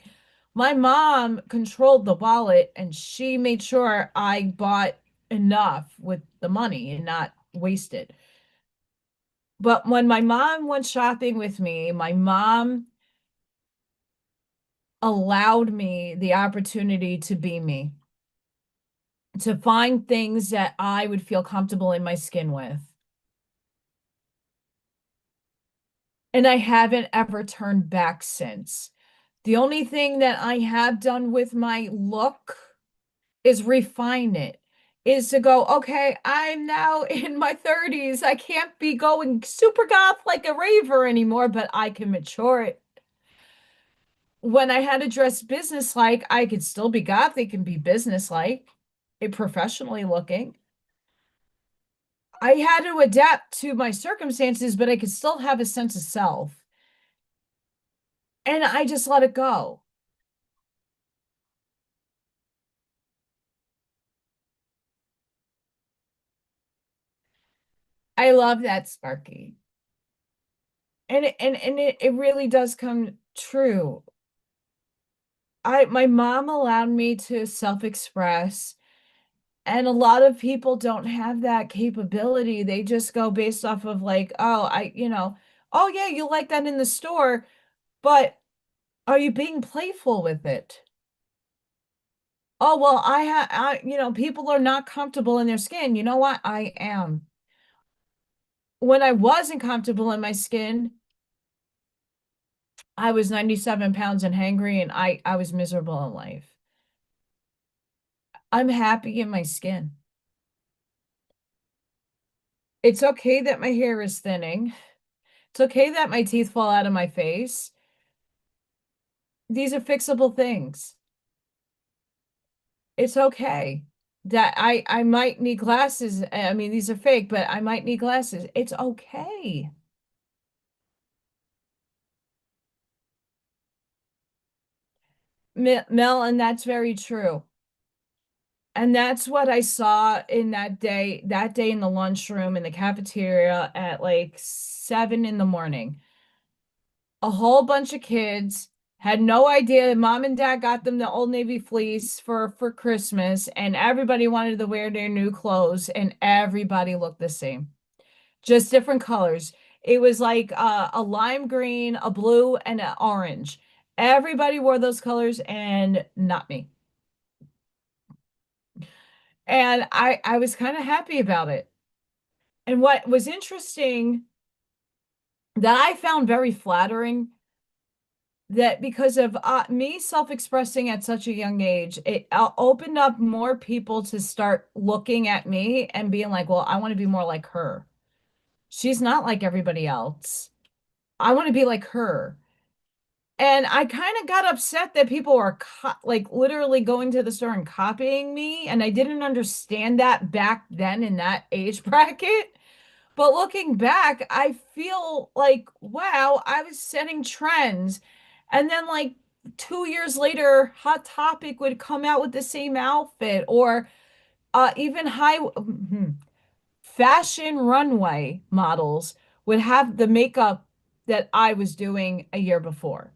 My mom controlled the wallet and she made sure I bought enough with the money and not waste it. But when my mom went shopping with me, my mom allowed me the opportunity to be me, to find things that I would feel comfortable in my skin with. And I haven't ever turned back since. The only thing that I have done with my look is refine it, is to go, okay, I'm now in my 30s. I can't be going super goth like a raver anymore, but I can mature it. when I had to dress businesslike, I could still be gothic and be businesslike, professionally looking. I had to adapt to my circumstances, but I could still have a sense of self. And I just let it go. I love that, Sparky. And it really does come true. My mom allowed me to self-express, and a lot of people don't have that capability. They just go based off of like, oh, oh yeah, you like that in the store, but are you being playful with it? Oh, well, people are not comfortable in their skin. You know what? I am. When I wasn't comfortable in my skin, I was 97 pounds and hangry, and I was miserable in life. I'm happy in my skin. It's okay that my hair is thinning. It's okay that my teeth fall out of my face. These are fixable things. It's okay that I might need glasses. I mean, these are fake, but I might need glasses. It's okay. Mel, and that's very true. And that's what I saw in that day in the lunchroom in the cafeteria at like 7 in the morning. A whole bunch of kids had no idea mom and dad got them the Old Navy fleece for Christmas, and everybody wanted to wear their new clothes, and everybody looked the same, just different colors. It was like a lime green, a blue, and an orange. Everybody wore those colors, and not me. And I was kind of happy about it. And what was interesting that I found very flattering, that because of me self-expressing at such a young age, it opened up more people to start looking at me and being like, well, I want to be more like her. She's not like everybody else. I want to be like her. And I kind of got upset that people were like literally going to the store and copying me. And I didn't understand that back then in that age bracket. But looking back, I feel like, wow, I was setting trends. And then, like, 2 years later, Hot Topic would come out with the same outfit, or even fashion runway models would have the makeup that I was doing a year before.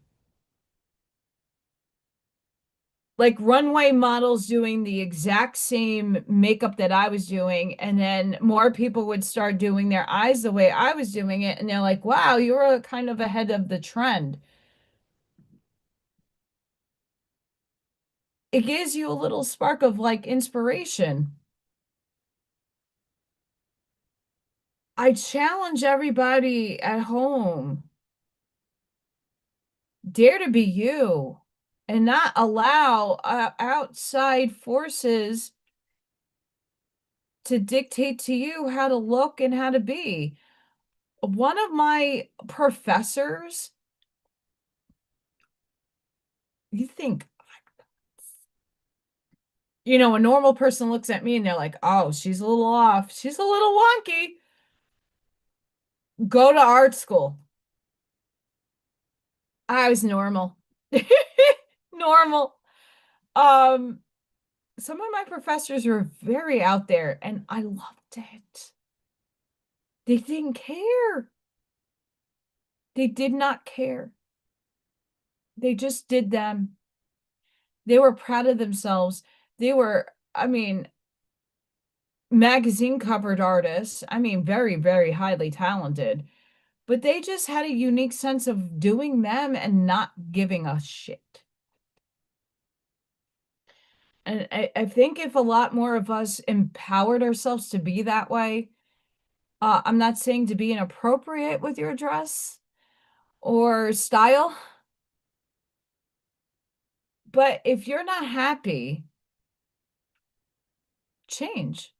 Like runway models doing the exact same makeup that I was doing, and then more people would start doing their eyes the way I was doing it, and they're like, "Wow, you were kind of ahead of the trend." It gives you a little spark of like inspiration. I challenge everybody at home, dare to be you and not allow outside forces to dictate to you how to look and how to be. One of my professors, you think, a normal person looks at me and they're like, oh, she's a little off. She's a little wonky. Go to art school. I was normal. Normal. Um, some of my professors were very out there and I loved it. They didn't care. They did not care. They just did them. They were proud of themselves. They were, I mean, magazine covered artists. I mean, very, very highly talented. But they just had a unique sense of doing them and not giving a shit. And I think if a lot more of us empowered ourselves to be that way, I'm not saying to be inappropriate with your dress or style, but if you're not happy, change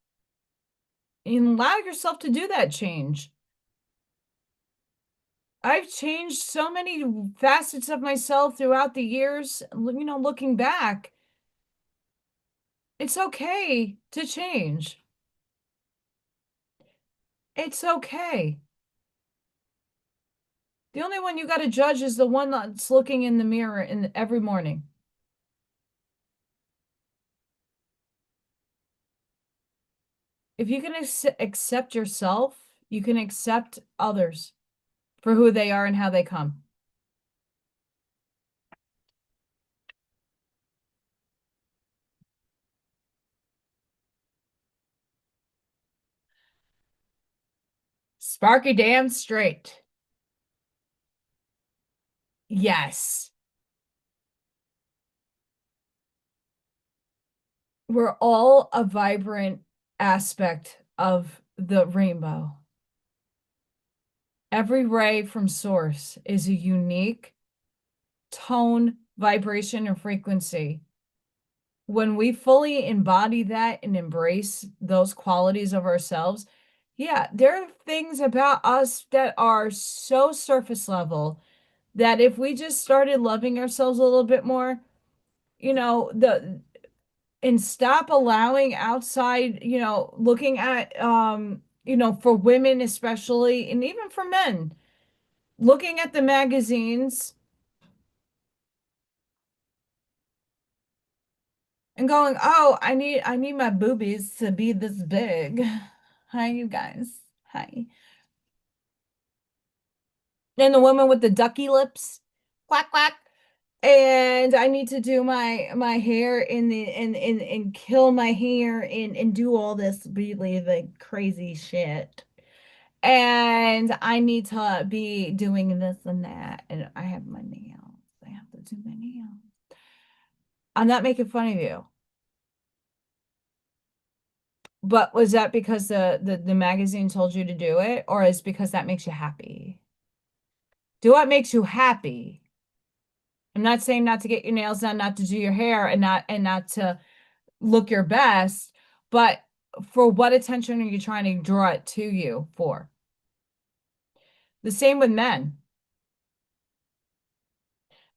and allow yourself to do that change. I've changed so many facets of myself throughout the years, looking back. It's okay to change. It's okay. The only one you got to judge is the one that's looking in the mirror every morning. If you can accept yourself, you can accept others for who they are and how they come. Sparky damn straight. Yes. We're all a vibrant aspect of the rainbow. Every ray from source is a unique tone, vibration, and frequency. When we fully embody that and embrace those qualities of ourselves, yeah, there are things about us that are so surface level that if we just started loving ourselves a little bit more, and stop allowing outside, looking at for women especially, and even for men, looking at the magazines and going, "Oh, I need my boobies to be this big." Hi, you guys. Hi. And the woman with the ducky lips, quack quack. And I need to do my hair and kill my hair and do all this really the crazy shit. And I need to be doing this and that. And I have my nails. I have to do my nails. I'm not making fun of you. But was that because the magazine told you to do it, or is because that makes you happy? Do what makes you happy. I'm not saying not to get your nails done, not to do your hair, and not to look your best, but for what attention are you trying to draw it to you for? The same with men.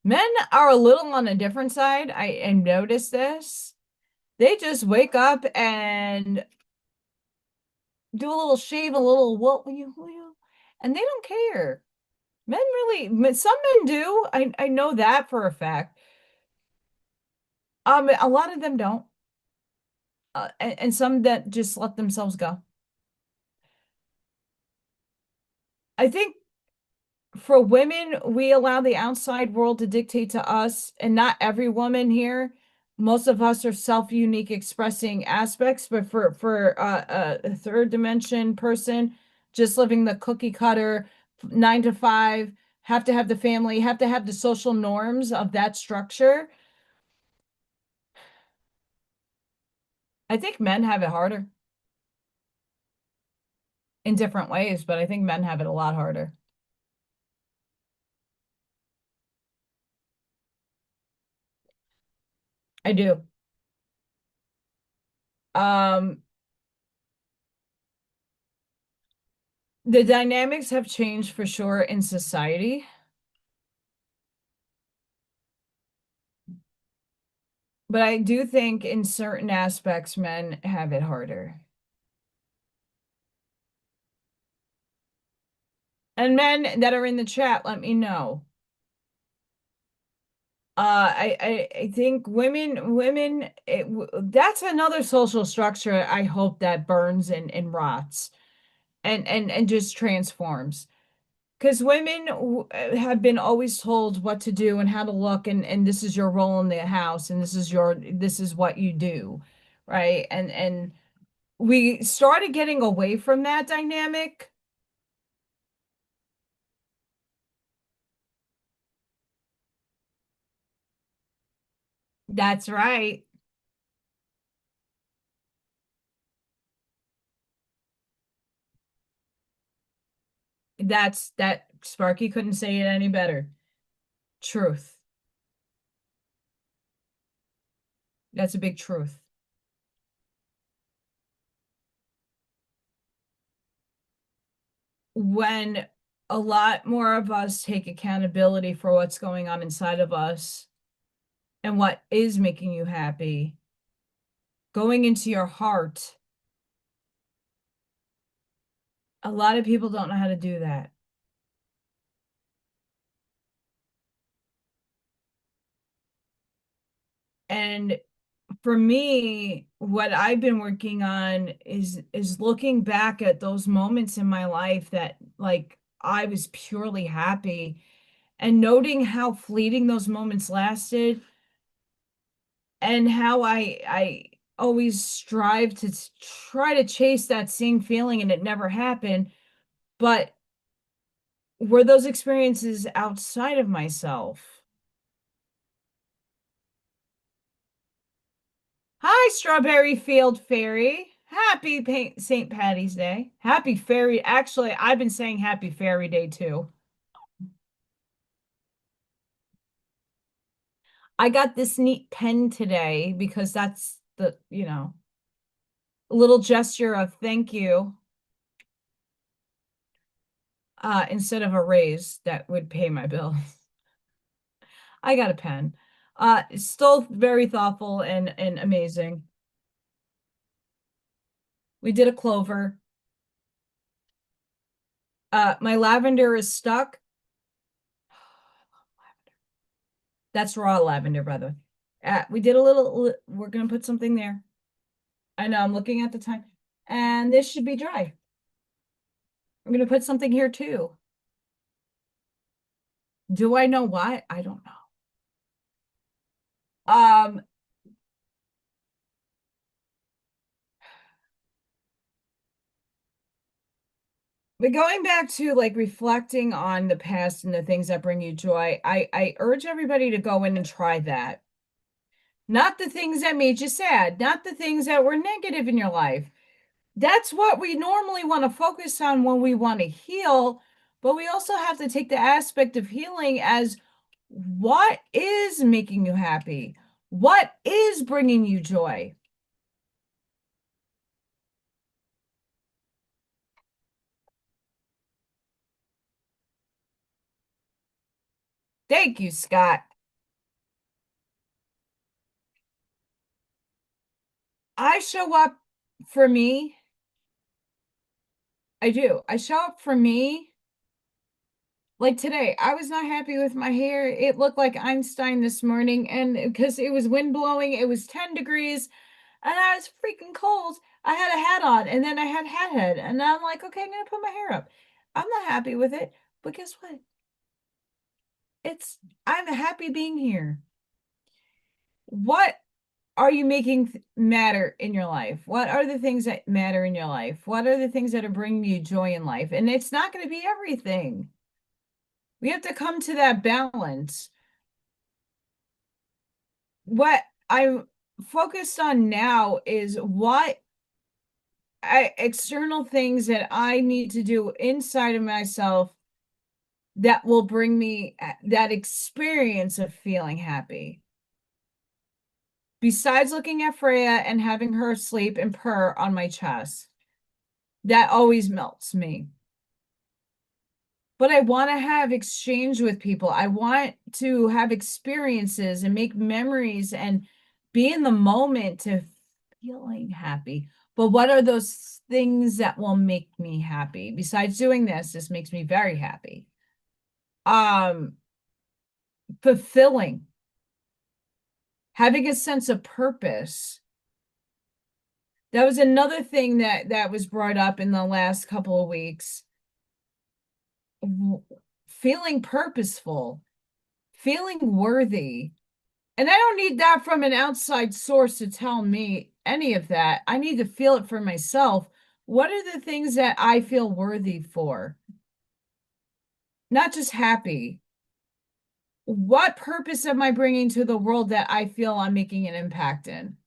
Men are a little on a different side. I noticed this. They just wake up and do a little shave, a little what will you, and they don't care. Men really, some men do. I know that for a fact. A lot of them don't, and some that just let themselves go. I think for women, we allow the outside world to dictate to us, and not every woman here. Most of us are self-unique expressing aspects, but for a third dimension person, just living the cookie cutter 9 to 5, have to have the family, have to have the social norms of that structure. I think men have it harder in different ways, but I think men have it a lot harder. I do. Um, the dynamics have changed for sure in society, but I do think in certain aspects men have it harder. And men that are in the chat, let me know. I think that's another social structure I hope that burns and rots and just transforms. Because women have been always told what to do and how to look, and this is your role in the house, and this is what you do, right? And we started getting away from that dynamic. That's right. That Sparky couldn't say it any better. Truth. That's a big truth. When a lot more of us take accountability for what's going on inside of us and what is making you happy, going into your heart. A lot of people don't know how to do that. And for me, what I've been working on is looking back at those moments in my life that like I was purely happy and noting how fleeting those moments lasted and how I always strive to try to chase that same feeling and it never happened. But were those experiences outside of myself? Hi, Strawberry Field Fairy. Happy St. Patty's Day. Happy Fairy. Actually, I've been saying Happy Fairy Day too. I got this neat pen today because that's the, little gesture of thank you. Instead of a raise that would pay my bills. I got a pen. Still very thoughtful and amazing. We did a clover. My lavender is stuck. That's raw lavender, brother. We did a little, we're gonna put something there. I know, I'm looking at the time. And this should be dry. I'm gonna put something here too. Do I know why? I don't know. But going back to like reflecting on the past and the things that bring you joy, I urge everybody to go in and try that. Not the things that made you sad, not the things that were negative in your life. That's what we normally want to focus on when we want to heal, but we also have to take the aspect of healing as what is making you happy? What is bringing you joy? Thank you, Scott. I show up for me. I do. I show up for me. Like today, I was not happy with my hair. It looked like Einstein this morning, and because it was wind blowing, it was 10 degrees, and I was freaking cold. I had a hat on, and then I had hat head, and I'm like, okay, I'm gonna put my hair up. I'm not happy with it, but guess what? I'm happy being here. What are you making matter in your life? What are the things that matter in your life? What are the things that are bringing you joy in life? And it's not going to be everything. We have to come to that balance. What I'm focused on now is what external things that I need to do inside of myself that will bring me that experience of feeling happy. Besides looking at Freya and having her sleep and purr on my chest, that always melts me. But I want to have exchange with people. I want to have experiences and make memories and be in the moment to feeling happy. But what are those things that will make me happy? Besides doing this makes me very happy. Fulfilling, having a sense of purpose. That was another thing that was brought up in the last couple of weeks. Feeling purposeful, feeling worthy. And I don't need that from an outside source to tell me any of that. I need to feel it for myself. What are the things that I feel worthy for? Not just happy. What purpose am I bringing to the world that I feel I'm making an impact in?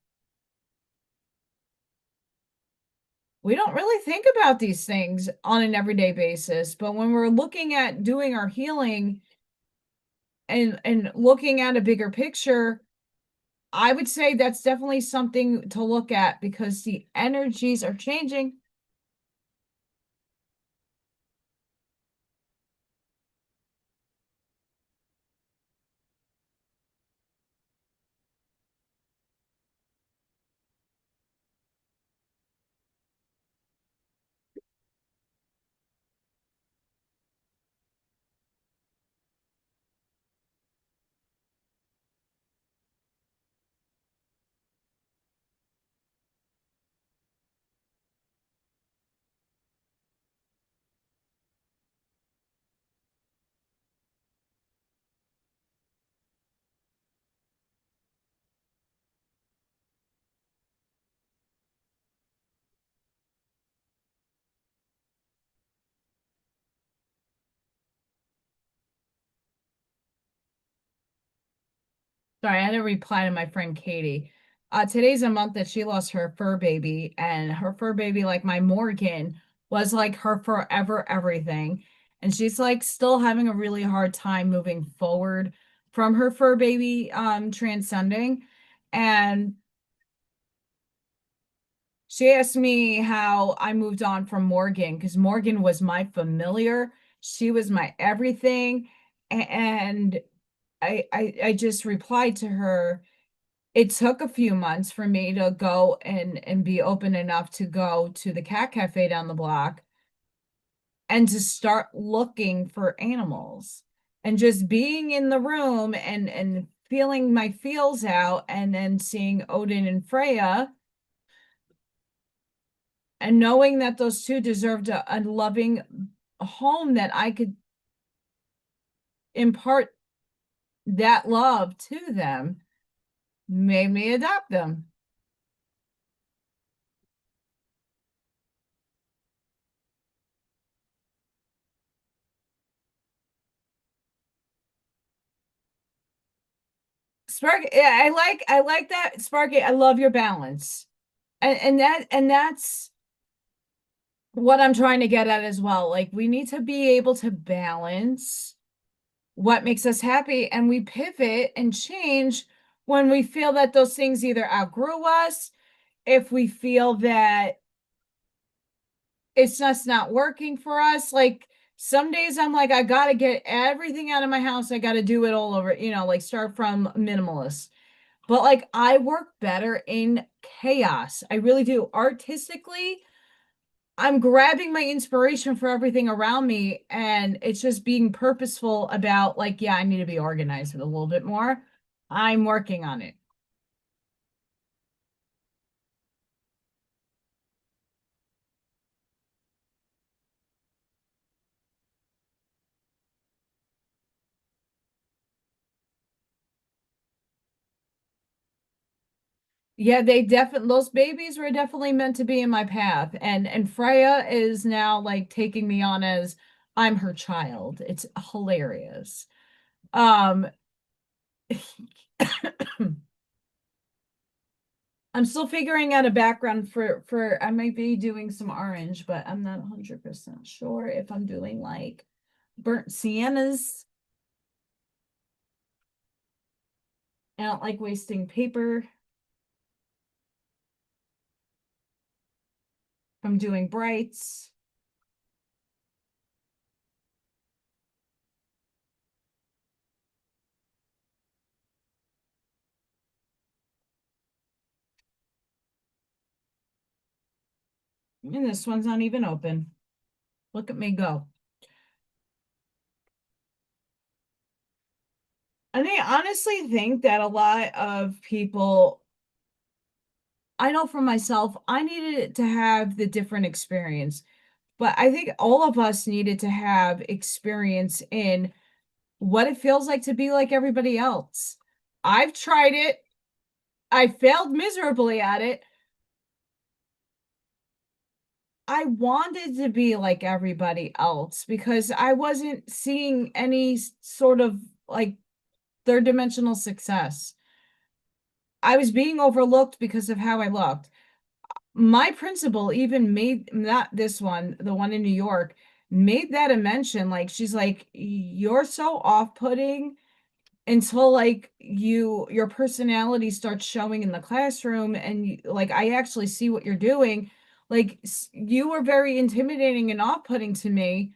We don't really think about these things on an everyday basis, but when we're looking at doing our healing and looking at a bigger picture, I would say that's definitely something to look at because the energies are changing. Sorry, I had to reply to my friend Katie. Today's a month that she lost her fur baby, and her fur baby, like my Morgan, was like her forever everything. And she's like still having a really hard time moving forward from her fur baby transcending. And she asked me how I moved on from Morgan because Morgan was my familiar. She was my everything. And I just replied to her. It took a few months for me to go and be open enough to go to the cat cafe down the block and to start looking for animals and just being in the room and feeling my feels out and then seeing Odin and Freya and knowing that those two deserved a loving home that I could impart that love to them made me adopt them. Sparky, yeah, I like that. Sparky, I love your balance. And that's what I'm trying to get at as well. Like we need to be able to balance what makes us happy and we pivot and change when we feel that those things either outgrew us, if we feel that it's just not working for us. Like some days I'm like, I gotta get everything out of my house. I gotta do it all over, like start from minimalist. But like I work better in chaos. I really do. Artistically, I'm grabbing my inspiration for everything around me and it's just being purposeful about like, yeah, I need to be organized with a little bit more. I'm working on it. Yeah, they definitely those babies were definitely meant to be in my path. And Freya is now like taking me on as I'm her child. It's hilarious. Um I'm still figuring out a background for I might be doing some orange, but I'm not 100% sure if I'm doing like burnt siennas. I don't like wasting paper. If I'm doing brights. And this one's not even open. Look at me go. And I honestly think that a lot of people, I know for myself, I needed to have the different experience, but I think all of us needed to have experience in what it feels like to be like everybody else. I've tried it. I failed miserably at it. I wanted to be like everybody else because I wasn't seeing any sort of like third dimensional success. I was being overlooked because of how I looked. My principal even made not this one, the one in New York, made that a mention. Like she's like, you're so off-putting until like your personality starts showing in the classroom and like I actually see what you're doing. Like you were very intimidating and off-putting to me.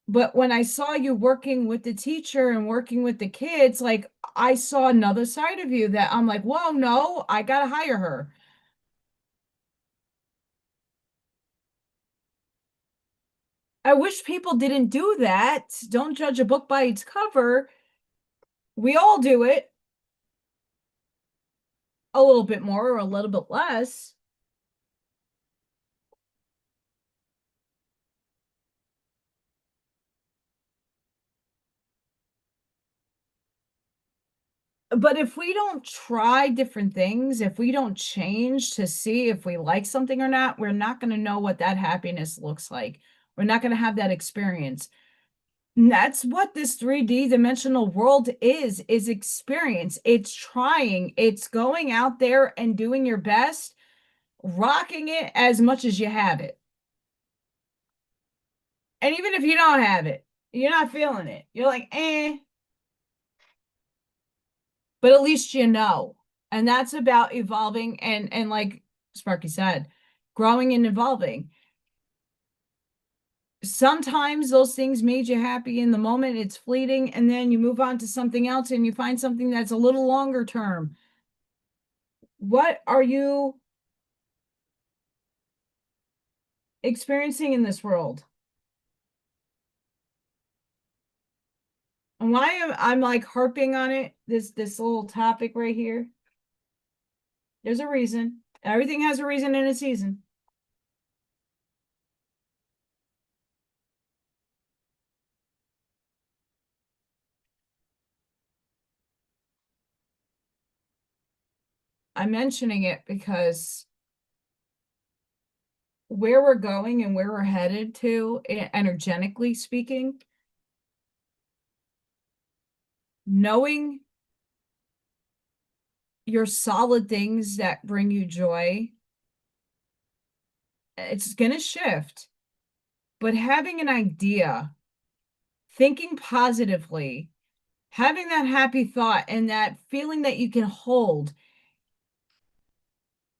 But when I saw you working with the teacher and working with the kids, like I saw another side of you that I'm like, whoa, no, I gotta hire her. I wish people didn't do that. Don't judge a book by its cover. We all do it a little bit more or a little bit less. But if we don't try different things, if we don't change to see if we like something or not, we're not going to know what that happiness looks like. We're not going to have that experience. And that's what this 3D dimensional world is experience. It's trying, it's going out there and doing your best, rocking it as much as you have it. And even if you don't have it, you're not feeling it. You're like, eh. But at least you know. And that's about evolving and like Sparky said, growing and evolving. Sometimes those things made you happy in the moment, it's fleeting, and then you move on to something else and you find something that's a little longer term. What are you experiencing in this world? And why am I'm like harping on it, this little topic right here? There's a reason. Everything has a reason and a season. I'm mentioning it because where we're going and where we're headed to, energetically speaking, knowing your solid things that bring you joy, it's going to shift. But having an idea, thinking positively, having that happy thought and that feeling that you can hold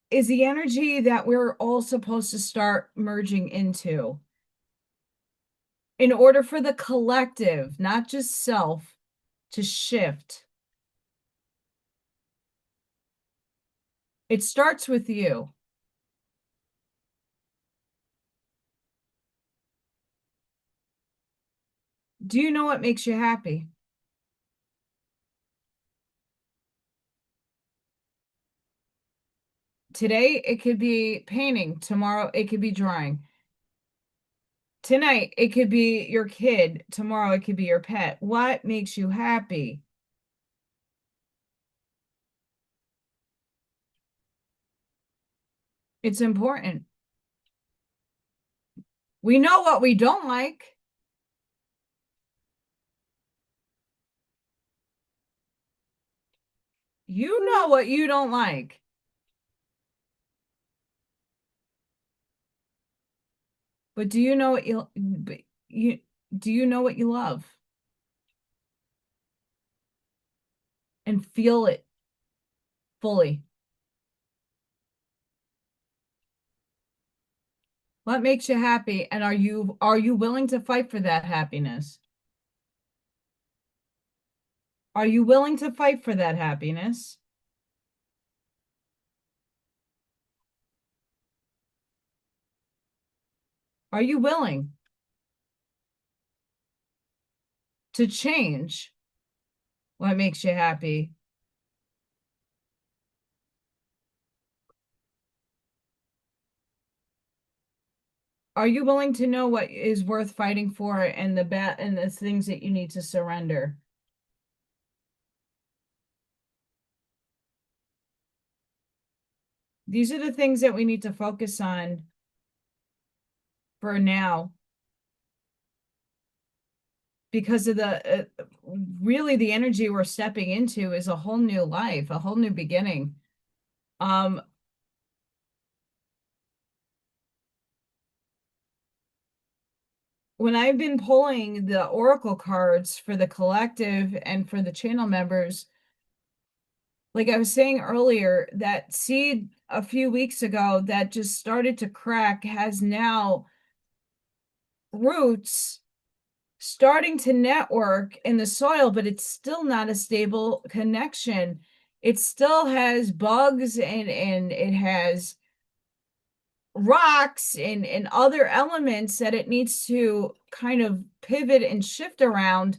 is the energy that we're all supposed to start merging into in order for the collective, not just self, to shift. It starts with you. Do you know what makes you happy? Today, it could be painting. Tomorrow, it could be drawing. Tonight, it could be your kid. Tomorrow, it could be your pet. What makes you happy? It's important. We know what we don't like. You know what you don't like. But do you know what you do you know what you love? And feel it fully. What makes you happy? And are you willing to fight for that happiness? Are you willing to fight for that happiness? Are you willing to change what makes you happy? Are you willing to know what is worth fighting for and the things that you need to surrender? These are the things that we need to focus on for now, because of the really the energy we're stepping into is a whole new life, a whole new beginning. Um, when I've been pulling the oracle cards for the collective and for the channel members, like I was saying earlier, that seed a few weeks ago that just started to crack has now roots starting to network in the soil, but it's still not a stable connection. It still has bugs and it has rocks and other elements that it needs to kind of pivot and shift around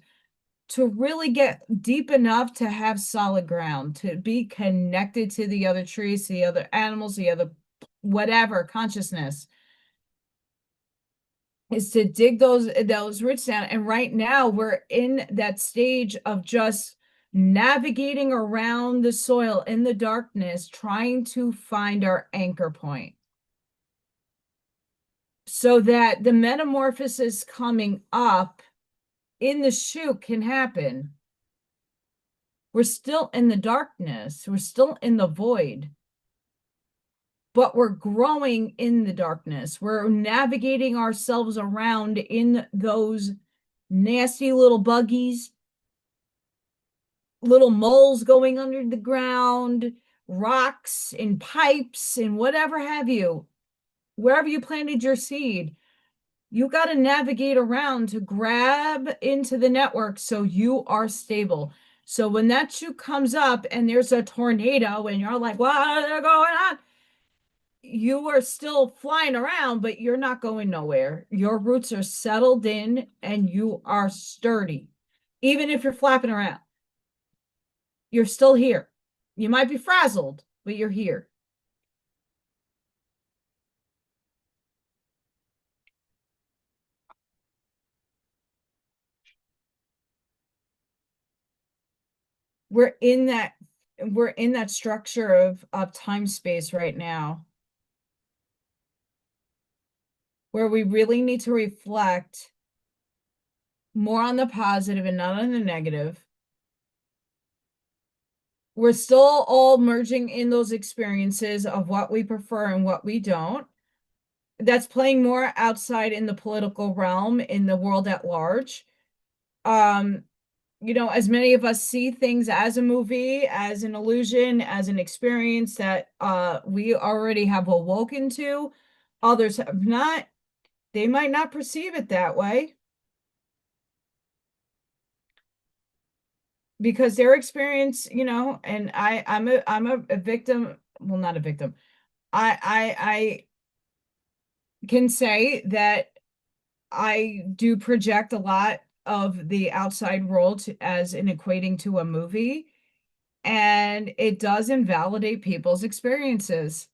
to really get deep enough to have solid ground, to be connected to the other trees, the other animals, the other whatever consciousness, is to dig those roots down. And right now we're in that stage of just navigating around the soil in the darkness, trying to find our anchor point, so that the metamorphosis coming up in the chute can happen. We're still in the darkness. We're still in the void. But we're growing in the darkness. We're navigating ourselves around in those nasty little buggies, little moles going under the ground, rocks and pipes and whatever have you. Wherever you planted your seed, you got to navigate around to grab into the network so you are stable. So when that shoe comes up and there's a tornado and you're like, what is going on? You are still flying around, but you're not going nowhere. Your roots are settled in and you are sturdy. Even if you're flapping around, you're still here. You might be frazzled, but you're here. We're in that structure of time space right now where we really need to reflect more on the positive and not on the negative. We're still all merging in those experiences of what we prefer and what we don't. That's playing more outside in the political realm, in the world at large. You know, as many of us see things as a movie, as an illusion, as an experience that we already have awoken to, others have not. They might not perceive it that way because their experience, you know, and I'm a victim, well, not a victim. I can say that I do project a lot of the outside world as in equating to a movie, and it does invalidate people's experiences.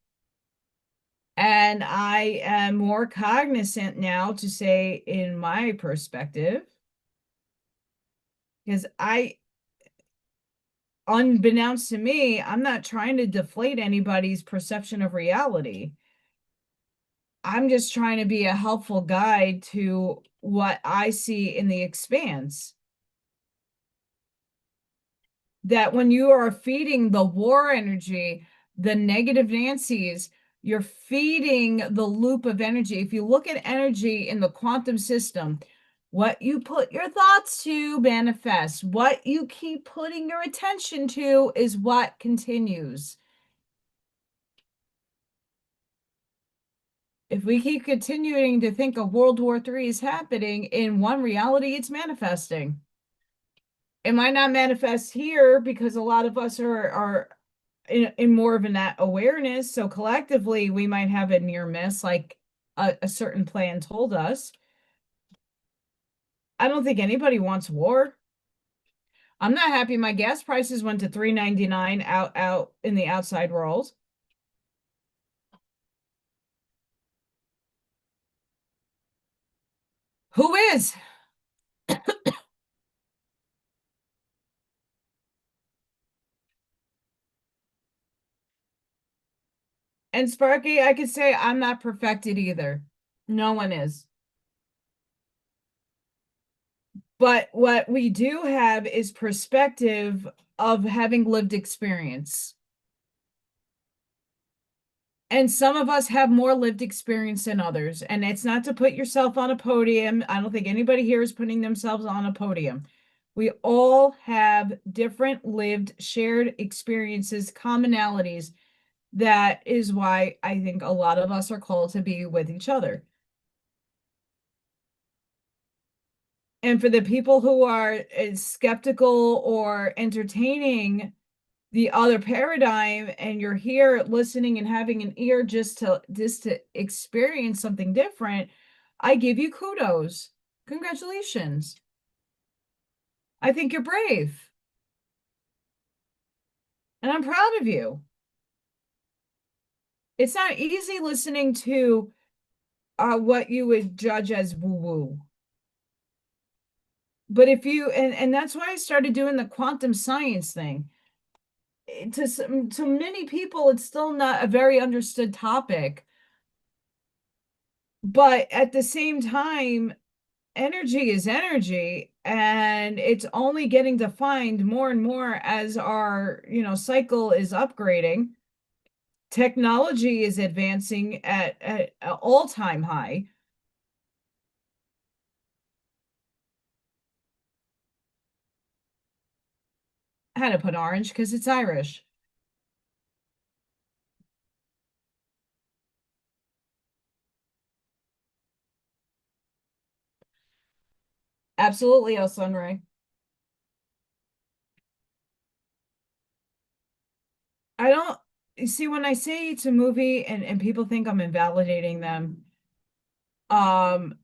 And I am more cognizant now to say, in my perspective, because unbeknownst to me, I'm not trying to deflate anybody's perception of reality. I'm just trying to be a helpful guide to what I see in the expanse. That when you are feeding the war energy, the negative Nancy's, you're feeding the loop of energy. If you look at energy in the quantum system, what you put your thoughts to manifests. What you keep putting your attention to is what continues. If we keep continuing to think a World War III is happening, in one reality, it's manifesting. It might not manifest here because a lot of us are in more of that awareness. So collectively, we might have a near miss, like a certain plan told us. I don't think anybody wants war. I'm not happy my gas prices went to $3.99 out in the outside world. Who is? And Sparky, I could say I'm not perfected either. No one is. But what we do have is perspective of having lived experience. And some of us have more lived experience than others. And it's not to put yourself on a podium. I don't think anybody here is putting themselves on a podium. We all have different lived, shared experiences, commonalities. That is why I think a lot of us are called to be with each other. And for the people who are skeptical or entertaining the other paradigm, and you're here listening and having an ear just to experience something different, I give you kudos. Congratulations. I think you're brave. And I'm proud of you. It's not easy listening to what you would judge as woo-woo. But if you, and that's why I started doing the quantum science thing. To many people, it's still not a very understood topic. But at the same time, energy is energy, and it's only getting defined more and more as our, cycle is upgrading. Technology is advancing at an all-time high. I had to put orange because it's Irish. Absolutely, El Sunray. I don't you see when I say it's a movie and people think I'm invalidating them. Um,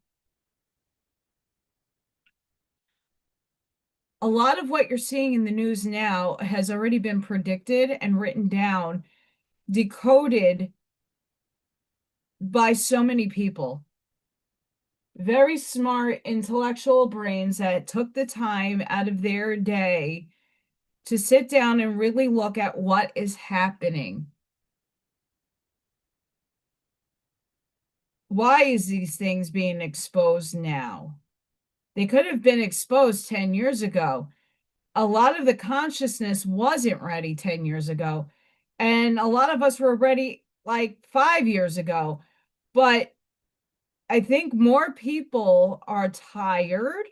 a lot of what you're seeing in the news now has already been predicted and written down, decoded by so many people. Very smart, intellectual brains that took the time out of their day to sit down and really look at what is happening. Why is these things being exposed now? They could have been exposed 10 years ago. A lot of the consciousness wasn't ready 10 years ago. And a lot of us were ready like 5 years ago. But I think more people are tired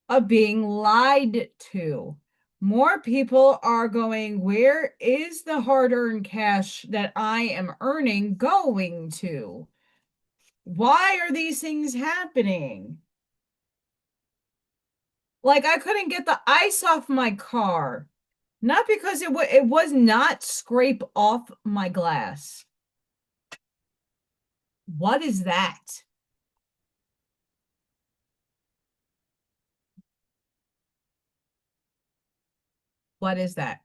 of being lied to. More people are going, where is the hard earned cash that I am earning going to? Why are these things happening? Like, I couldn't get the ice off my car. Not because it was not scrape off my glass. What is that? What is that?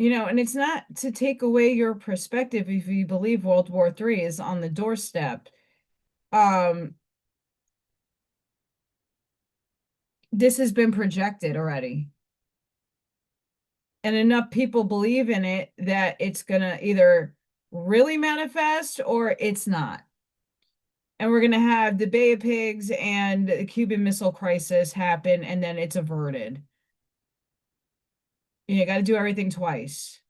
And it's not to take away your perspective if you believe World War III is on the doorstep. Um, this has been projected already. And enough people believe in it that it's gonna either really manifest or it's not. And we're gonna have the Bay of Pigs and the Cuban Missile Crisis happen, and then it's averted. You got to do everything twice.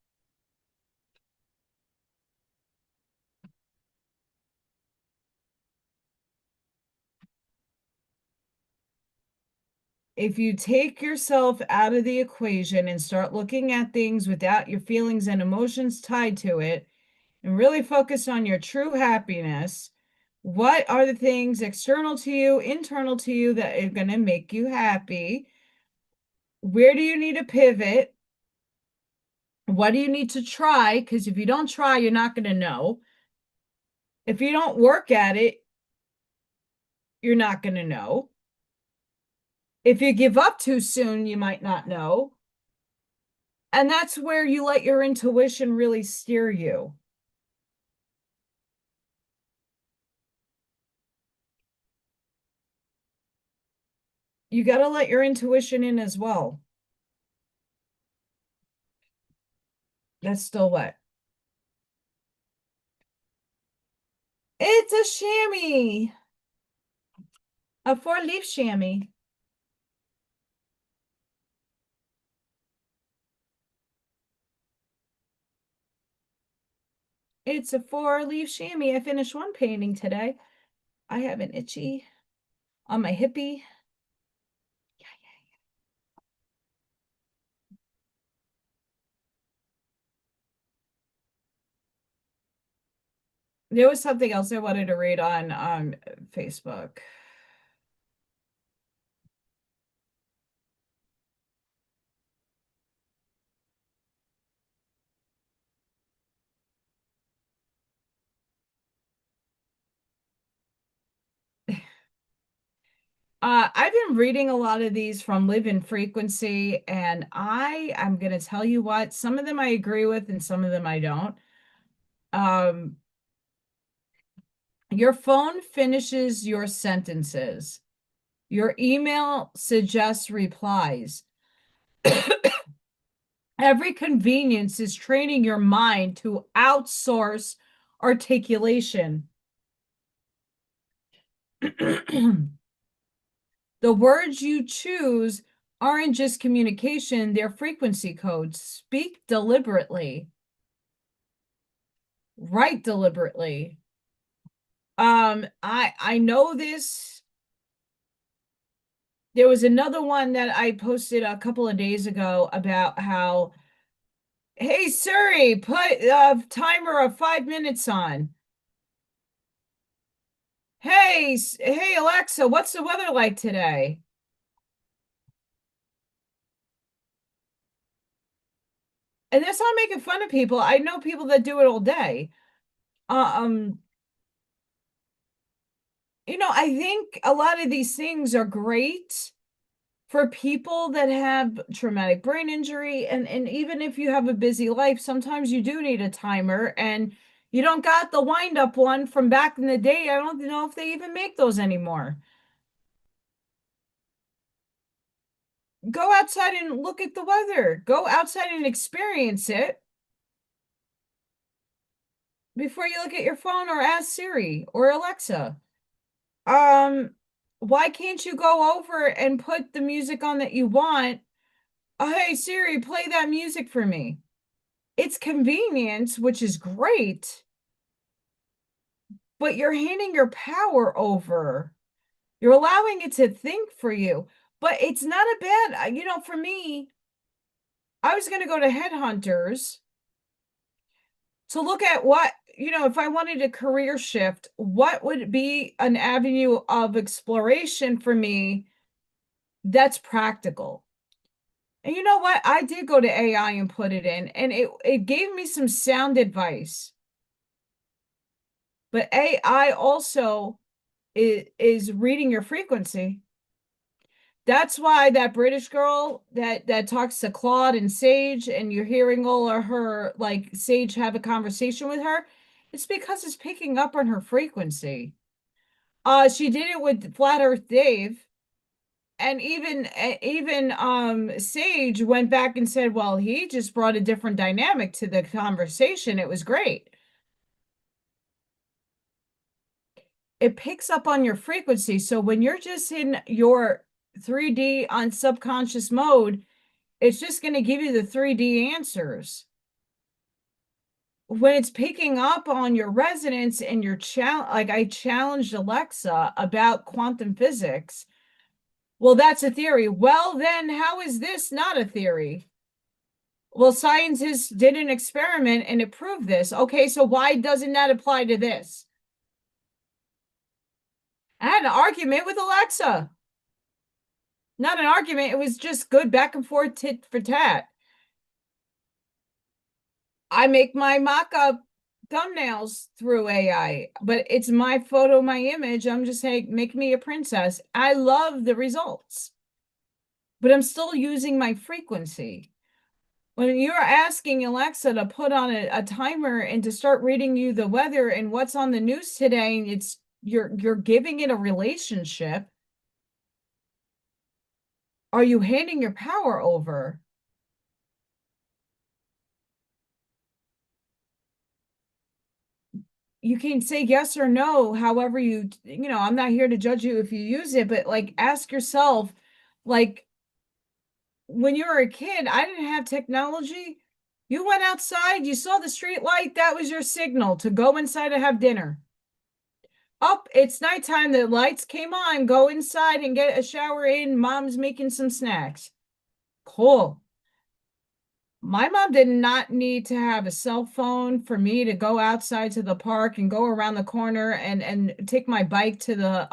If you take yourself out of the equation and start looking at things without your feelings and emotions tied to it, and really focus on your true happiness, what are the things external to you, internal to you that are going to make you happy? Where do you need to pivot? What do you need to try? Because if you don't try, you're not going to know. If you don't work at it, you're not going to know. If you give up too soon, you might not know. And that's where you let your intuition really steer you. You got to let your intuition in as well. That's still wet. It's a chamois. A 4-leaf chamois. It's a 4-leaf chamois. I finished one painting today. I have an itchy on my hippie. There was something else I wanted to read on Facebook. I've been reading a lot of these from Live in Frequency, and I'm going to tell you what, some of them I agree with and some of them I don't. Your phone finishes your sentences. Your email suggests replies. Every convenience is training your mind to outsource articulation. The words you choose aren't just communication, they're frequency codes. Speak deliberately. Write deliberately. I know this. There was another one that I posted a couple of days ago about how, hey Siri, put a timer of 5 minutes on. Hey Alexa, what's the weather like today? And that's not making fun of people. I know people that do it all day. Um, I think a lot of these things are great for people that have traumatic brain injury, and even if you have a busy life, sometimes you do need a timer, and you don't got the wind up one from back in the day. I don't know if they even make those anymore. Go outside and look at the weather. Go outside and experience it before you look at your phone or ask Siri or Alexa. Um, why can't you go over and put the music on that you want? Oh, hey Siri, play that music for me. It's convenience, which is great, but you're handing your power over. You're allowing it to think for you. But it's not a bad, for me, I was going to go to Headhunters to look at what, if I wanted a career shift, what would be an avenue of exploration for me that's practical. And you know what? I did go to AI and put it in, and it gave me some sound advice. But AI also is reading your frequency. That's why that British girl that talks to Claude and Sage, and you're hearing all of her, like Sage have a conversation with her, it's because it's picking up on her frequency. She did it with Flat Earth Dave, and even Sage went back and said, well, he just brought a different dynamic to the conversation. It was great. It picks up on your frequency. So when you're just in your 3D on subconscious mode, it's just going to give you the 3D answers. When it's picking up on your resonance and your like I challenged Alexa about quantum physics. Well, that's a theory. Well, then how is this not a theory? Well, scientists did an experiment and it proved this. Okay, so why doesn't that apply to this? I had an argument with Alexa. Not an argument, it was just good back and forth, tit for tat. I make my mock-up thumbnails through AI, but it's my photo, my image. I'm just saying, make me a princess. I love the results, but I'm still using my frequency. When you're asking Alexa to put on a timer and to start reading you the weather and what's on the news today, it's you're giving it a relationship. Are you handing your power over? You can say yes or no, however I'm not here to judge you if you use it, but like ask yourself, like when you were a kid, I didn't have technology. You went outside, you saw the street light, that was your signal to go inside and have dinner. Up, it's nighttime, the lights came on, go inside and get a shower in, mom's making some snacks. Cool. My mom did not need to have a cell phone for me to go outside to the park and go around the corner and take my bike to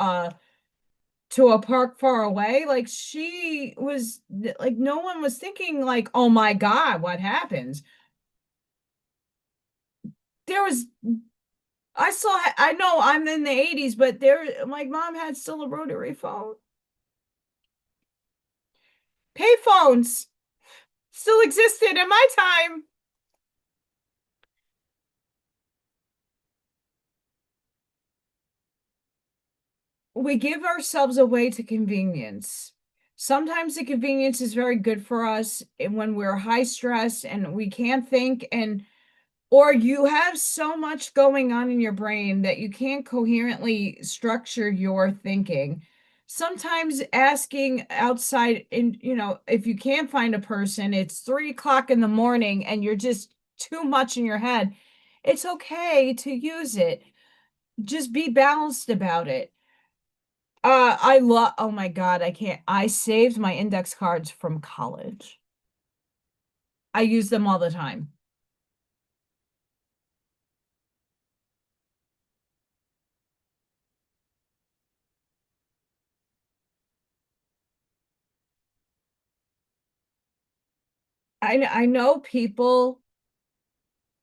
a park far away. Like she was like no one was thinking like, "Oh my God, what happens?" There was I know I'm in the 80s, but there my mom had still a rotary phone. Payphones still existed in my time. We give ourselves away to convenience. Sometimes the convenience is very good for us when we're high stress and we can't think, and or you have so much going on in your brain that you can't coherently structure your thinking. Sometimes asking outside, in if you can't find a person, it's 3 o'clock in the morning and you're just too much in your head. It's okay to use it. Just be balanced about it. I love, oh my God, I saved my index cards from college. I use them all the time. I know people,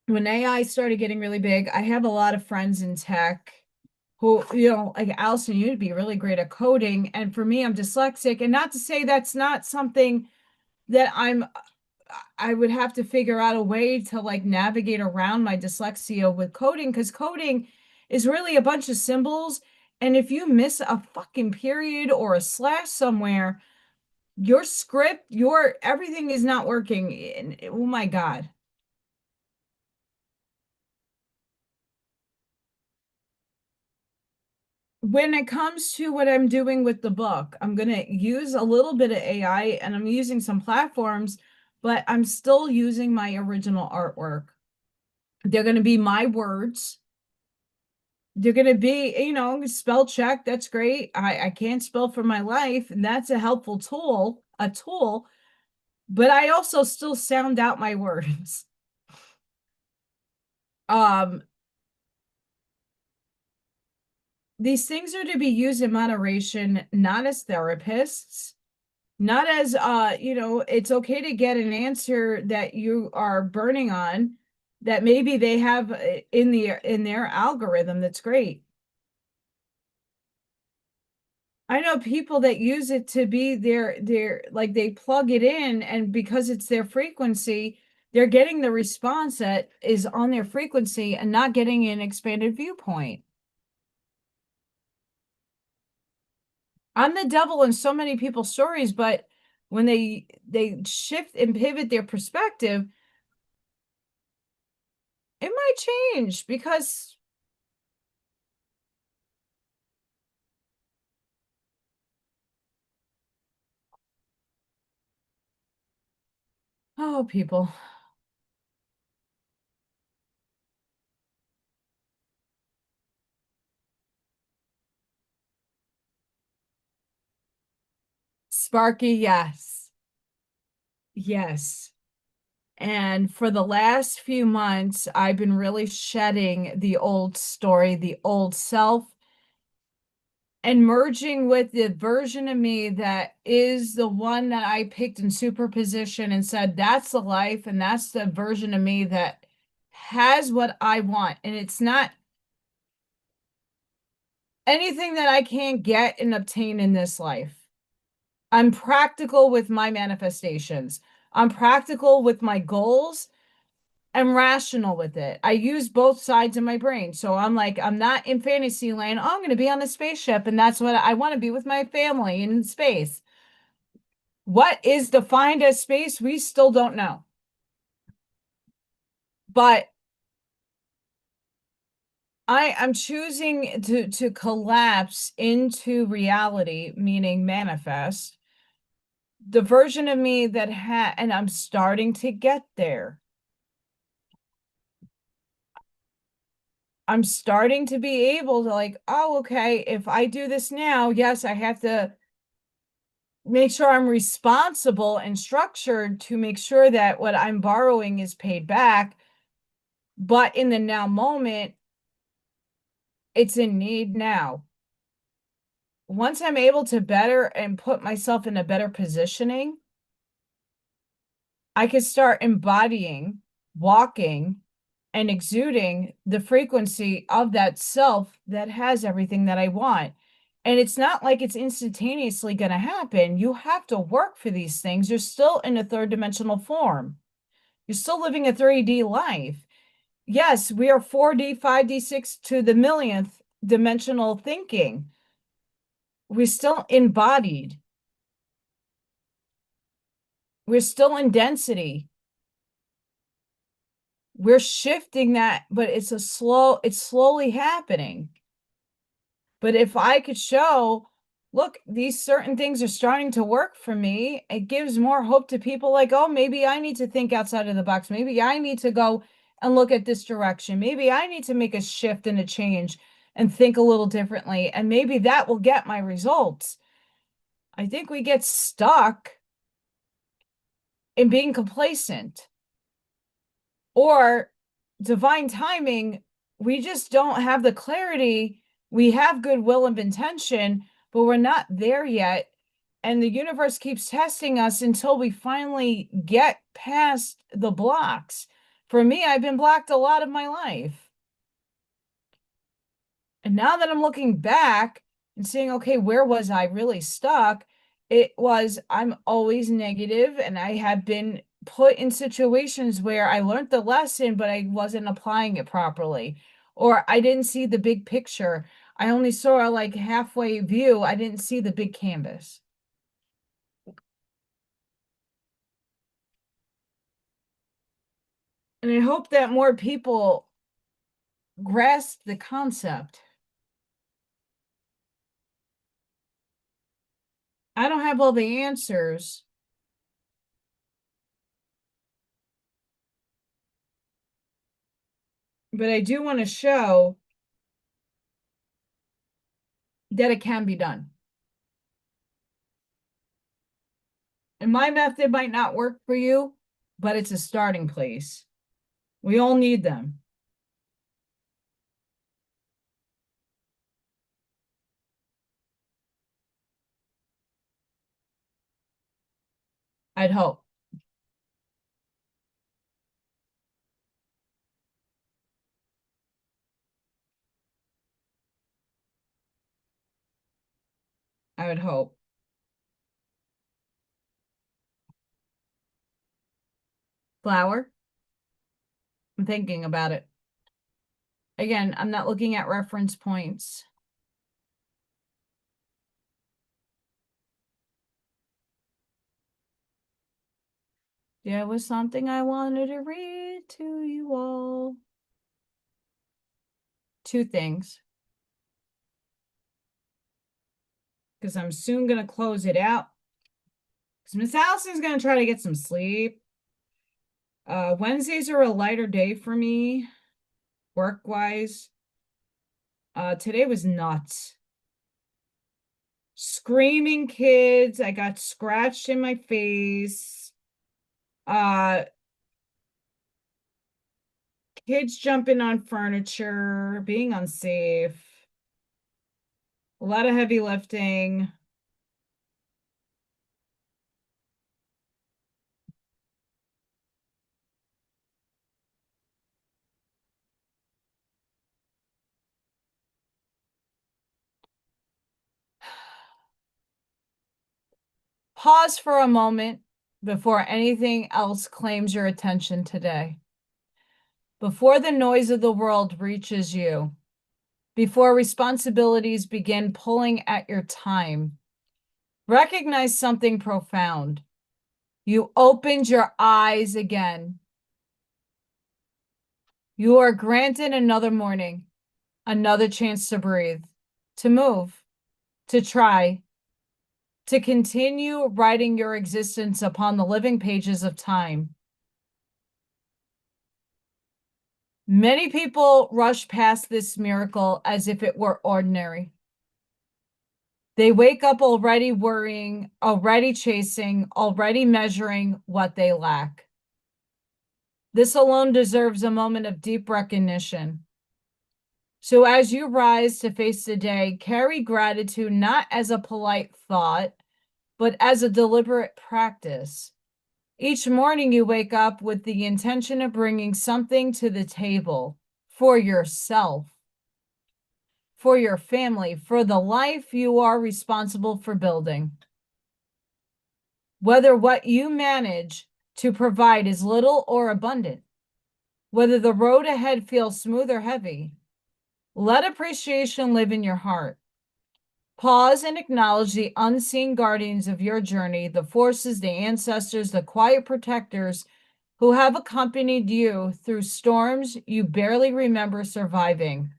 when AI started getting really big, I have a lot of friends in tech who, like Allison, you'd be really great at coding. And for me, I'm dyslexic. And not to say that's not something that I would have to figure out a way to like navigate around my dyslexia with coding, because coding is really a bunch of symbols. And if you miss a fucking period or a slash somewhere, your script, your everything is not working. And, oh my God. When it comes to what I'm doing with the book, I'm going to use a little bit of AI and I'm using some platforms, but I'm still using my original artwork. They're going to be my words. They're going to be, spell check. That's great. I can't spell for my life, and that's a helpful tool, but I also still sound out my words. Um, these things are to be used in moderation, not as therapists, not as it's okay to get an answer that you are burning on, that maybe they have in their algorithm. That's great. I know people that use it to be their like, they plug it in, and because it's their frequency, they're getting the response that is on their frequency and not getting an expanded viewpoint. I'm the devil in so many people's stories, but when they shift and pivot their perspective, it might change because, oh, people. Sparky, yes. Yes. And for the last few months, I've been really shedding the old story, the old self, and merging with the version of me that is the one that I picked in superposition and said, that's the life, and that's the version of me that has what I want. And it's not anything that I can't get and obtain in this life. I'm practical with my manifestations. I'm practical with my goals. I'm rational with it. I use both sides of my brain. So I'm like, I'm not in fantasy land. Oh, I'm going to be on the spaceship, and that's what I want to be with my family in space. What is defined as space? We still don't know. But I'm choosing to collapse into reality, meaning manifest the version of me that and I'm starting to get there. I'm starting to be able to like, oh, okay, if I do this now, yes, I have to make sure I'm responsible and structured to make sure that what I'm borrowing is paid back. But in the now moment, it's in need now. Once I'm able to better and put myself in a better positioning, I can start embodying, walking, and exuding the frequency of that self that has everything that I want. And it's not like it's instantaneously going to happen. You have to work for these things. You're still in a third dimensional form. You're still living a 3D life. Yes, we are 4D, 5D, 6 to the millionth dimensional thinking. We're still embodied. We're still in density. We're shifting that, but it's slowly happening. But if I could show, look, these certain things are starting to work for me, it gives more hope to people like, oh, maybe I need to think outside of the box. Maybe I need to go and look at this direction. Maybe I need to make a shift and a change and think a little differently. And maybe that will get my results. I think we get stuck in being complacent or divine timing. We just don't have the clarity. We have goodwill and intention, but we're not there yet. And the universe keeps testing us until we finally get past the blocks. For me, I've been blocked a lot of my life. And now that I'm looking back and saying, okay, where was I really stuck? It was, I'm always negative, and I have been put in situations where I learned the lesson, but I wasn't applying it properly, or I didn't see the big picture. I only saw like halfway view. I didn't see the big canvas. And I hope that more people grasp the concept. I don't have all the answers, but I do want to show that it can be done. And my method might not work for you, but it's a starting place. We all need them. I'd hope. I would hope. Flower. I'm thinking about it. Again, I'm not looking at reference points. There was something I wanted to read to you all. Two things. Because I'm soon going to close it out. Because Miss Allison's going to try to get some sleep. Wednesdays are a lighter day for me, work-wise. Today was nuts. Screaming kids. I got scratched in my face. Kids jumping on furniture, being unsafe. A lot of heavy lifting. Pause for a moment before anything else claims your attention today. Before the noise of the world reaches you, before responsibilities begin pulling at your time, recognize something profound. You opened your eyes again. You are granted another morning, another chance to breathe, to move, to try, to continue writing your existence upon the living pages of time. Many people rush past this miracle as if it were ordinary. They wake up already worrying, already chasing, already measuring what they lack. This alone deserves a moment of deep recognition. So as you rise to face the day, carry gratitude not as a polite thought, but as a deliberate practice. Each morning you wake up with the intention of bringing something to the table for yourself, for your family, for the life you are responsible for building. Whether what you manage to provide is little or abundant, whether the road ahead feels smooth or heavy, let appreciation live in your heart. Pause and acknowledge the unseen guardians of your journey, the forces, the ancestors, the quiet protectors who have accompanied you through storms you barely remember surviving.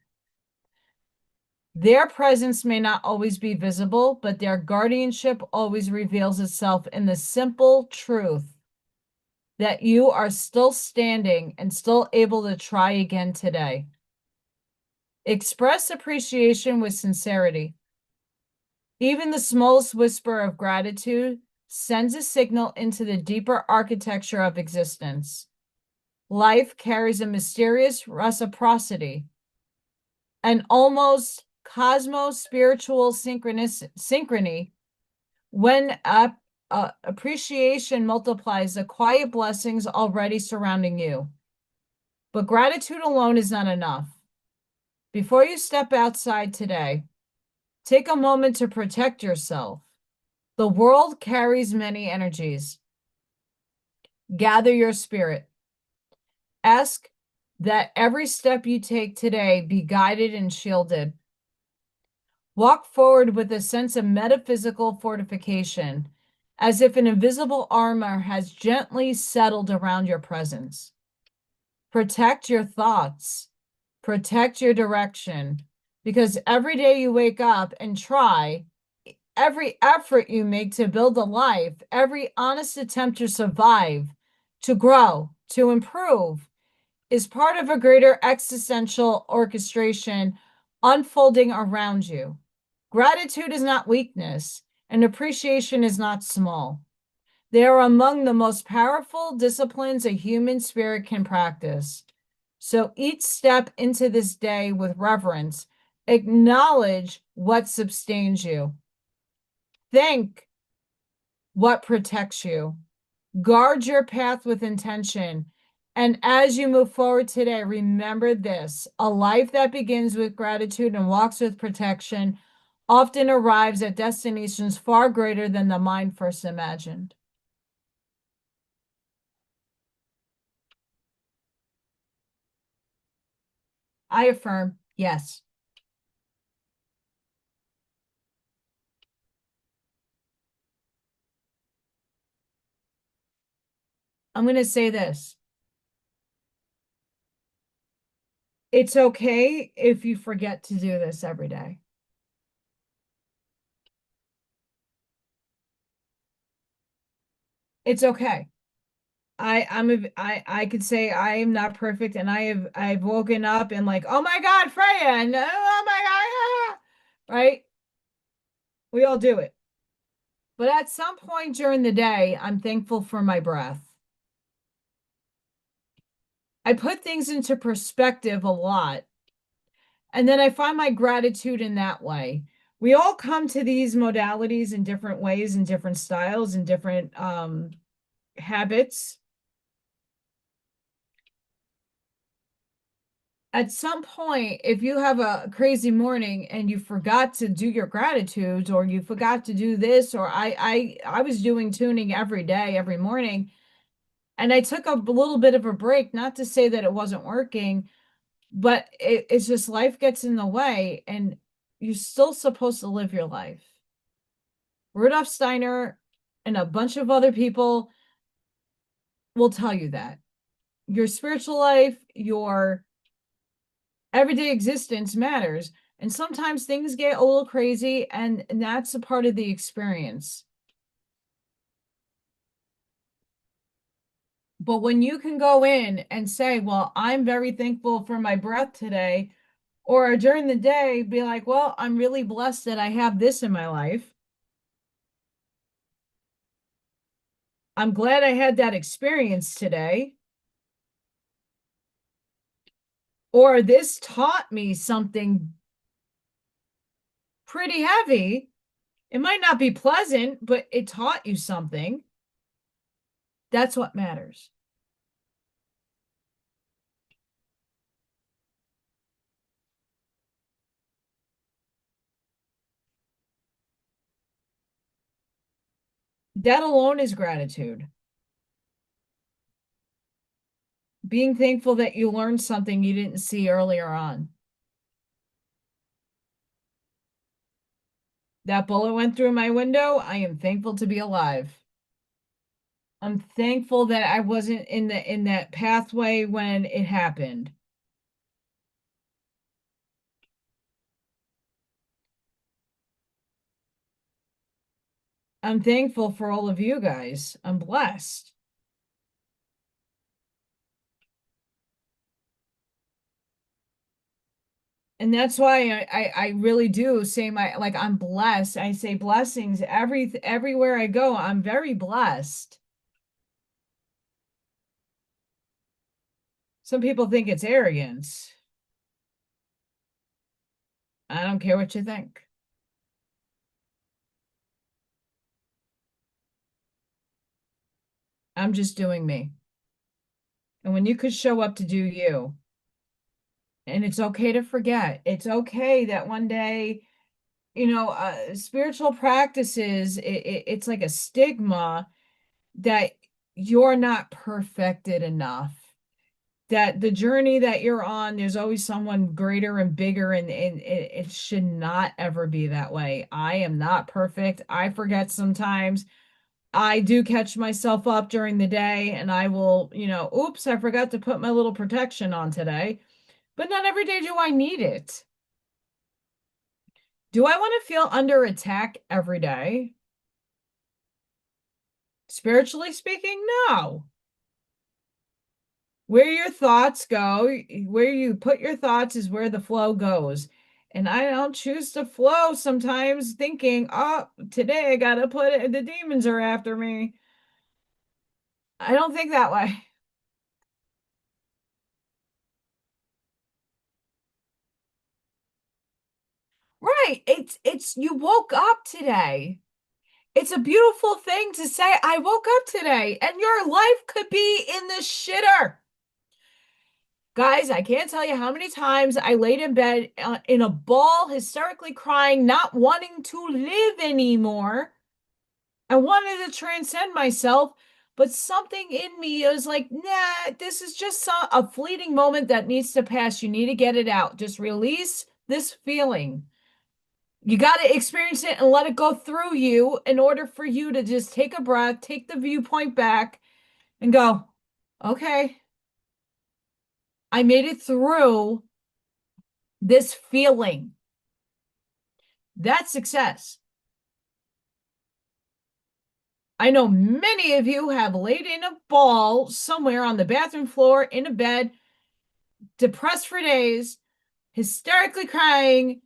Their presence may not always be visible, but their guardianship always reveals itself in the simple truth that you are still standing and still able to try again today. Express appreciation with sincerity. Even the smallest whisper of gratitude sends a signal into the deeper architecture of existence. Life carries a mysterious reciprocity, an almost cosmos spiritual synchrony. When appreciation multiplies the quiet blessings already surrounding you. But gratitude alone is not enough. Before you step outside today, take a moment to protect yourself. The world carries many energies. Gather your spirit. Ask that every step you take today be guided and shielded. Walk forward with a sense of metaphysical fortification, as if an invisible armor has gently settled around your presence. Protect your thoughts. Protect your direction, because every day you wake up and try, every effort you make to build a life, every honest attempt to survive, to grow, to improve, is part of a greater existential orchestration unfolding around you. Gratitude is not weakness, and appreciation is not small. They are among the most powerful disciplines a human spirit can practice. So each step into this day with reverence, acknowledge what sustains you. Thank what protects you. Guard your path with intention. And as you move forward today, remember this: a life that begins with gratitude and walks with protection often arrives at destinations far greater than the mind first imagined. I affirm, yes. I'm going to say this. It's okay if you forget to do this every day. It's okay. I could say I am not perfect, and I've woken up and like, oh my God, Freya, and oh my God, right? We all do it. But at some point during the day, I'm thankful for my breath. I put things into perspective a lot, and then I find my gratitude in that way. We all come to these modalities in different ways, in different styles, and different habits. At some point, if you have a crazy morning and you forgot to do your gratitudes, or you forgot to do this, or I was doing tuning every day, every morning, and I took a little bit of a break, not to say that it wasn't working, but it's just life gets in the way, and you're still supposed to live your life. Rudolf Steiner and a bunch of other people will tell you that your spiritual life, your everyday existence matters. And sometimes things get a little crazy, and that's a part of the experience. But when you can go in and say, well, I'm very thankful for my breath today, or during the day, be like, well, I'm really blessed that I have this in my life. I'm glad I had that experience today. Or this taught me something pretty heavy. It might not be pleasant, but it taught you something. That's what matters. That alone is gratitude. Being thankful that you learned something you didn't see earlier on. That bullet went through my window. I am thankful to be alive. I'm thankful that I wasn't in that pathway when it happened. I'm thankful for all of you guys. I'm blessed. And that's why I really do say I'm blessed. I say blessings everywhere I go. I'm very blessed. Some people think it's arrogance. I don't care what you think. I'm just doing me. And when you could show up to do you, and it's okay to forget. It's okay that one day, spiritual practices, it's like a stigma that you're not perfected enough. That the journey that you're on, there's always someone greater and bigger, and it should not ever be that way. I am not perfect. I forget sometimes. I do catch myself up during the day and I will, oops, I forgot to put my little protection on today. But not every day do I need it. Do I want to feel under attack every day? Spiritually speaking, no. Where your thoughts go, where you put your thoughts is where the flow goes. And I don't choose to flow sometimes thinking, oh, today I got to put it, the demons are after me. I don't think that way. Right. It's you woke up today. It's a beautiful thing to say, I woke up today, and your life could be in the shitter. Guys, I can't tell you how many times I laid in bed in a ball, hysterically crying, not wanting to live anymore. I wanted to transcend myself, but something in me was like, nah, this is just a fleeting moment that needs to pass. You need to get it out. Just release this feeling. You got to experience it and let it go through you in order for you to just take a breath, take the viewpoint back, and go, okay, I made it through this feeling. That's success. I know many of you have laid in a ball somewhere on the bathroom floor in a bed, depressed for days, hysterically crying,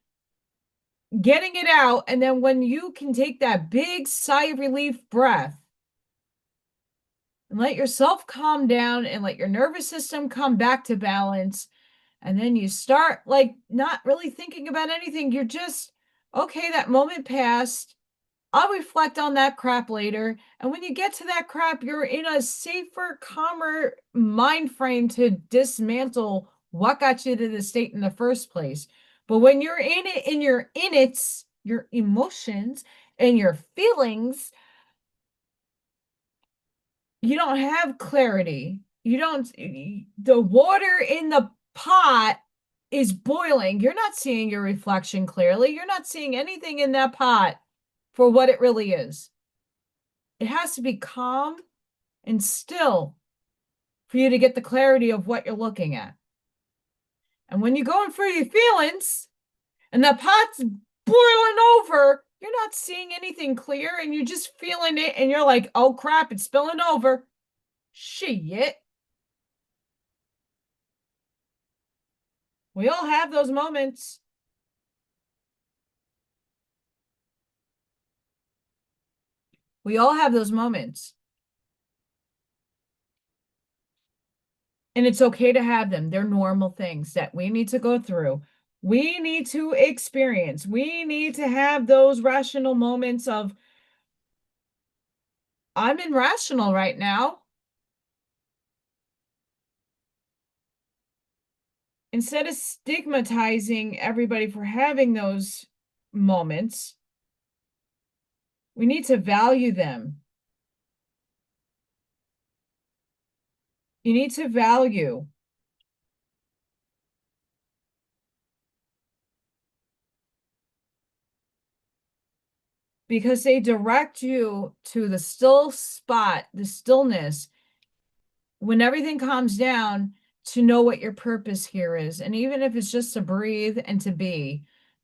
getting it out. And then when you can take that big sigh of relief breath and let yourself calm down and let your nervous system come back to balance, and then you start like not really thinking about anything. You're just, okay, that moment passed. I'll reflect on that crap later. And when you get to that crap, you're in a safer, calmer mind frame to dismantle what got you to the state in the first place. But when you're in it and you're in it, your emotions and your feelings, you don't have clarity. You don't, the water in the pot is boiling. You're not seeing your reflection clearly. You're not seeing anything in that pot for what it really is. It has to be calm and still for you to get the clarity of what you're looking at. And when you're going through your feelings and the pot's boiling over, you're not seeing anything clear and you're just feeling it and you're like, oh crap, it's spilling over. Shit. We all have those moments. We all have those moments. And it's okay to have them. They're normal things that we need to go through. We need to experience. We need to have those rational moments of, I'm irrational right now. Instead of stigmatizing everybody for having those moments, we need to value them. You need to value. because they direct you to the still spot, the stillness, when everything calms down, to know what your purpose here is. And even if it's just to breathe and to be,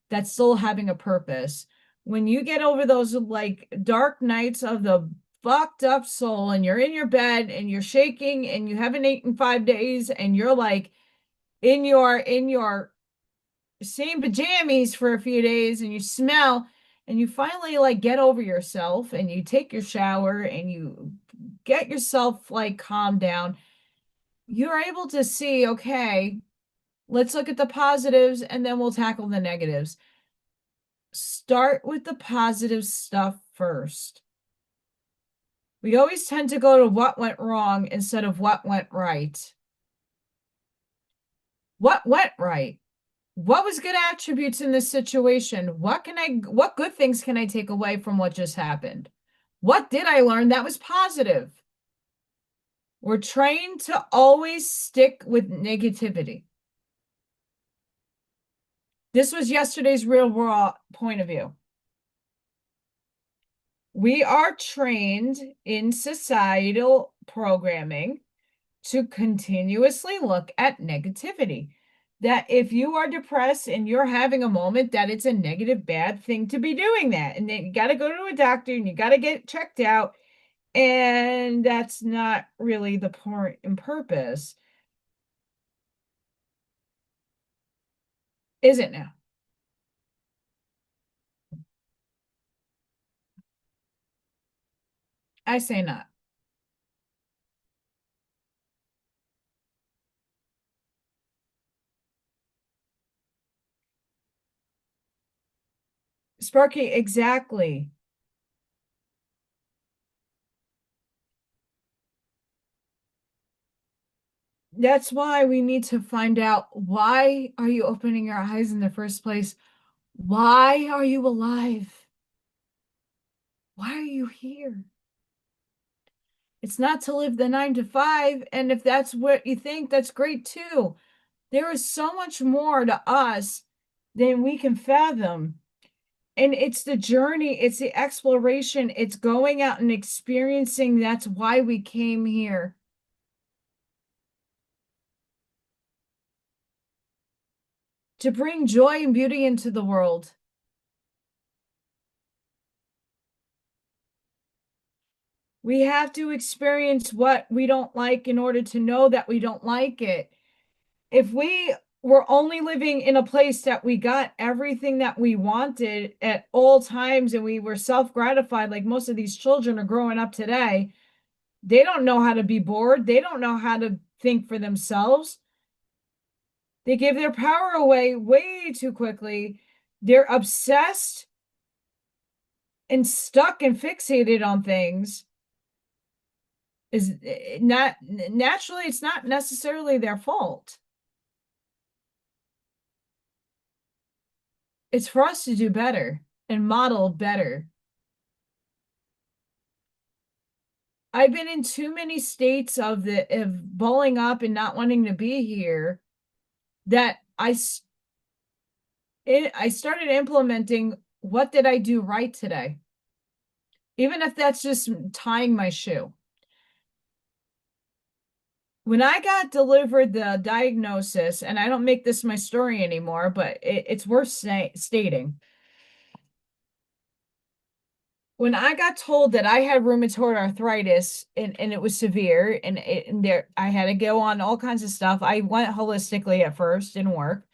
that's still having a purpose. When you get over those like dark nights of the fucked up soul and you're in your bed and you're shaking and you haven't eaten 5 days and you're like in your same pajamas for a few days and you smell and you finally like get over yourself and you take your shower and you get yourself like calmed down, you're able to see, okay, let's look at the positives and then we'll tackle the negatives. Start with the positive stuff first. We always tend to go to what went wrong instead of what went right. What went right? What was good attributes in this situation? What good things can I take away from what just happened? What did I learn that was positive? We're trained to always stick with negativity. This was yesterday's real raw point of view. We are trained in societal programming to continuously look at negativity. That if you are depressed and you're having a moment, that it's a negative, bad thing to be doing that. And then you got to go to a doctor and you got to get checked out. And that's not really the point and purpose. Is it now? I say not. Sparky, exactly. That's why we need to find out, why are you opening your eyes in the first place? Why are you alive? Why are you here? It's not to live the 9 to 5. And if that's what you think, that's great too. There is so much more to us than we can fathom. And it's the journey, it's the exploration, it's going out and experiencing. That's why we came here. To bring joy and beauty into the world. We have to experience what we don't like in order to know that we don't like it. If we were only living in a place that we got everything that we wanted at all times and we were self-gratified, like most of these children are growing up today, they don't know how to be bored. They don't know how to think for themselves. They give their power away way too quickly. They're obsessed and stuck and fixated on things. Is not naturally, it's not necessarily their fault. It's for us to do better and model better. I've been in too many states of balling up and not wanting to be here that I started implementing, what did I do right today? Even if that's just tying my shoe. When I got delivered the diagnosis, and I don't make this my story anymore, but it's worth stating. When I got told that I had rheumatoid arthritis and it was severe and I had to go on all kinds of stuff. I went holistically at first, didn't work.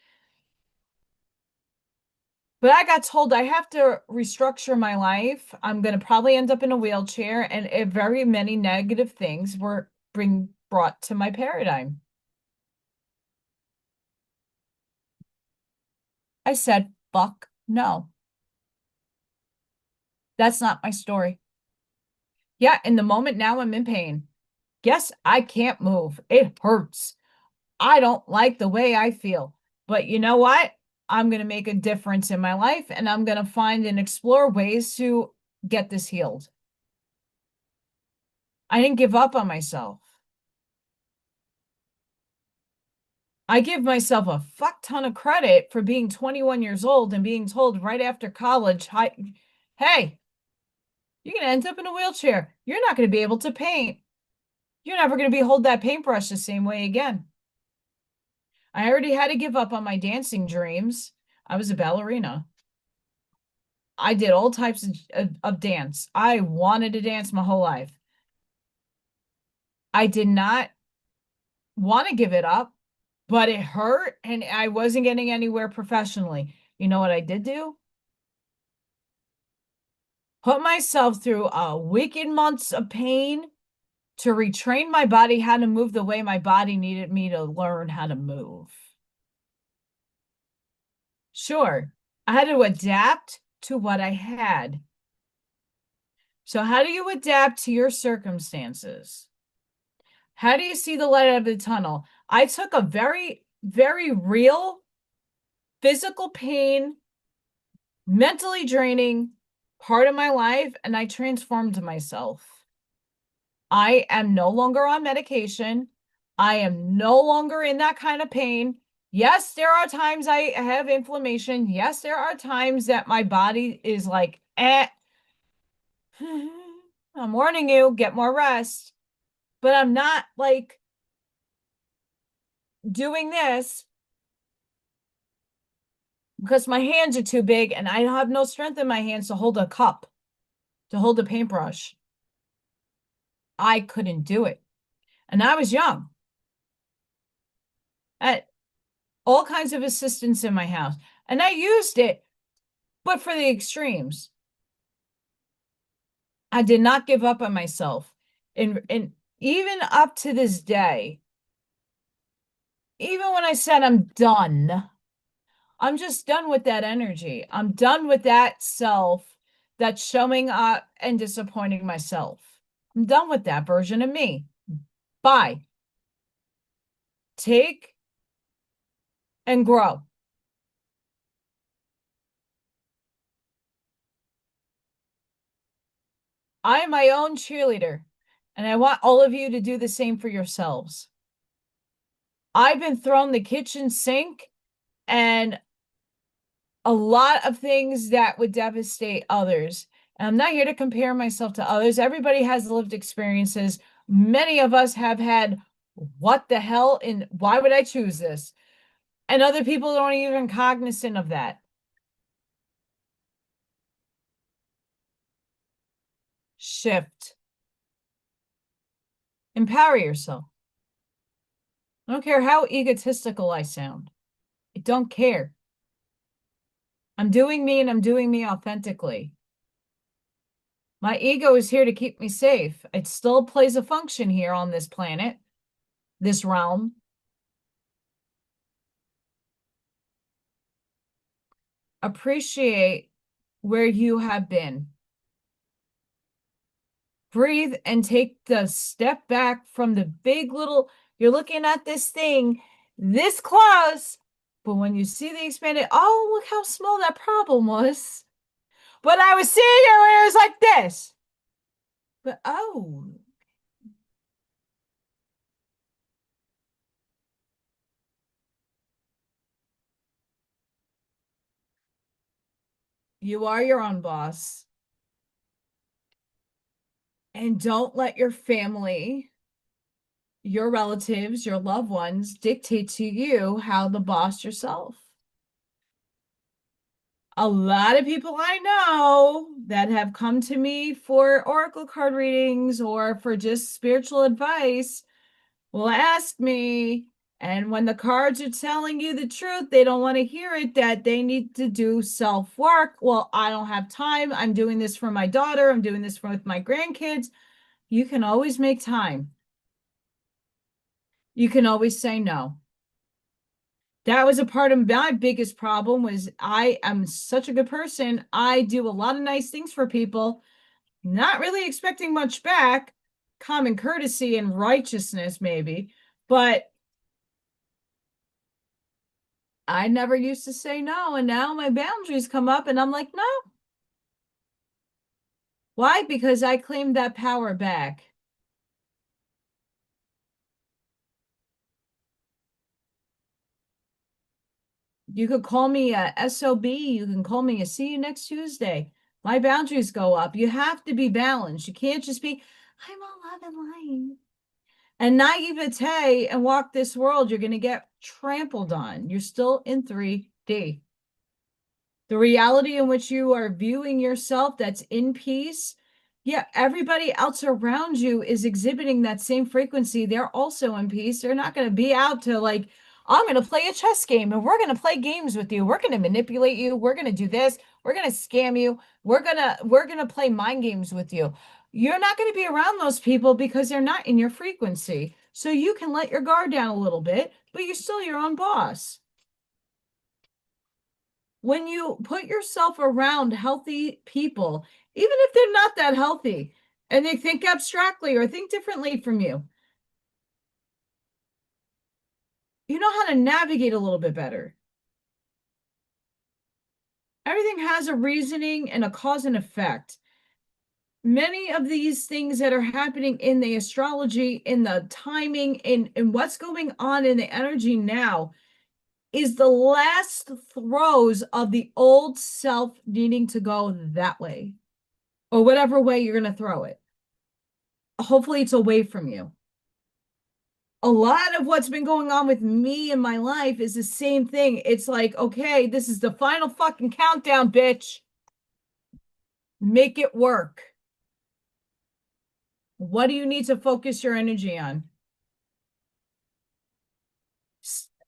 But I got told I have to restructure my life. I'm going to probably end up in a wheelchair, and very many negative things were brought to my paradigm. I said, fuck no. That's not my story. Yeah, in the moment now I'm in pain. Yes, I can't move. It hurts. I don't like the way I feel. But you know what? I'm going to make a difference in my life, and I'm going to find and explore ways to get this healed. I didn't give up on myself. I give myself a fuck ton of credit for being 21 years old and being told right after college, hey, You're going to end up in a wheelchair. You're not going to be able to paint. You're never going to be hold that paintbrush the same way again. I already had to give up on my dancing dreams. I was a ballerina. I did all types of dance. I wanted to dance my whole life. I did not want to give it up, but it hurt and I wasn't getting anywhere professionally. You know what I did do? Put myself through a wicked months of pain to retrain my body how to move the way my body needed me to learn how to move. Sure, I had to adapt to what I had. So how do you adapt to your circumstances? How do you see the light out of the tunnel? I took a very, very real physical pain, mentally draining part of my life, and I transformed myself. I am no longer on medication. I am no longer in that kind of pain. Yes, there are times I have inflammation. Yes, there are times that my body is like, I'm warning you, get more rest. But I'm not like doing this because my hands are too big and I have no strength in my hands to hold a cup, to hold a paintbrush. I couldn't do it. And I was young. I had all kinds of assistance in my house. And I used it, but for the extremes. I did not give up on myself. And even up to this day, even when I said I'm done, I'm just done with that energy. I'm done with that self that's showing up and disappointing myself. I'm done with that version of me. Bye. Take and grow. I am my own cheerleader, and I want all of you to do the same for yourselves. I've been thrown the kitchen sink and a lot of things that would devastate others. And I'm not here to compare myself to others. Everybody has lived experiences. Many of us have had, what the hell, and why would I choose this? And other people aren't even cognizant of that. Shift. Empower yourself. I don't care how egotistical I sound. I don't care. I'm doing me and I'm doing me authentically. My ego is here to keep me safe. It still plays a function here on this planet, this realm. Appreciate where you have been. Breathe and take the step back from the big little, you're looking at this thing this close, but when you see the expanded, oh, look how small that problem was. But I was seeing it where it was like this. But oh, you are your own boss. And don't let your family, your relatives, your loved ones dictate to you how to boss yourself. A lot of people I know that have come to me for oracle card readings or for just spiritual advice will ask me, and when the cards are telling you the truth, they don't want to hear it, that they need to do self-work. Well, I don't have time. I'm doing this for my daughter. I'm doing this with my grandkids. You can always make time. You can always say no. That was a part of my biggest problem was I am such a good person. I do a lot of nice things for people, not really expecting much back, common courtesy and righteousness maybe, but I never used to say no. And now my boundaries come up and I'm like, no. Why? Because I claimed that power back. You could call me a SOB. You can call me a see you next Tuesday. My boundaries go up. You have to be balanced. You can't just be, I'm all love and light. And naivete and walk this world, you're going to get trampled on. You're still in 3D. The reality in which you are viewing yourself that's in peace, yeah, everybody else around you is exhibiting that same frequency. They're also in peace. They're not going to be out to like, I'm going to play a chess game and we're going to play games with you. We're going to manipulate you. We're going to do this. We're going to scam you. We're going to play mind games with you. You're not going to be around those people because they're not in your frequency. So you can let your guard down a little bit, but you're still your own boss. When you put yourself around healthy people, even if they're not that healthy and they think abstractly or think differently from you, you know how to navigate a little bit better. Everything has a reasoning and a cause and effect. Many of these things that are happening in the astrology, in the timing, in what's going on in the energy now is the last throes of the old self needing to go that way or whatever way you're going to throw it. Hopefully it's away from you. A lot of what's been going on with me in my life is the same thing. It's like, okay, this is the final fucking countdown, bitch. Make it work. What do you need to focus your energy on?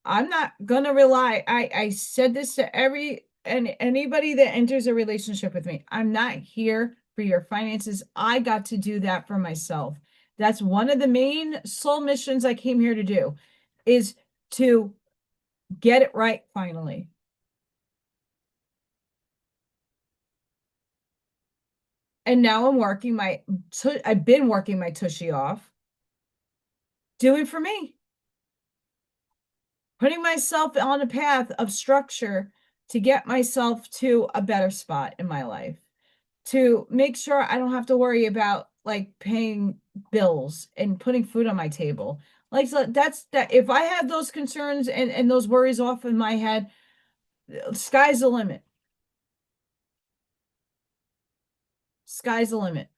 I'm not gonna rely. I said this to anybody that enters a relationship with me. I'm not here for your finances. I got to do that for myself. That's one of the main soul missions I came here to do, is to get it right finally. And now I've been working my tushy off, doing for me, putting myself on a path of structure to get myself to a better spot in my life, to make sure I don't have to worry about like paying bills and putting food on my table. Like, so that's that. If I have those concerns and those worries off in my head, sky's the limit. Sky's the limit.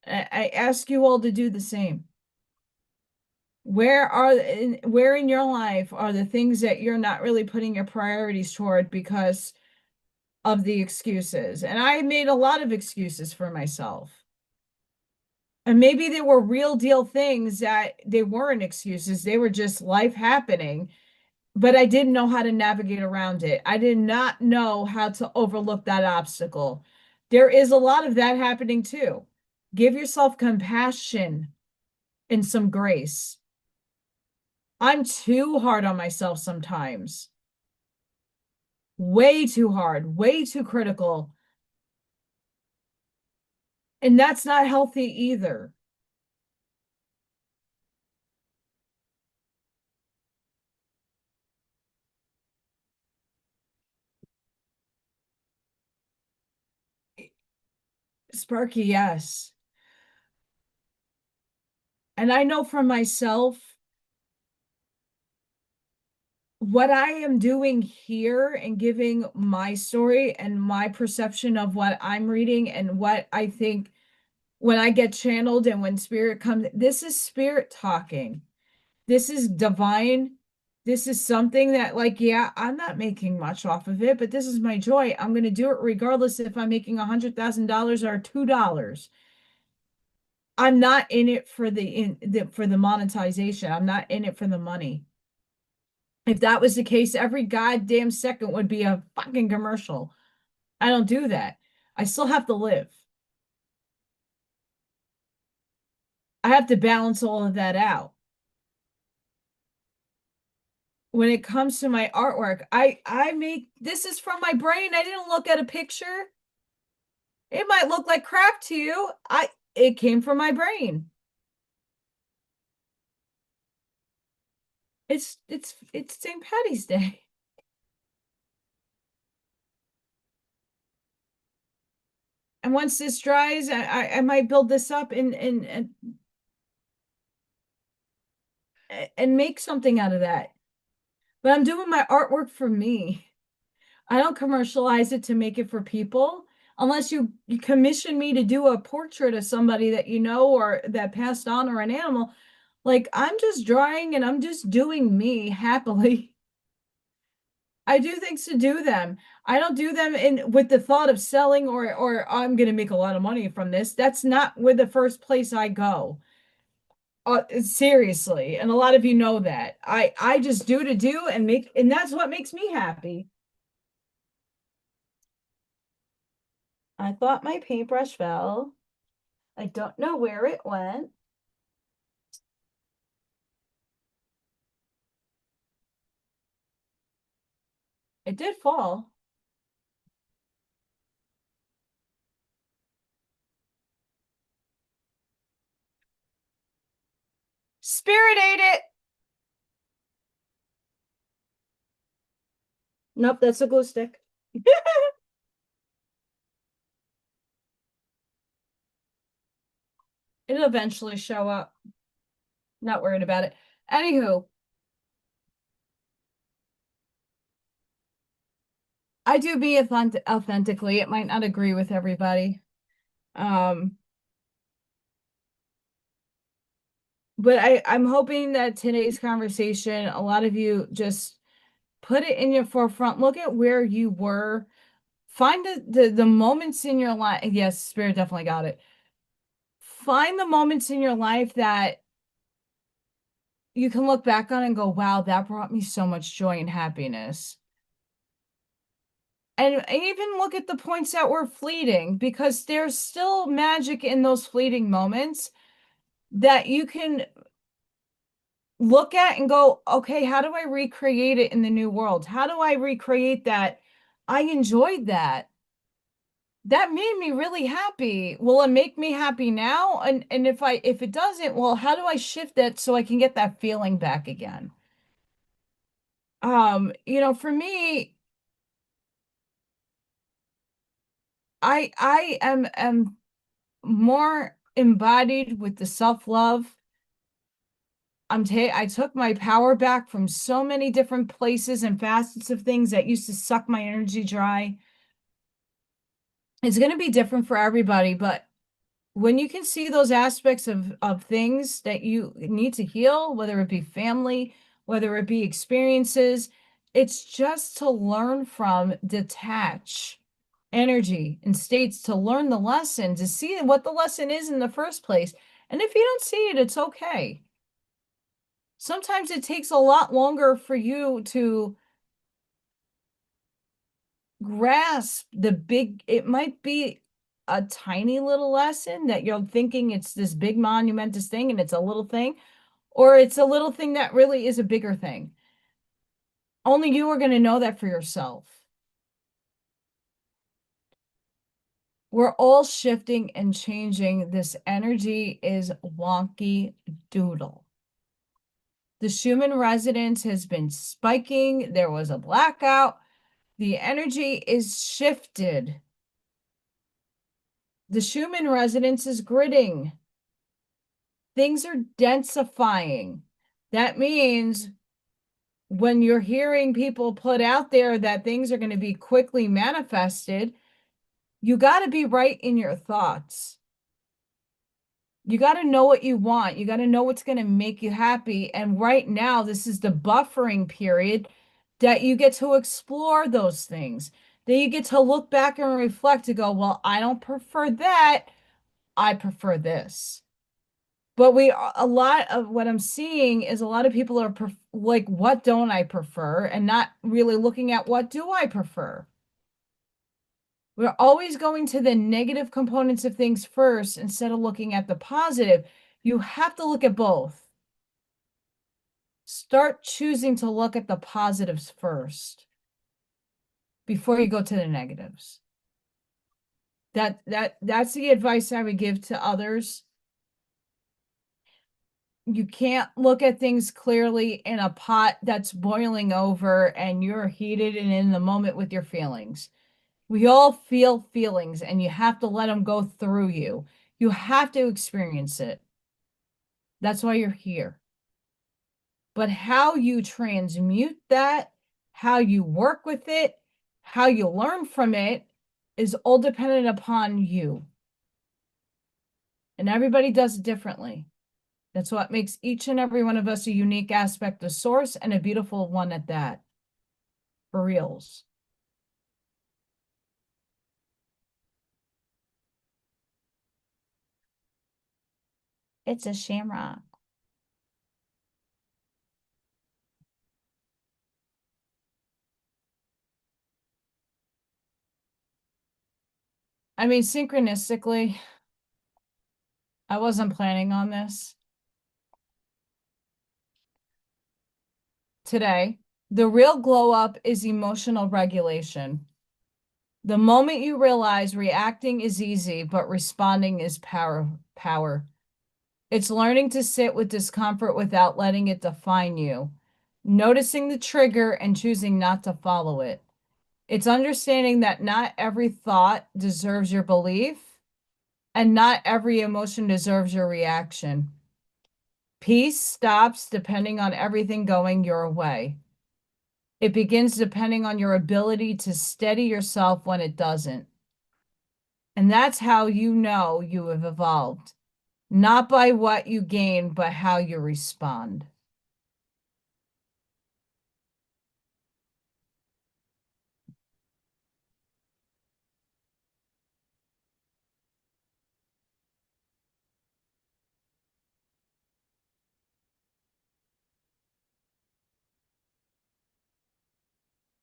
I ask you all to do the same. Where in your life are the things that you're not really putting your priorities toward because of the excuses? And I made a lot of excuses for myself. And maybe they were real deal things that they weren't excuses. They were just life happening, but I didn't know how to navigate around it. I did not know how to overlook that obstacle. There is a lot of that happening too. Give yourself compassion and some grace. I'm too hard on myself sometimes. Way too hard, way too critical. And that's not healthy either. Sparky, yes. And I know for myself, what I am doing here and giving my story and my perception of what I'm reading and what I think when I get channeled and when spirit comes, this is spirit talking. This is divine. This is something that, like, yeah, I'm not making much off of it, but this is my joy. I'm going to do it regardless if I'm making $100,000 or $2. I'm not in it for for the monetization. I'm not in it for the money. If that was the case, every goddamn second would be a fucking commercial. I don't do that. I still have to live. I have to balance all of that out. When it comes to my artwork, I make this is from my brain. I didn't look at a picture. It might look like crap to you. It came from my brain. It's St. Patty's Day. And once this dries, I might build this up and make something out of that. But I'm doing my artwork for me. I don't commercialize it to make it for people unless you commission me to do a portrait of somebody that you know or that passed on or an animal. Like I'm just drawing and I'm just doing me happily. I do things to do them. I don't do them in with the thought of selling or I'm going to make a lot of money from this. That's not where the first place I go. Seriously, and a lot of you know that. I just do to do and make, and that's what makes me happy. I thought my paintbrush fell. I don't know where it went. It did fall. Spirit ate it. Nope, that's a glue stick. It'll eventually show up. Not worried about it. Anywho, I do be authentically. It might not agree with everybody. Um, but I'm hoping that today's conversation, a lot of you just put it in your forefront. Look at where you were. Find the moments in your life. Yes, Spirit definitely got it. Find the moments in your life that you can look back on and go, wow, that brought me so much joy and happiness. And even look at the points that were fleeting, because there's still magic in those fleeting moments that you can look at and go, okay, how do I recreate it in the new world? How do I recreate that? I enjoyed that. That made me really happy. Will it make me happy now? And if it doesn't, well, how do I shift that so I can get that feeling back again? For me, I am more embodied with the self-love. I took my power back from so many different places and facets of things that used to suck my energy dry. It's going to be different for everybody, but when you can see those aspects of things that you need to heal, whether it be family, whether it be experiences, it's just to learn from, detach energy and states, to learn the lesson, to see what the lesson is in the first place. And if you don't see it, it's okay. Sometimes it takes a lot longer for you to grasp the big, it might be a tiny little lesson that you're thinking it's this big monumentous thing and it's a little thing, or it's a little thing that really is a bigger thing. Only you are going to know that for yourself. We're all shifting and changing. This energy is wonky doodle. The Schumann resonance has been spiking. There was a blackout. The energy is shifted. The Schumann resonance is gridding. Things are densifying. That means when you're hearing people put out there that things are going to be quickly manifested, you got to be right in your thoughts. You got to know what you want. You got to know what's going to make you happy. And right now, this is the buffering period that you get to explore those things. That you get to look back and reflect to go, well, I don't prefer that. I prefer this. But a lot of what I'm seeing is a lot of people are like, what don't I prefer? And not really looking at what do I prefer? We're always going to the negative components of things first instead of looking at the positive. You have to look at both. Start choosing to look at the positives first before you go to the negatives. That's the advice I would give to others. You can't look at things clearly in a pot that's boiling over and you're heated and in the moment with your feelings. We all feel feelings and you have to let them go through you. You have to experience it. That's why you're here. But how you transmute that, how you work with it, How you learn from it is all dependent upon you. And everybody does it differently. That's what makes each and every one of us a unique aspect of source, and a beautiful one at that. For reals. It's a shamrock. I mean, synchronistically, I wasn't planning on this today. The real glow up is emotional regulation. The moment you realize reacting is easy, but responding is power. It's learning to sit with discomfort without letting it define you, noticing the trigger and choosing not to follow it. It's understanding that not every thought deserves your belief, and not every emotion deserves your reaction. Peace stops depending on everything going your way. It begins depending on your ability to steady yourself when it doesn't. And that's how you know you have evolved, not by what you gain, but how you respond.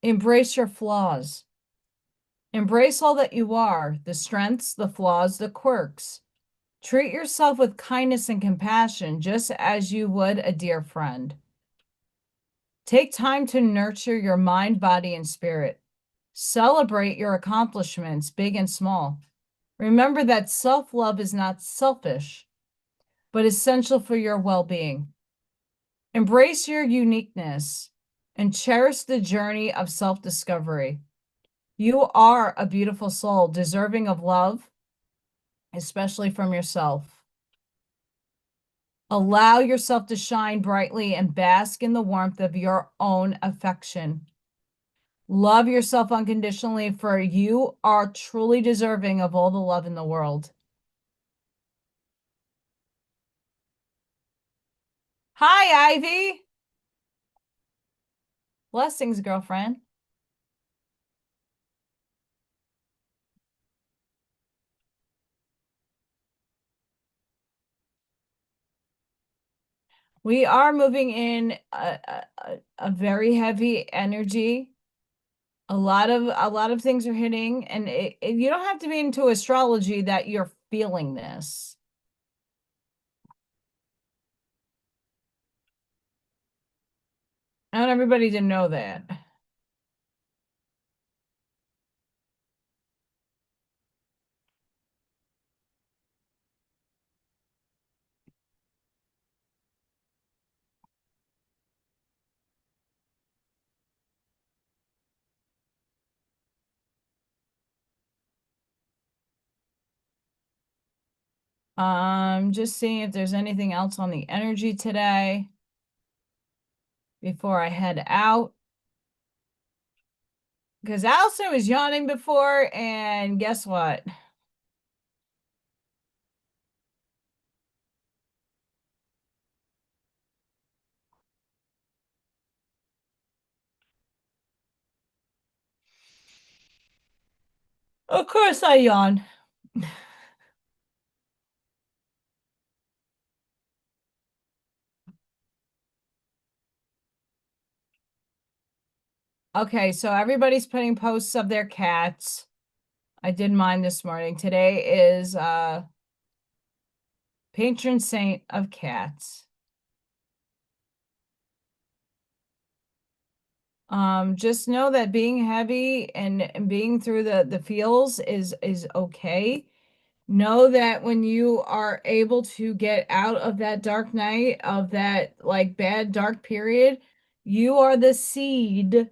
Embrace your flaws. Embrace all that you are, the strengths, the flaws, the quirks. Treat yourself with kindness and compassion, just as you would a dear friend. Take time to nurture your mind, body, and spirit. Celebrate your accomplishments, big and small. Remember that self-love is not selfish, but essential for your well-being. Embrace your uniqueness and cherish the journey of self-discovery. You are a beautiful soul, deserving of love, especially from yourself. Allow yourself to shine brightly and bask in the warmth of your own affection. Love yourself unconditionally, for you are truly deserving of all the love in the world. Hi, Ivy. Blessings, girlfriend. We are moving in a very heavy energy. A lot of things are hitting, and you don't have to be into astrology that you're feeling this. Not everybody didn't know that. Just seeing if there's anything else on the energy today before I head out. Because Allison was yawning before, and guess what? Of course I yawn. Okay, so everybody's putting posts of their cats. I did mine this morning. Today is patron saint of cats. Just know that being heavy and being through the feels is okay. Know that when you are able to get out of that dark night, of that like bad dark period, you are the seed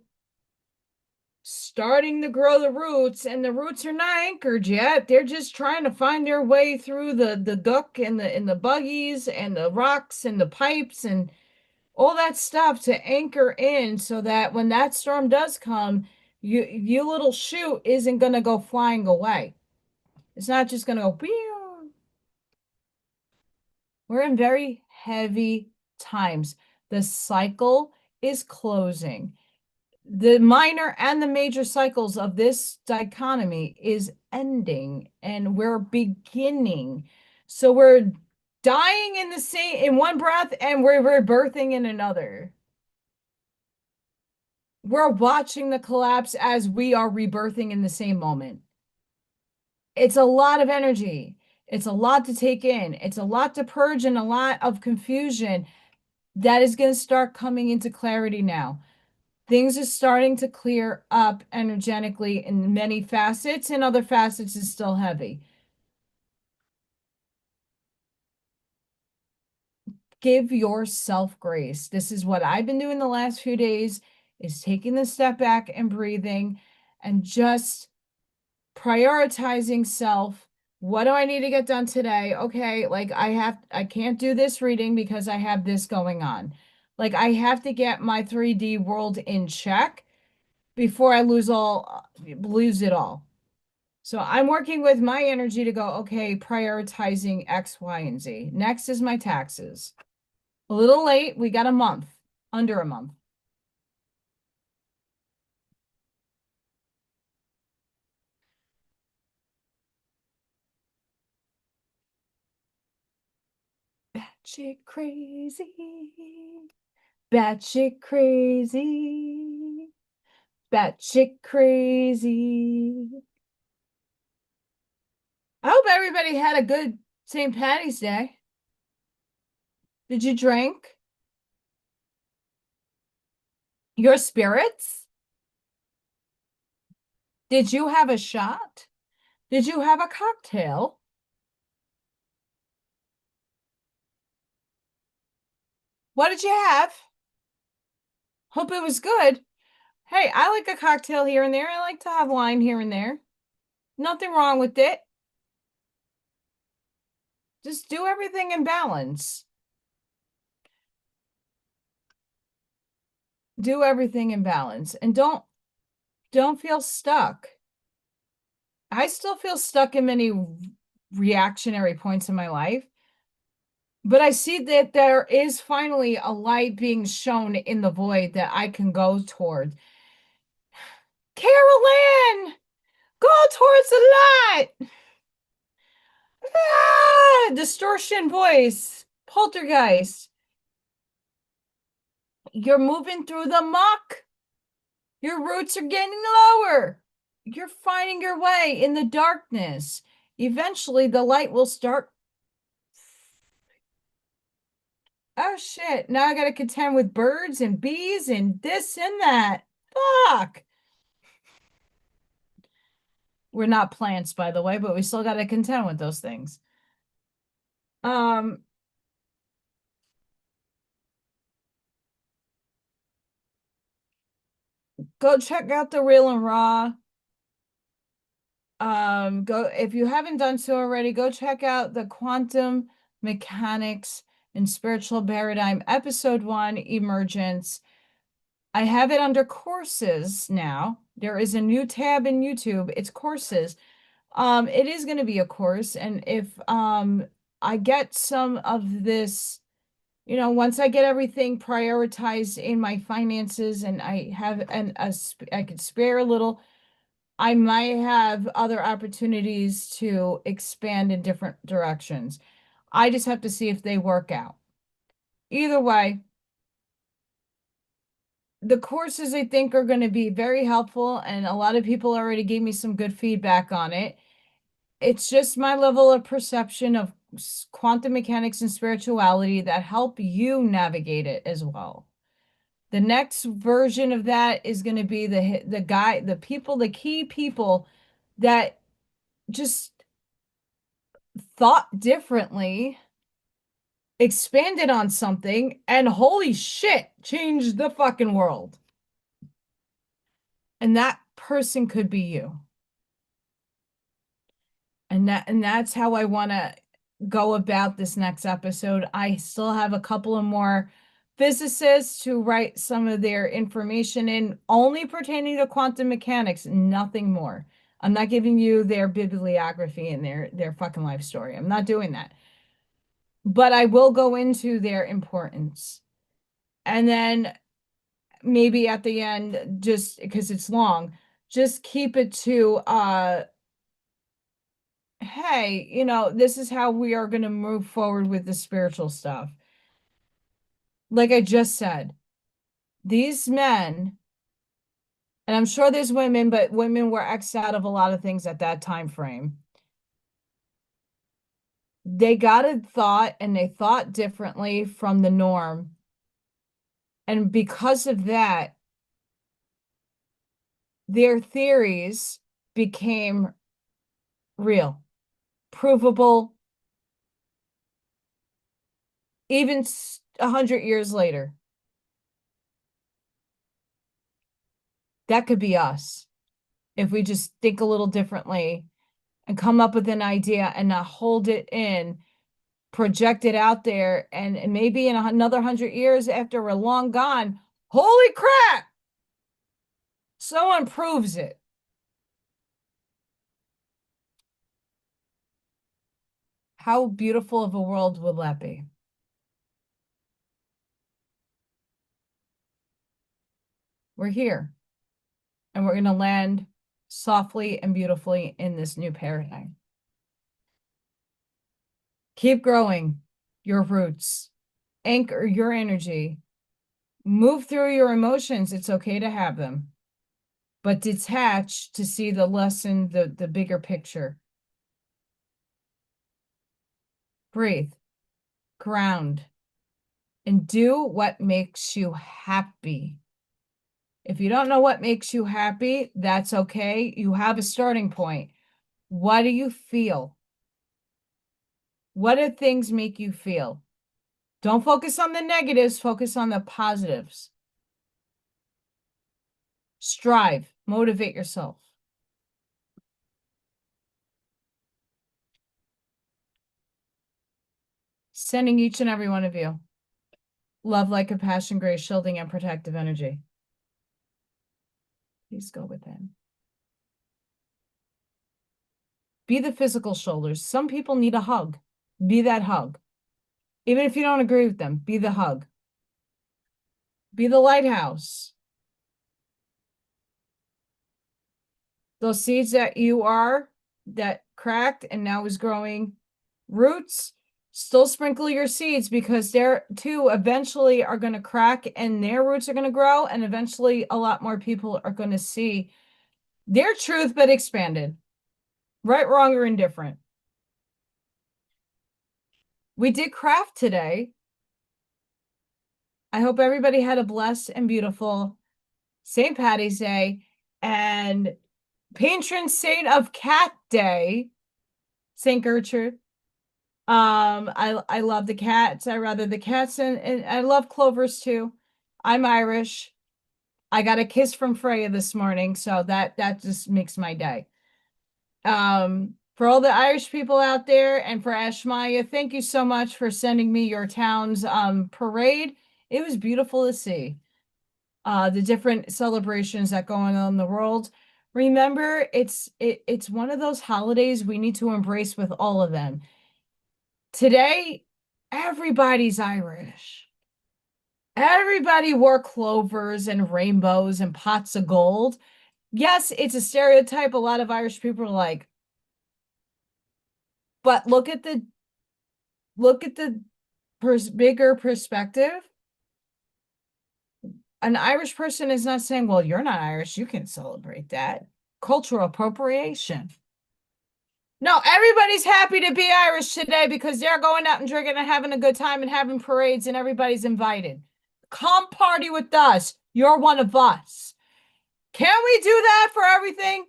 starting to grow the roots, and the roots are not anchored yet. They're just trying to find their way through the gook and the buggies and the rocks and the pipes and all that stuff to anchor in, so that when that storm does come, You little shoe isn't gonna go flying away. It's not just gonna go pew. We're in very heavy times. The cycle is closing. The minor and the major cycles of this dichotomy is ending, and we're beginning. So we're dying in the same in one breath, and we're rebirthing in another. We're watching the collapse as we are rebirthing in the same moment. It's a lot of energy. It's a lot to take in. It's a lot to purge and a lot of confusion that is going to start coming into clarity now. Things are starting to clear up energetically in many facets, and other facets is still heavy. Give yourself grace. This is what I've been doing the last few days, is taking the step back and breathing and just prioritizing self. What do I need to get done today? Okay, like I can't do this reading because I have this going on. Like I have to get my 3D world in check before I lose it all. So I'm working with my energy to go, okay, prioritizing X, Y, and Z. Next is my taxes. A little late. We got a month, under a month. Batshit crazy. Batshit crazy. Batshit crazy. I hope everybody had a good St. Patty's Day. Did you drink your spirits? Did you have a shot? Did you have a cocktail? What did you have? Hope it was good. Hey, I like a cocktail here and there. I like to have wine here and there. Nothing wrong with it. Just do everything in balance. Do everything in balance and don't feel stuck. I still feel stuck in many reactionary points in my life, but I see that there is finally a light being shown in the void that I can go toward. Carol Ann, go towards the light. Ah, distortion voice, poltergeist. You're moving through the muck. Your roots are getting lower. You're finding your way in the darkness. Eventually, the light will start. Oh, shit. Now I got to contend with birds and bees and this and that. Fuck. We're not plants, by the way, but we still got to contend with those things. Um, Go check out the Real and Raw. Go if you haven't done so already, go check out the Quantum Mechanics and Spiritual Paradigm Episode 1, Emergence. I have it under courses now. There is a new tab in YouTube. It's courses. It is going to be a course, and if I get some of this, once I get everything prioritized in my finances and I have I could spare a little, I might have other opportunities to expand in different directions. I just have to see if they work out. Either way, the courses I think are going to be very helpful, and a lot of people already gave me some good feedback on it. It's just my level of perception of quantum mechanics and spirituality that help you navigate it as well. The next version of that is going to be the key people that just thought differently, expanded on something, and holy shit, changed the fucking world. And that person could be you. And that's how I want to go about this next episode. I still have a couple of more physicists who write some of their information in only pertaining to quantum mechanics, nothing more. I'm not giving you their bibliography and their fucking life story. I'm not doing that. But I will go into their importance. And then maybe at the end, just because it's long, just keep it to hey, you know, this is how we are going to move forward with the spiritual stuff. Like I just said, these men, and I'm sure there's women, but women were X'd out of a lot of things at that time frame. They got a thought and they thought differently from the norm. And because of that, their theories became real, provable, even 100 years later. That could be us if we just think a little differently and come up with an idea and not hold it in, project it out there, and maybe in another 100 years after we're long gone, holy crap, someone proves it. How beautiful of a world will that be? We're here, and we're going to land softly and beautifully in this new paradigm. Keep growing your roots, anchor your energy, move through your emotions. It's okay to have them, but detach to see the lesson, the bigger picture. Breathe, ground, and do what makes you happy. If you don't know what makes you happy, that's okay. You have a starting point. What do you feel? What do things make you feel? Don't focus on the negatives, focus on the positives. Strive, motivate yourself. Sending each and every one of you love, light, compassion, grace, shielding, and protective energy. Please go within. Be the physical shoulders. Some people need a hug. Be that hug. Even if you don't agree with them, be the hug. Be the lighthouse. Those seeds that you are, that cracked and now is growing roots, still sprinkle your seeds, because they're too eventually are going to crack and their roots are going to grow, and eventually a lot more people are going to see their truth but expanded. Right, wrong, or indifferent. We did craft today. I hope everybody had a blessed and beautiful St. Patty's Day and patron saint of Cat Day, St. Gertrude. I love the cats. I rather the cats, and I love clovers too. I'm Irish. I got a kiss from Freya this morning, so that just makes my day. For all the Irish people out there, and for Ashmaya, thank you so much for sending me your town's parade. It was beautiful to see the different celebrations that go on in the world. Remember, it's one of those holidays we need to embrace with all of them. Today, everybody's Irish. Everybody wore clovers and rainbows and pots of gold. Yes, it's a stereotype. A lot of Irish people are like, but look at the bigger perspective. An Irish person is not saying, well, you're not Irish, you can celebrate that. Cultural appropriation. No, everybody's happy to be Irish today because they're going out and drinking and having a good time and having parades, and everybody's invited. Come party with us. You're one of us. Can we do that for everything?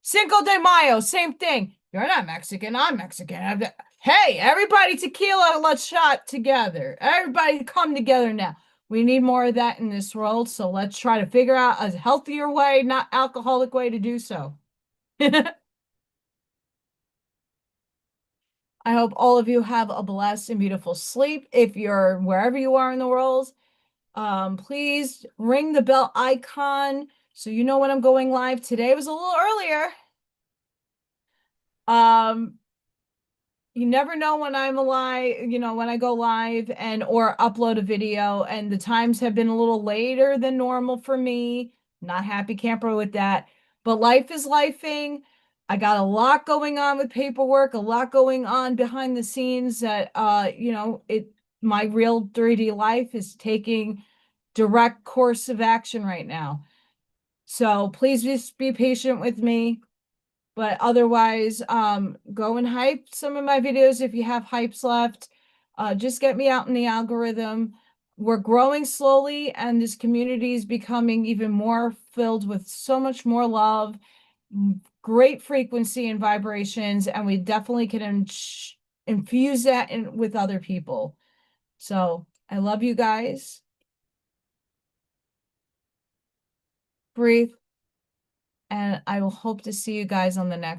Cinco de Mayo, same thing. You're not Mexican, I'm Mexican. Hey, everybody tequila, let's shot together. Everybody come together now. We need more of that in this world, so let's try to figure out a healthier way, not alcoholic way to do so. I hope all of you have a blessed and beautiful sleep. If you're wherever you are in the world, please ring the bell icon so you know when I'm going live. Today was a little earlier. You never know when I'm alive, when I go live and or upload a video, and the times have been a little later than normal for me. Not happy camper with that. But life is lifing. I got a lot going on with paperwork, a lot going on behind the scenes that my real 3D life is taking direct course of action right now. So please just be patient with me. But otherwise, go and hype some of my videos if you have hypes left. Just get me out in the algorithm. We're growing slowly, and this community is becoming even more filled with so much more love, great frequency and vibrations, and we definitely can infuse that with other people. So I love you guys. Breathe, and I will hope to see you guys on the next.